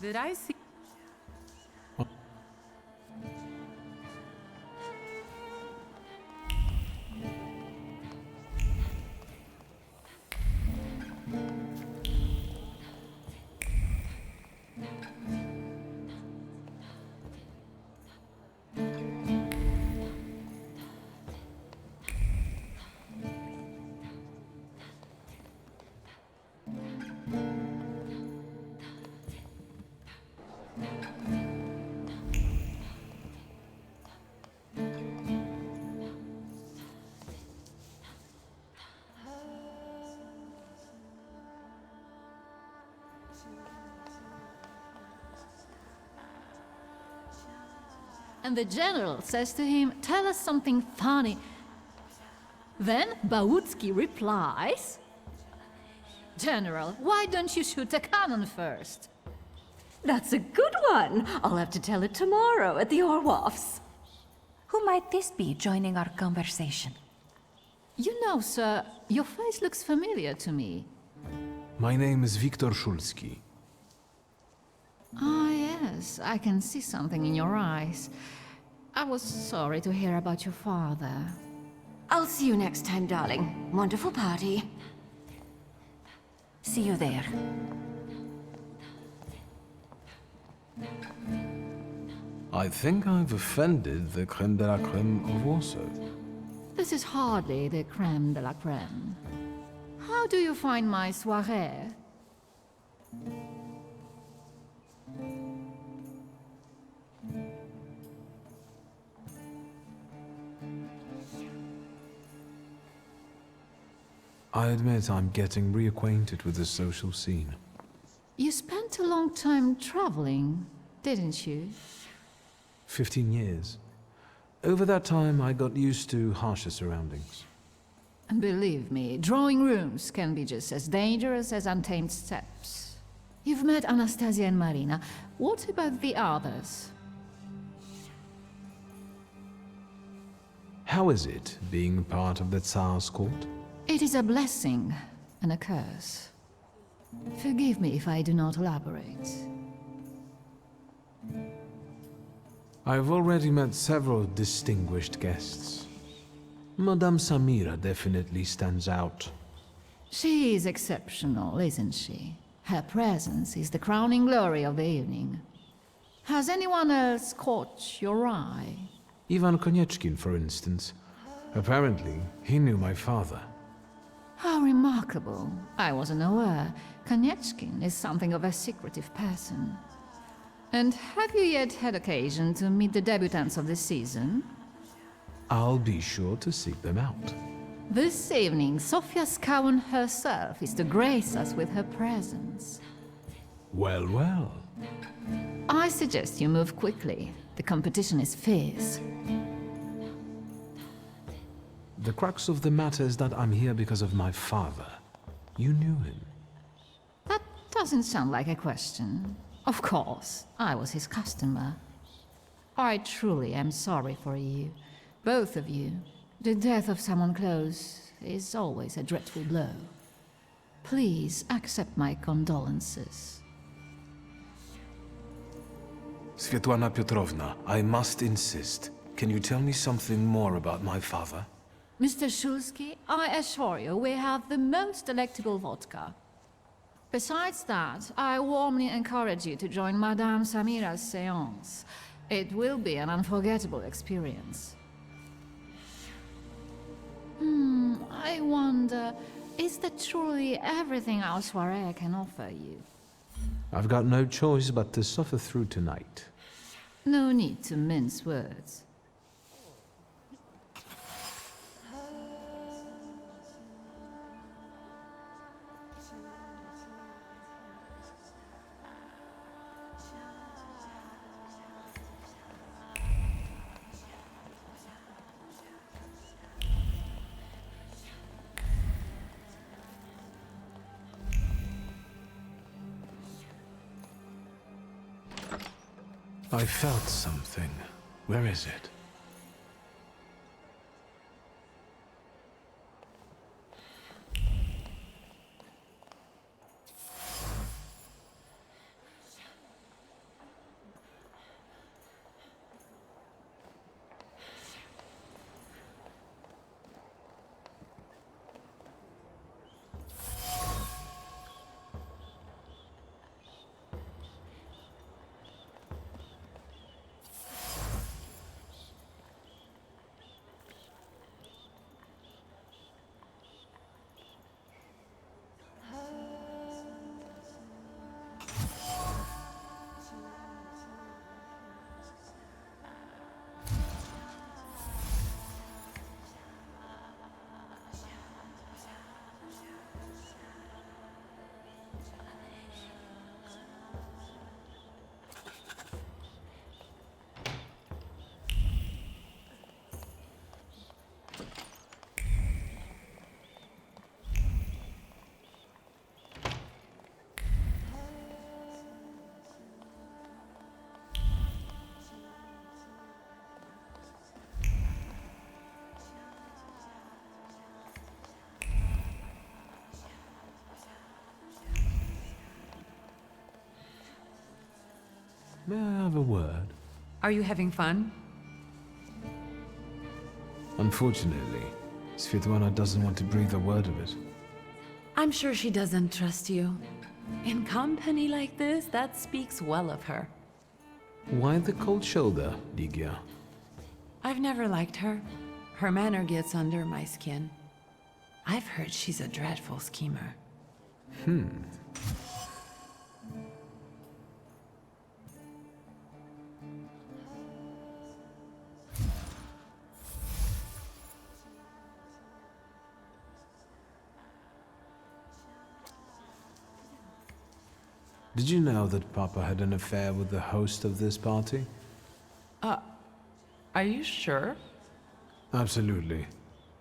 Did I see? And the general says to him, "Tell us something funny." Then Bautski replies, "General, why don't you shoot a cannon first?" That's a good one. I'll have to tell it tomorrow at the Orloffs. Who might this be joining our conversation? You know, sir, your face looks familiar to me. My name is Viktor Szulski. Ah, yes, I can see something in your eyes. I was sorry to hear about your father. I'll see you next time, darling. Wonderful party. See you there. I think I've offended the creme de la creme of Warsaw. This is hardly the creme de la creme. How do you find my soirée? I admit I'm getting reacquainted with the social scene. You spent a long time traveling, didn't you? 15 years. Over that time, I got used to harsher surroundings. And believe me, drawing rooms can be just as dangerous as untamed steppes. You've met Anastasia and Marina. What about the others? How is it, being part of the Tsar's court? It is a blessing and a curse. Forgive me if I do not elaborate. I've already met several distinguished guests. Madame Samira definitely stands out. She is exceptional, isn't she? Her presence is the crowning glory of the evening. Has anyone else caught your eye? Ivan Konieczkin, for instance. Apparently, he knew my father. How remarkable. I wasn't aware. Konieczkin is something of a secretive person. And have you yet had occasion to meet the debutants of the season? I'll be sure to seek them out. This evening, Sofia Skaun herself is to grace us with her presence. Well, well. I suggest you move quickly. The competition is fierce. The crux of the matter is that I'm here because of my father. You knew him. That doesn't sound like a question. Of course, I was his customer. I truly am sorry for you, both of you. The death of someone close is always a dreadful blow. Please accept my condolences. Svetlana Petrovna, I must insist. Can you tell me something more about my father? Mr. Szulski, I assure you we have the most delectable vodka. Besides that, I warmly encourage you to join Madame Samira's séance. It will be an unforgettable experience. I wonder, is that truly everything our soirée can offer you? I've got no choice but to suffer through tonight. No need to mince words. I felt something. Where is it? may I have a word? Are you having fun? Unfortunately, Svetlana doesn't want to breathe a word of it. I'm sure she doesn't trust you. In company like this, that speaks well of her. Why the cold shoulder, Ligia? I've never liked her. Her manner gets under my skin. I've heard she's a dreadful schemer. Did you know that Papa had an affair with the host of this party? Are you sure? Absolutely.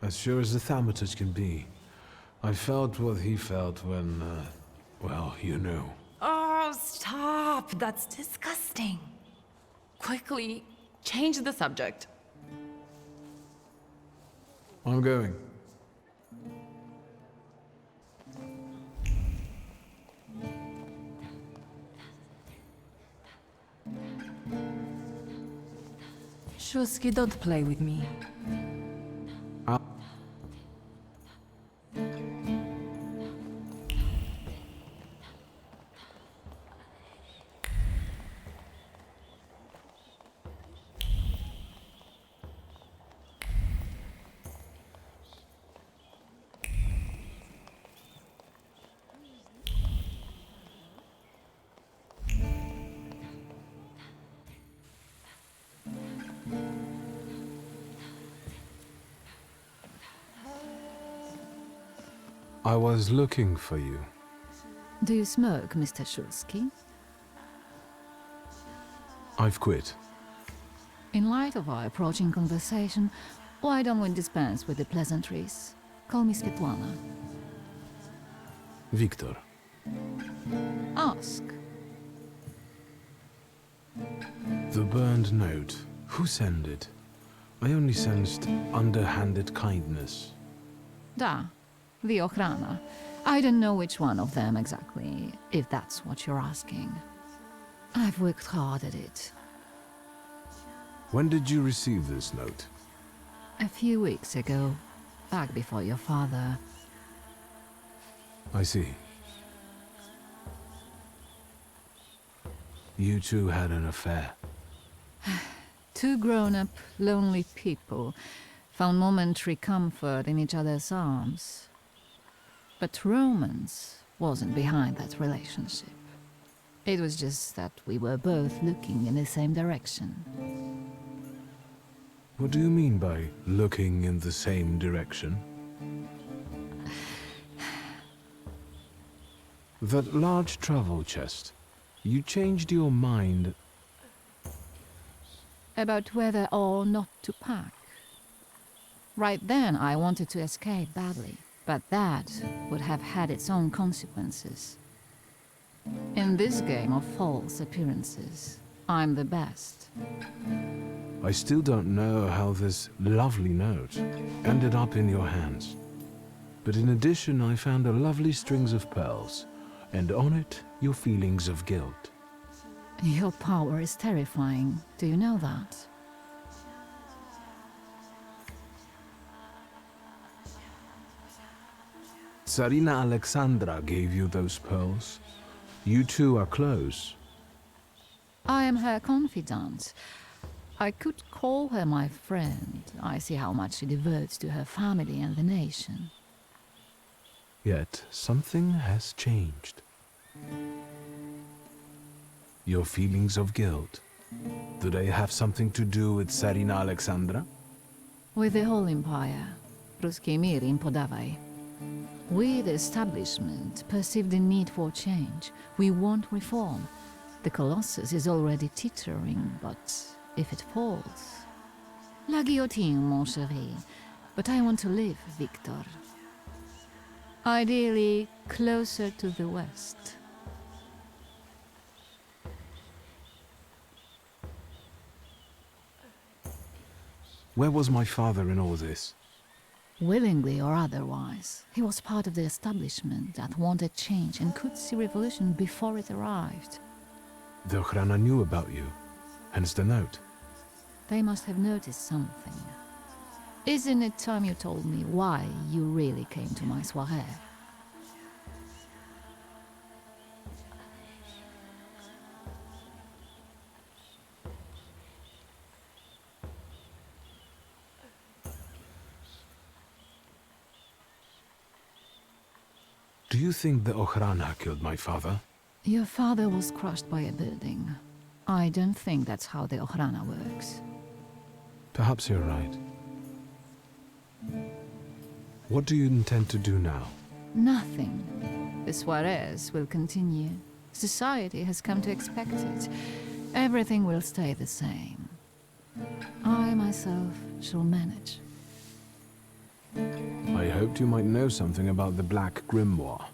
As sure as the Thaumaturge can be. I felt what he felt when, well, you know. Oh, stop! That's disgusting. Quickly, change the subject. I'm going. Shulsky, don't play with me. I was looking for you. Do you smoke, Mr. Shulsky? I've quit. In light of our approaching conversation, why don't we dispense with the pleasantries? Call me Svetlana. Victor. Ask. The burned note. Who sent it? I only sensed underhanded kindness. Da, the Ochrana. I don't know which one of them exactly, if that's what you're asking. I've worked hard at it. When did you receive this note? A few weeks ago, back before your father. I see. You two had an affair. Two grown-up, lonely people found momentary comfort in each other's arms. But romance wasn't behind that relationship. It was just that we were both looking in the same direction. What do you mean by looking in the same direction? That large travel chest. You changed your mind About whether or not to pack. Right then I wanted to escape badly, but that would have had its own consequences. In this game of false appearances, I'm the best. I still don't know how this lovely note ended up in your hands. But in addition, I found a lovely strings of pearls, and on it, your feelings of guilt. Your power is terrifying. Do you know that? Tsarina Alexandra gave you those pearls. You two are close. I am her confidant. I could call her my friend. I see how much she devotes to her family and the nation. Yet something has changed. Your feelings of guilt. Do they have something to do with Tsarina Alexandra? With the whole empire, Ruski mir im podawaj. We, the establishment, perceive the need for change. We want reform. The Colossus is already teetering, but if it falls... La guillotine, mon chéri. But I want to live, Victor. Ideally, closer to the west. Where was my father in all this? Willingly or otherwise, he was part of the establishment that wanted change and could see revolution before it arrived. The Ochrana knew about you, hence the note. They must have noticed something. Isn't it time you told me why you really came to my soirée? Do you think the Ochrana killed my father? Your father was crushed by a building. I don't think that's how the Ochrana works. Perhaps you're right. What do you intend to do now? Nothing. The soirees will continue. Society has come to expect it. Everything will stay the same. I myself shall manage. I hoped you might know something about the Black Grimoire.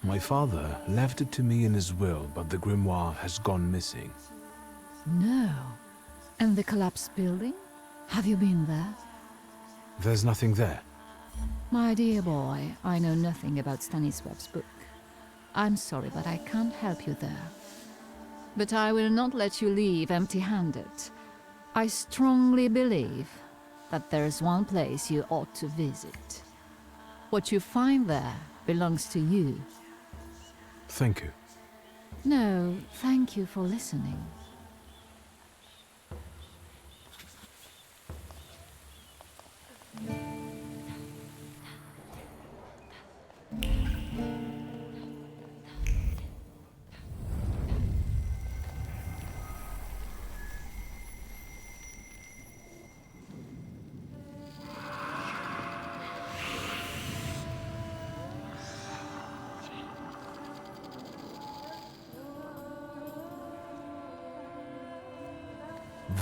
My father left it to me in his will, but the grimoire has gone missing. No. And the collapsed building? Have you been there? There's nothing there. My dear boy, I know nothing about Stanisław's book. I'm sorry, but I can't help you there. But I will not let you leave empty-handed. I strongly believe that there is one place you ought to visit. What you find there belongs to you. Thank you. No, thank you for listening.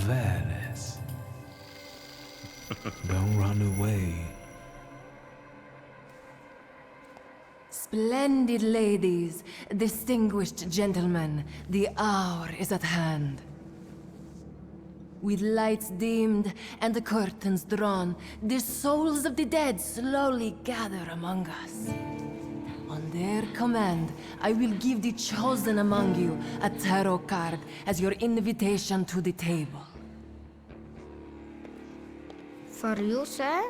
Veles. Don't run away. Splendid ladies, distinguished gentlemen, the hour is at hand. With lights dimmed and the curtains drawn, the souls of the dead slowly gather among us. On their command, I will give the chosen among you a tarot card as your invitation to the table. For you, sir?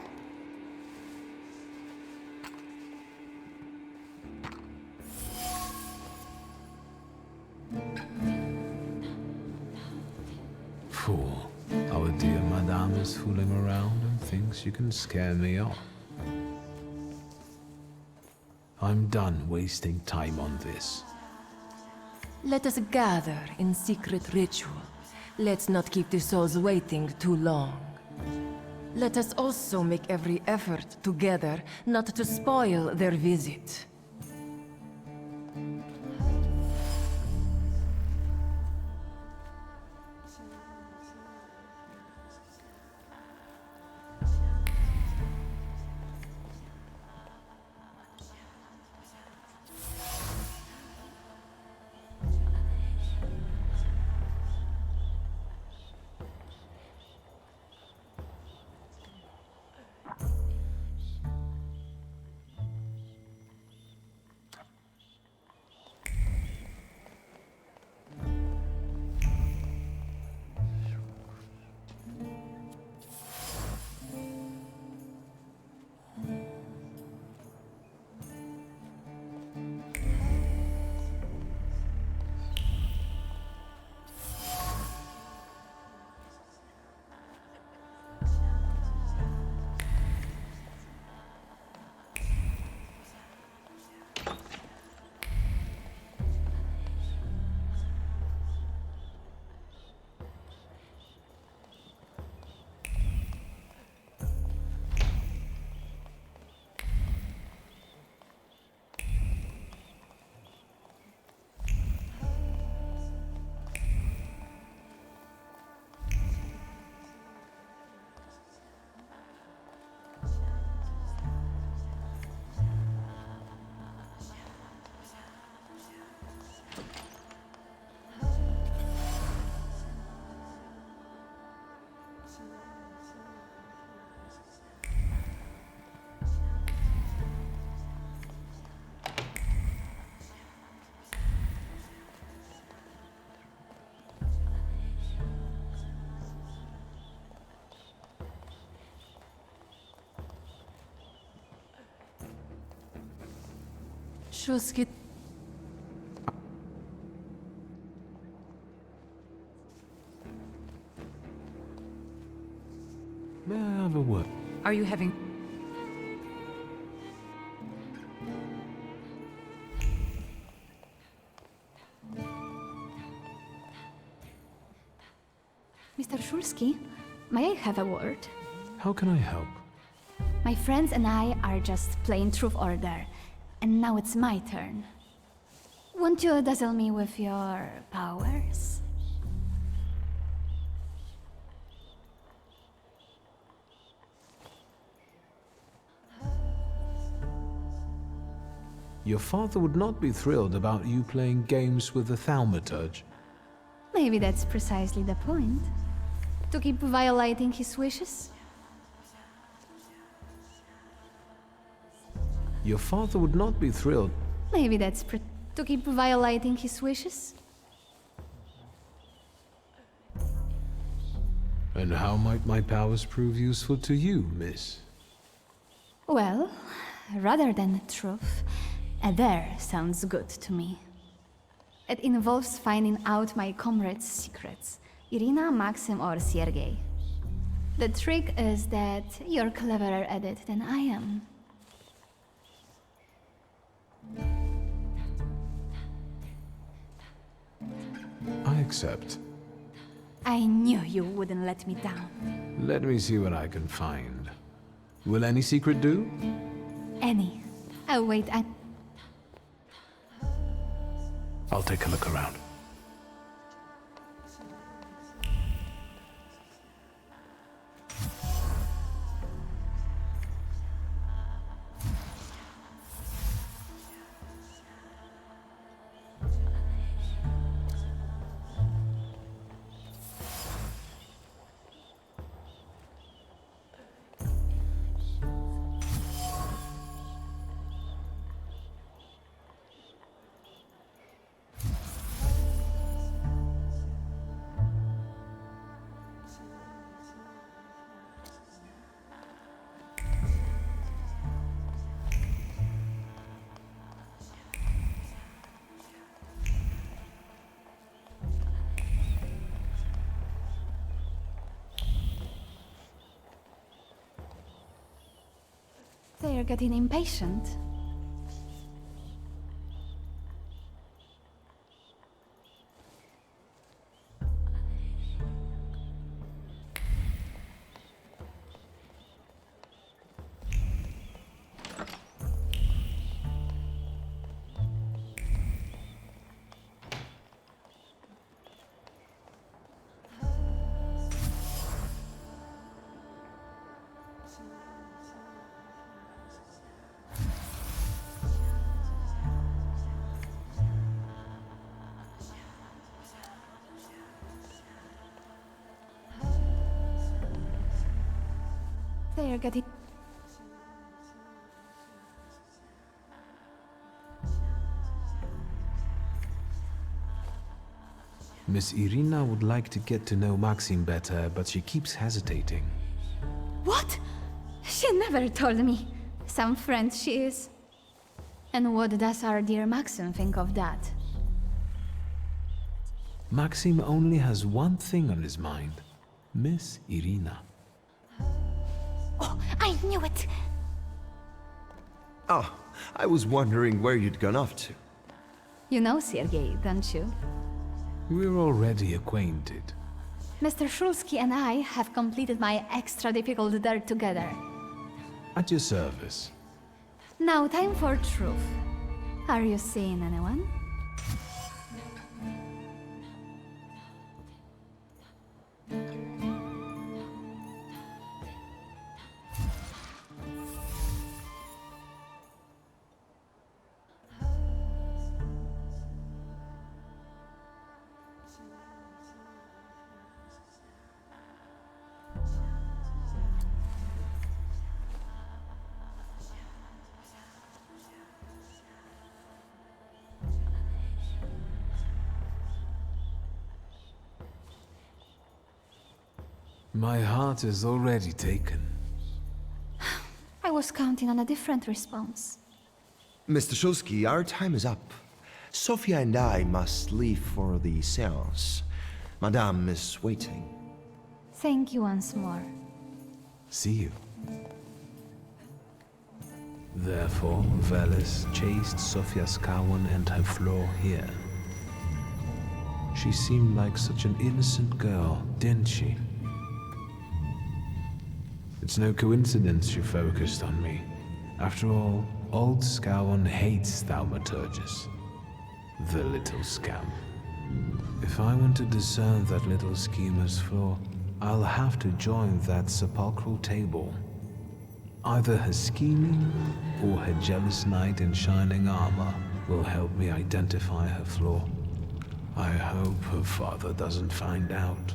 Fool. Our dear madame is fooling around and thinks you can scare me off. I'm done wasting time on this. Let us gather in secret ritual. Let's not keep the souls waiting too long. Let us also make every effort together not to spoil their visit. Shulski. May I have a word? Are you having... Mr. Shulski, may I have a word? How can I help? My friends and I are just playing Truth Order, and now it's my turn. Won't you dazzle me with your powers? Your father would not be thrilled about you playing games with the Thaumaturge. Maybe that's precisely the point. To keep violating his wishes? Your father would not be thrilled. Maybe that's to keep violating his wishes? And how might my powers prove useful to you, miss? Well, rather than truth, a dare sounds good to me. It involves finding out my comrades' secrets, Irina, Maxim, or Sergei. The trick is that you're cleverer at it than I am. I accept. I knew you wouldn't let me down. Let me see what I can find. Will any secret do? Any. Oh, wait, I'll take a look around. They're getting impatient. They're getting... Miss Irina would like to get to know Maxim better, but she keeps hesitating. What? She never told me. Some friend she is. And what does our dear Maxim think of that? Maxim only has one thing on his mind. Miss Irina. Oh, I knew it! Oh, I was wondering where you'd gone off to. You know Sergei, don't you? We're already acquainted. Mr. Shulski and I have completed my extra difficult dare together. At your service. Now time for truth. Are you seeing anyone? My heart is already taken. I was counting on a different response. Mr. Shulsky, our time is up. Sophia and I must leave for the seance. Madame is waiting. Thank you once more. See you. Therefore, Velis chased Sophia Scowen and her floor here. She seemed like such an innocent girl, didn't she? It's no coincidence she focused on me. After all, old Scowen hates Thaumaturges. The little scamp. If I want to discern that little schemer's flaw, I'll have to join that sepulchral table. Either her scheming or her jealous knight in shining armor will help me identify her flaw. I hope her father doesn't find out.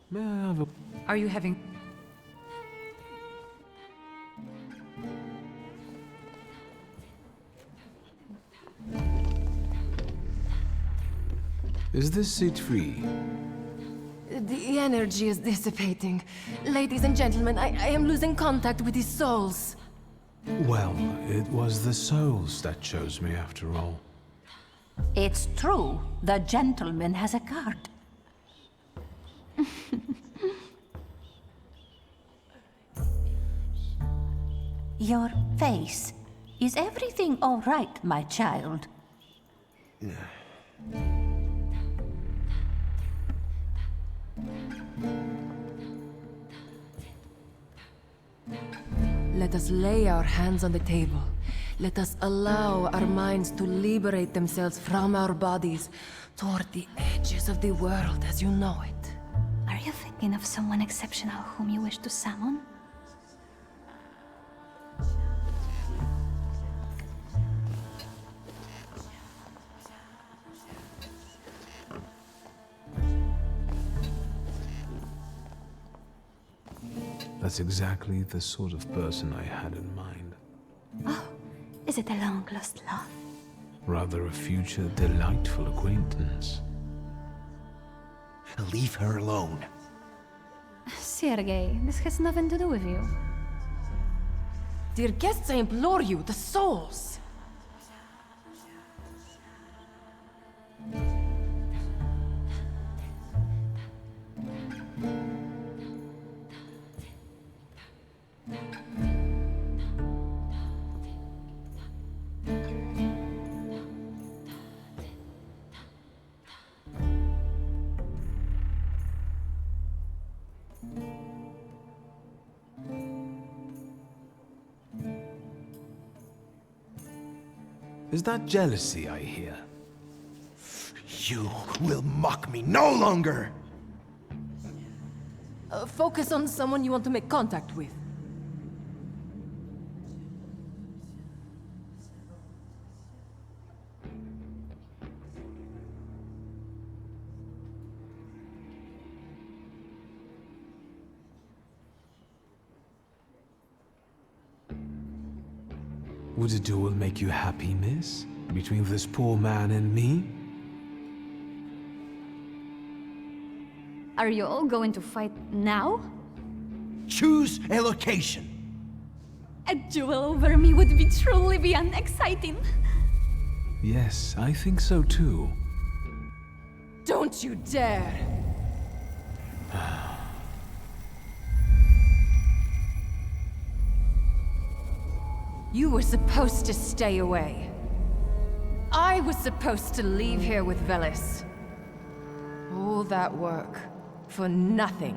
May I have a... Are you having... Is this seat free? The energy is dissipating. Ladies and gentlemen, I am losing contact with these souls. Well, it was the souls that chose me after all. It's true. The gentleman has a card. Your face. Is everything all right, my child? Let us lay our hands on the table. Let us allow our minds to liberate themselves from our bodies toward the edges of the world as you know it. Are you thinking of someone exceptional whom you wish to summon? That's exactly the sort of person I had in mind. Oh, is it a long-lost love? Rather a future delightful acquaintance. Leave her alone. Sergei, this has nothing to do with you. Dear guests, I implore you, the souls! Is that jealousy I hear? You will mock me no longer! Focus on someone you want to make contact with. Would a duel make you happy, miss? Between this poor man and me? Are you all going to fight now? Choose a location. A duel over me would be truly beyond exciting. Yes, I think so too. Don't you dare! You were supposed to stay away. I was supposed to leave here with Velis. All that work for nothing.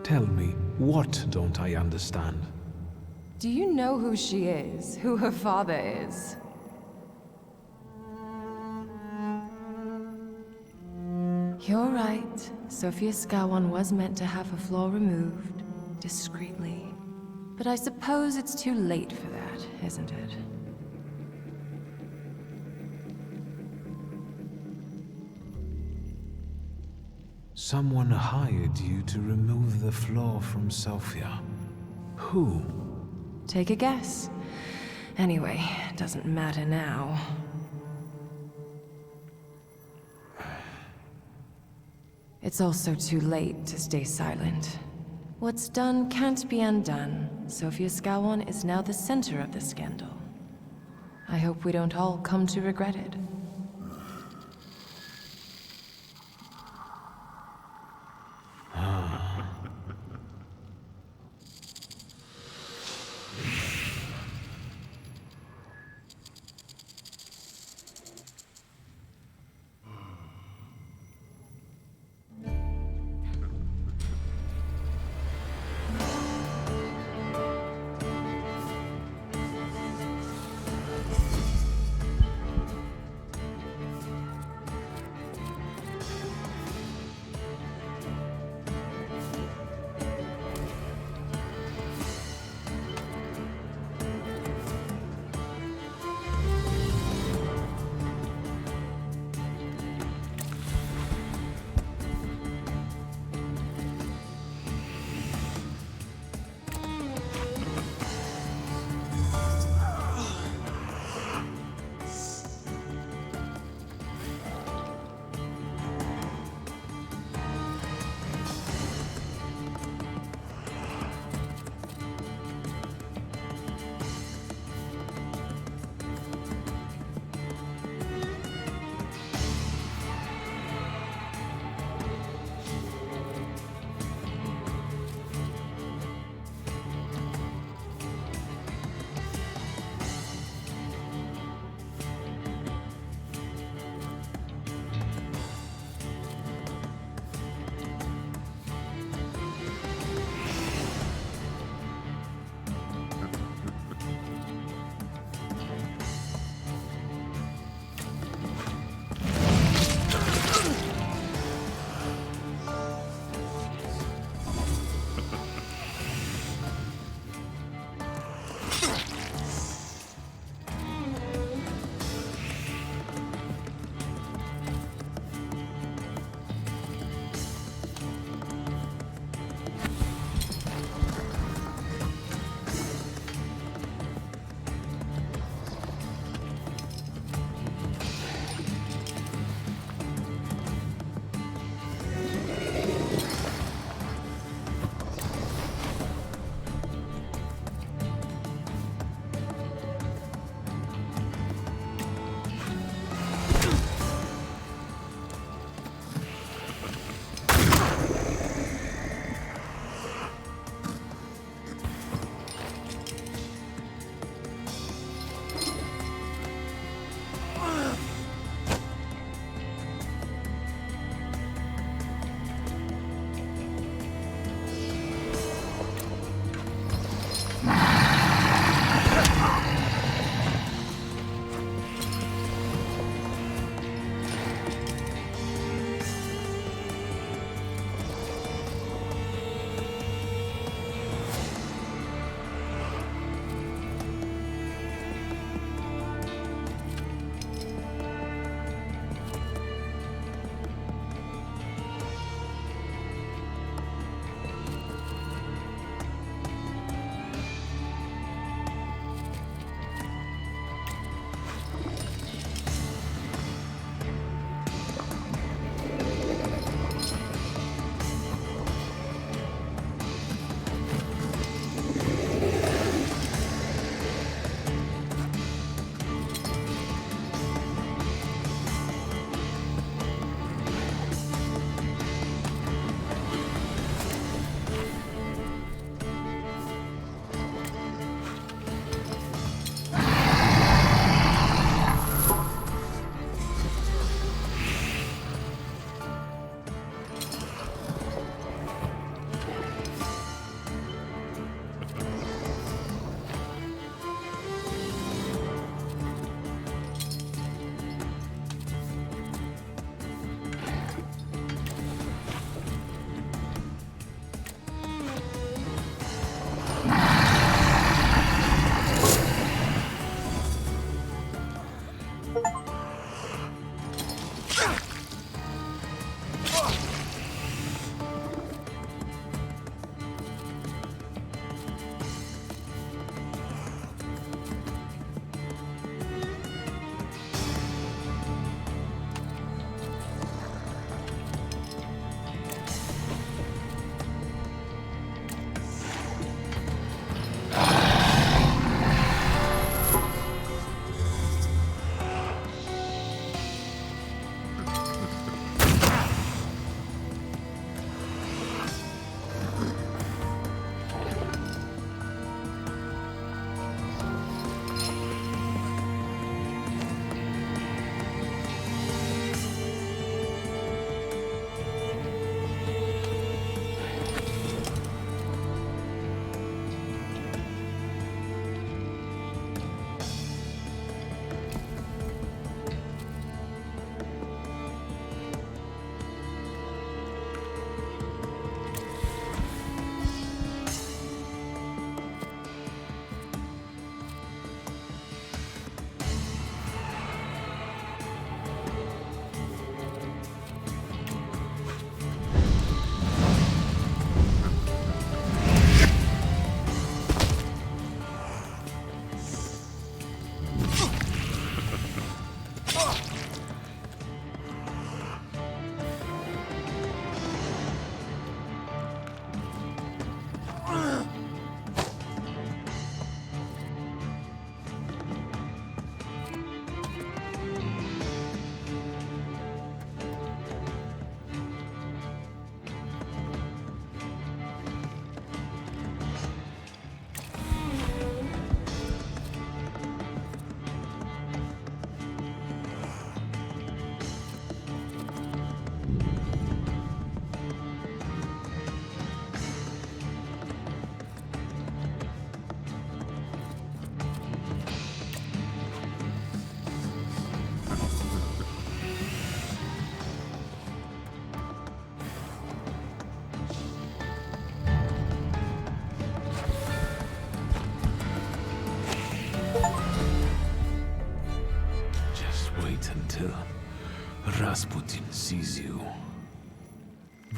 Tell me, what don't I understand? Do you know who she is? Who her father is? You're right. Sophia Scowan was meant to have her floor removed, discreetly. But I suppose it's too late for that, isn't it? Someone hired you to remove the floor from Sophia. Who? Take a guess. Anyway, it doesn't matter now. It's also too late to stay silent. What's done can't be undone. Sophia Scowan is now the center of the scandal. I hope we don't all come to regret it.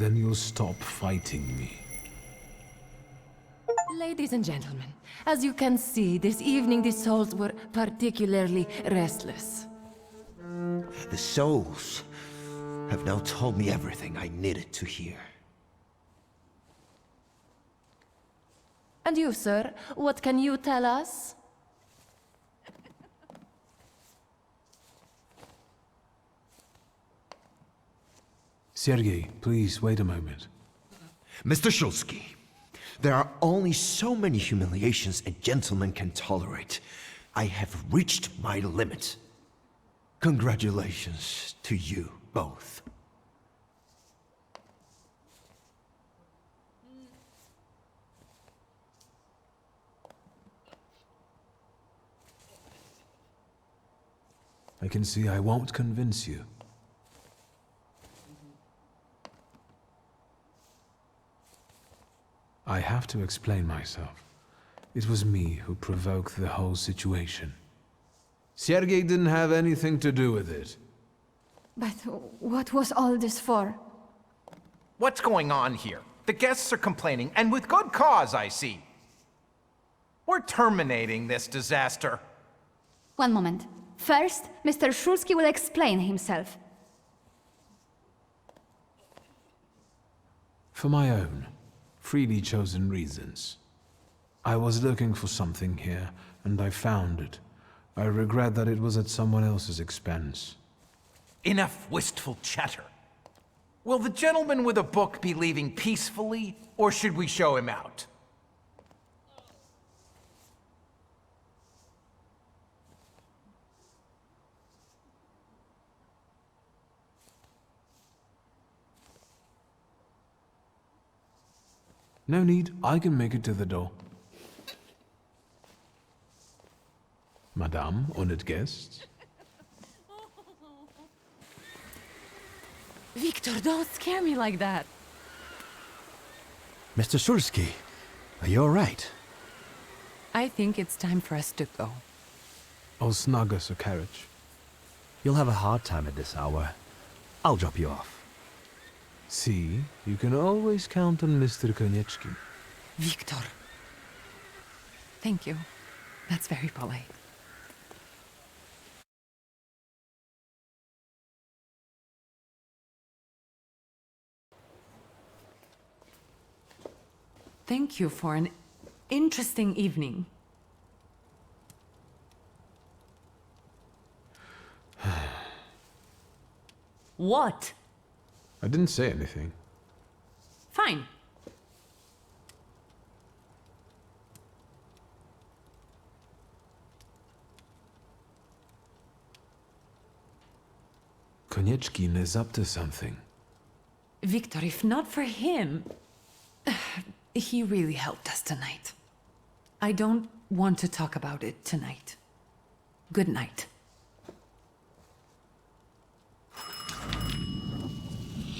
then you'll stop fighting me. Ladies and gentlemen, as you can see, this evening the souls were particularly restless. The souls have now told me everything I needed to hear. And you, sir, what can you tell us? Sergei, please wait a moment. Mr. Shulsky, there are only so many humiliations a gentleman can tolerate. I have reached my limit. Congratulations to you both. I can see I won't convince you. I have to explain myself. It was me who provoked the whole situation. Sergei didn't have anything to do with it. But what was all this for? What's going on here? The guests are complaining, and with good cause, I see. We're terminating this disaster. One moment. First, Mr. Shulsky will explain himself. For my own, freely chosen reasons. I was looking for something here, and I found it. I regret that it was at someone else's expense. Enough wistful chatter. Will the gentleman with a book be leaving peacefully, or should we show him out? No need, I can make it to the door. Madame, honored guests. Victor, don't scare me like that. Mr. Shulsky, are you all right? I think it's time for us to go. I'll snug us a carriage. You'll have a hard time at this hour. I'll drop you off. See, you can always count on Mr. Konieczki. Victor. Thank you. That's very polite. Thank you for an interesting evening. What? I didn't say anything. Fine. Konieczkin is up to something. Victor, if not for him, he really helped us tonight. I don't want to talk about it tonight. Good night.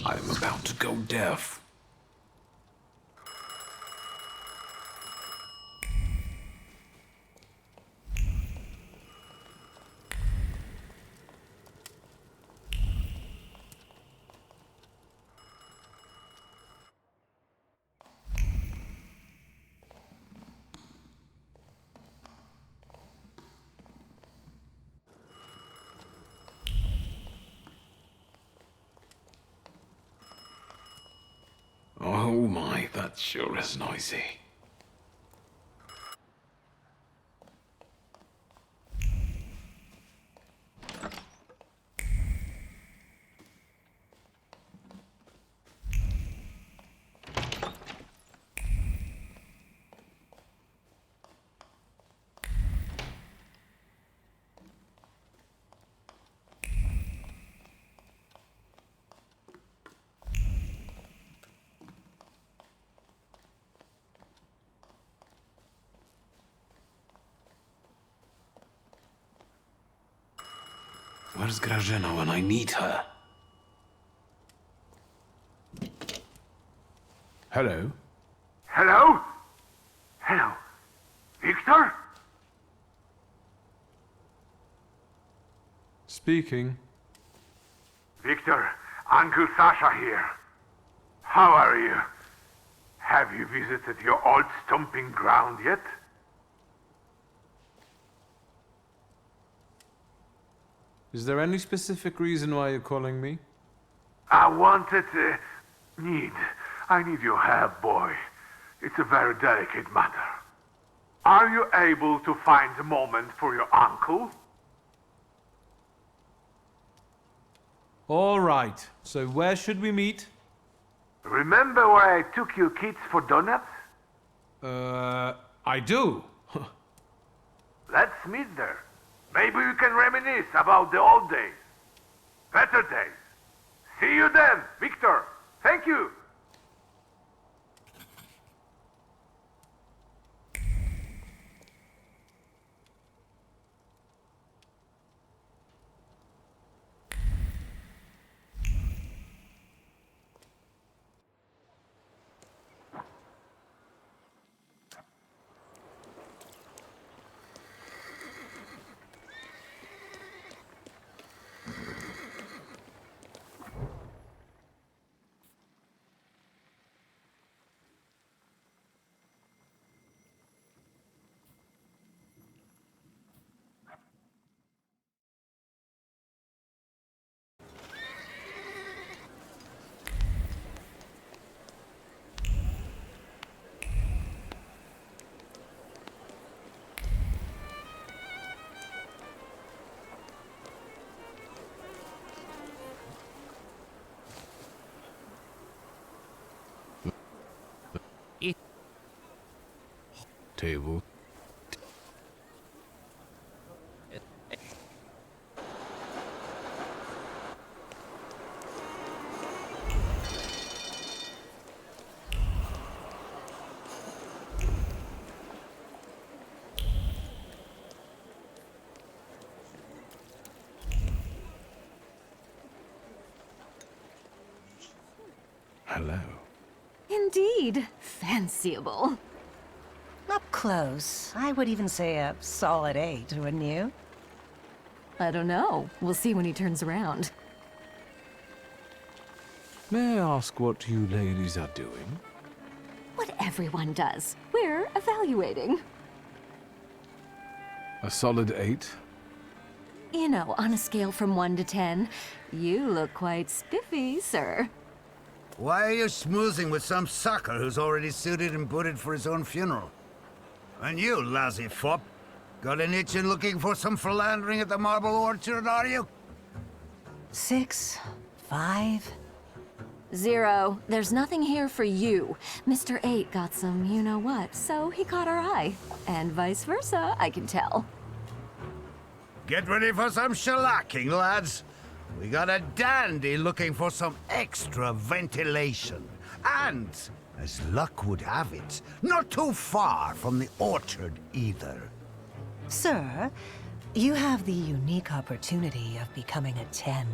I'm about to go deaf. Oh my, that sure is noisy. Where's Grażyna when I need her? Hello? Hello? Hello. Victor? Speaking. Victor, Uncle Sasha here. How are you? Have you visited your old stomping ground yet? Is there any specific reason why you're calling me? I wanted to... I need your help, boy. It's a very delicate matter. Are you able to find a moment for your uncle? All right. So where should we meet? Remember where I took you kids for donuts? I do. Let's meet there. Maybe we can reminisce about the old days. Better days. See you then, Victor. Thank you. Table. Hello. Indeed, fanciable. Up close, I would even say a solid 8, wouldn't you? I don't know. We'll see when he turns around. May I ask what you ladies are doing? What everyone does. We're evaluating. A solid 8? You know, on a scale from 1 to 10, you look quite spiffy, sir. Why are you schmoozing with some sucker who's already suited and booted for his own funeral? And you, lousy fop, got an itchin' looking for some philandering at the Marble Orchard, are you? 6, 5... 0. There's nothing here for you. Mr. 8 got some you-know-what, so he caught our eye. And vice versa, I can tell. Get ready for some shellacking, lads. We got a dandy looking for some extra ventilation. And, as luck would have it, not too far from the orchard either. Sir, you have the unique opportunity of becoming a 10.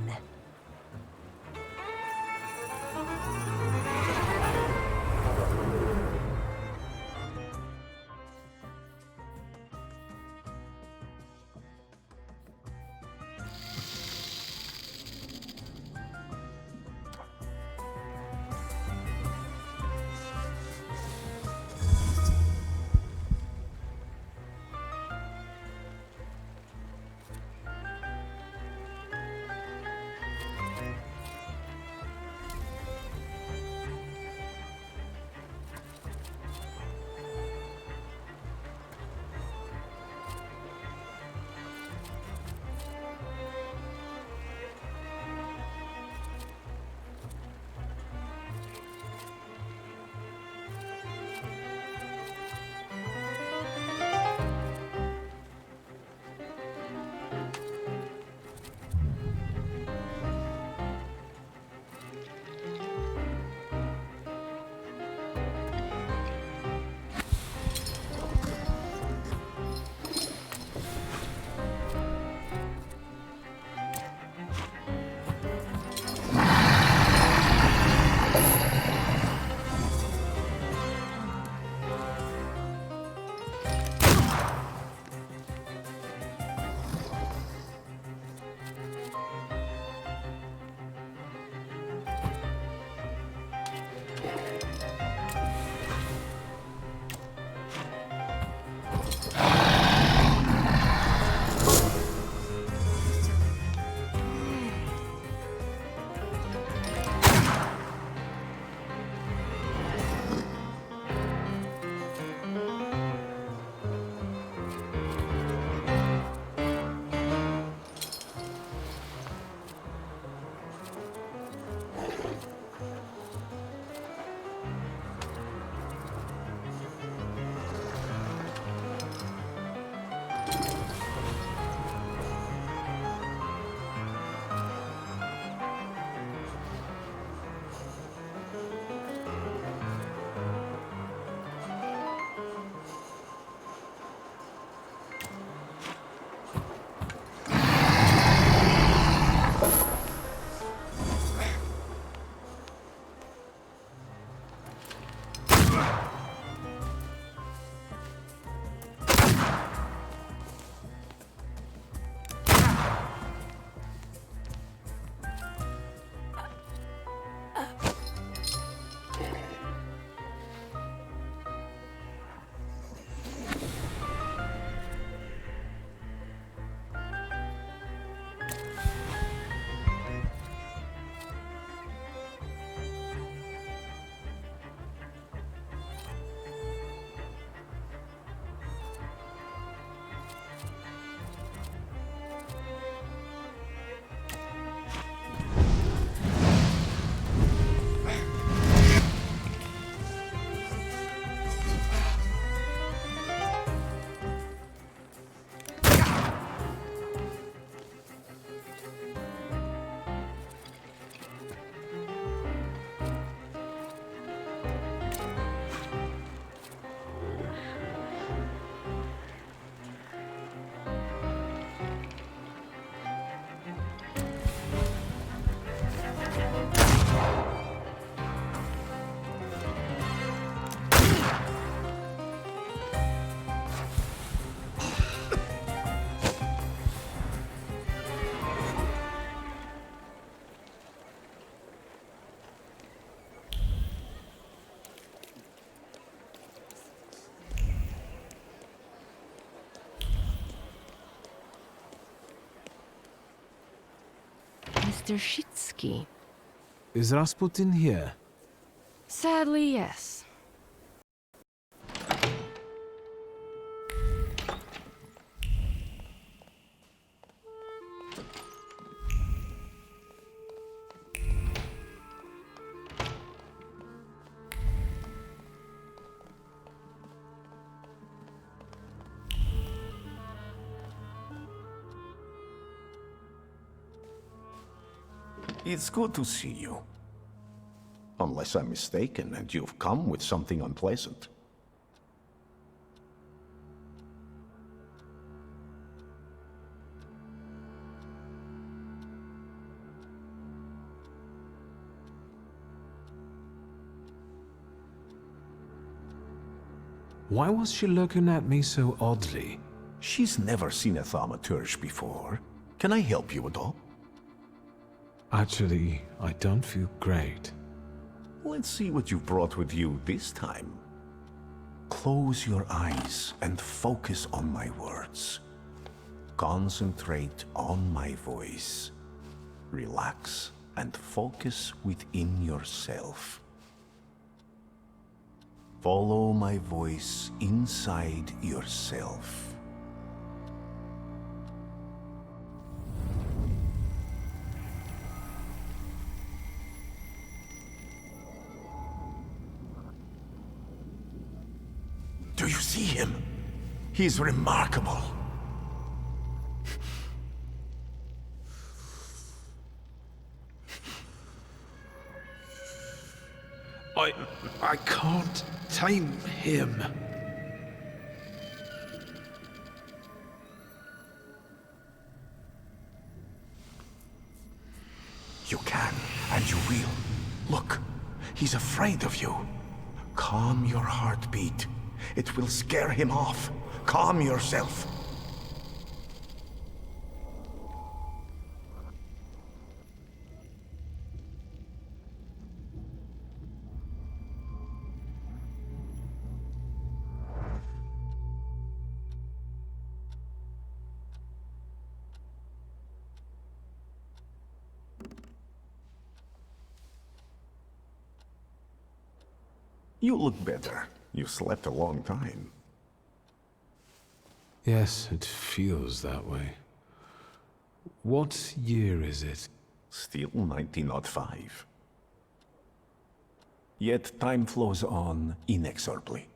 Mr. Shitsky. Is Rasputin here? Sadly, yes. It's good to see you. Unless I'm mistaken and you've come with something unpleasant. Why was she looking at me so oddly? She's never seen a Thaumaturge before. Can I help you at all? Actually, I don't feel great. Let's see what you brought with you this time. Close your eyes and focus on my words. Concentrate on my voice. Relax and focus within yourself. Follow my voice inside yourself. Do you see him? He's remarkable. I can't tame him. You can, and you will. Look, he's afraid of you. Calm your heartbeat. It will scare him off. Calm yourself. You look better. You slept a long time. Yes, it feels that way. What year is it? Still 1905. Yet time flows on inexorably.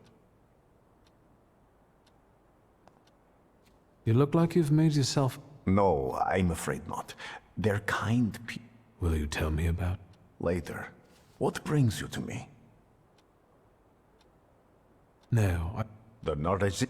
You look like you've made yourself... No, I'm afraid not. They're kind people. Will you tell me about? Later. What brings you to me? No, The knowledge...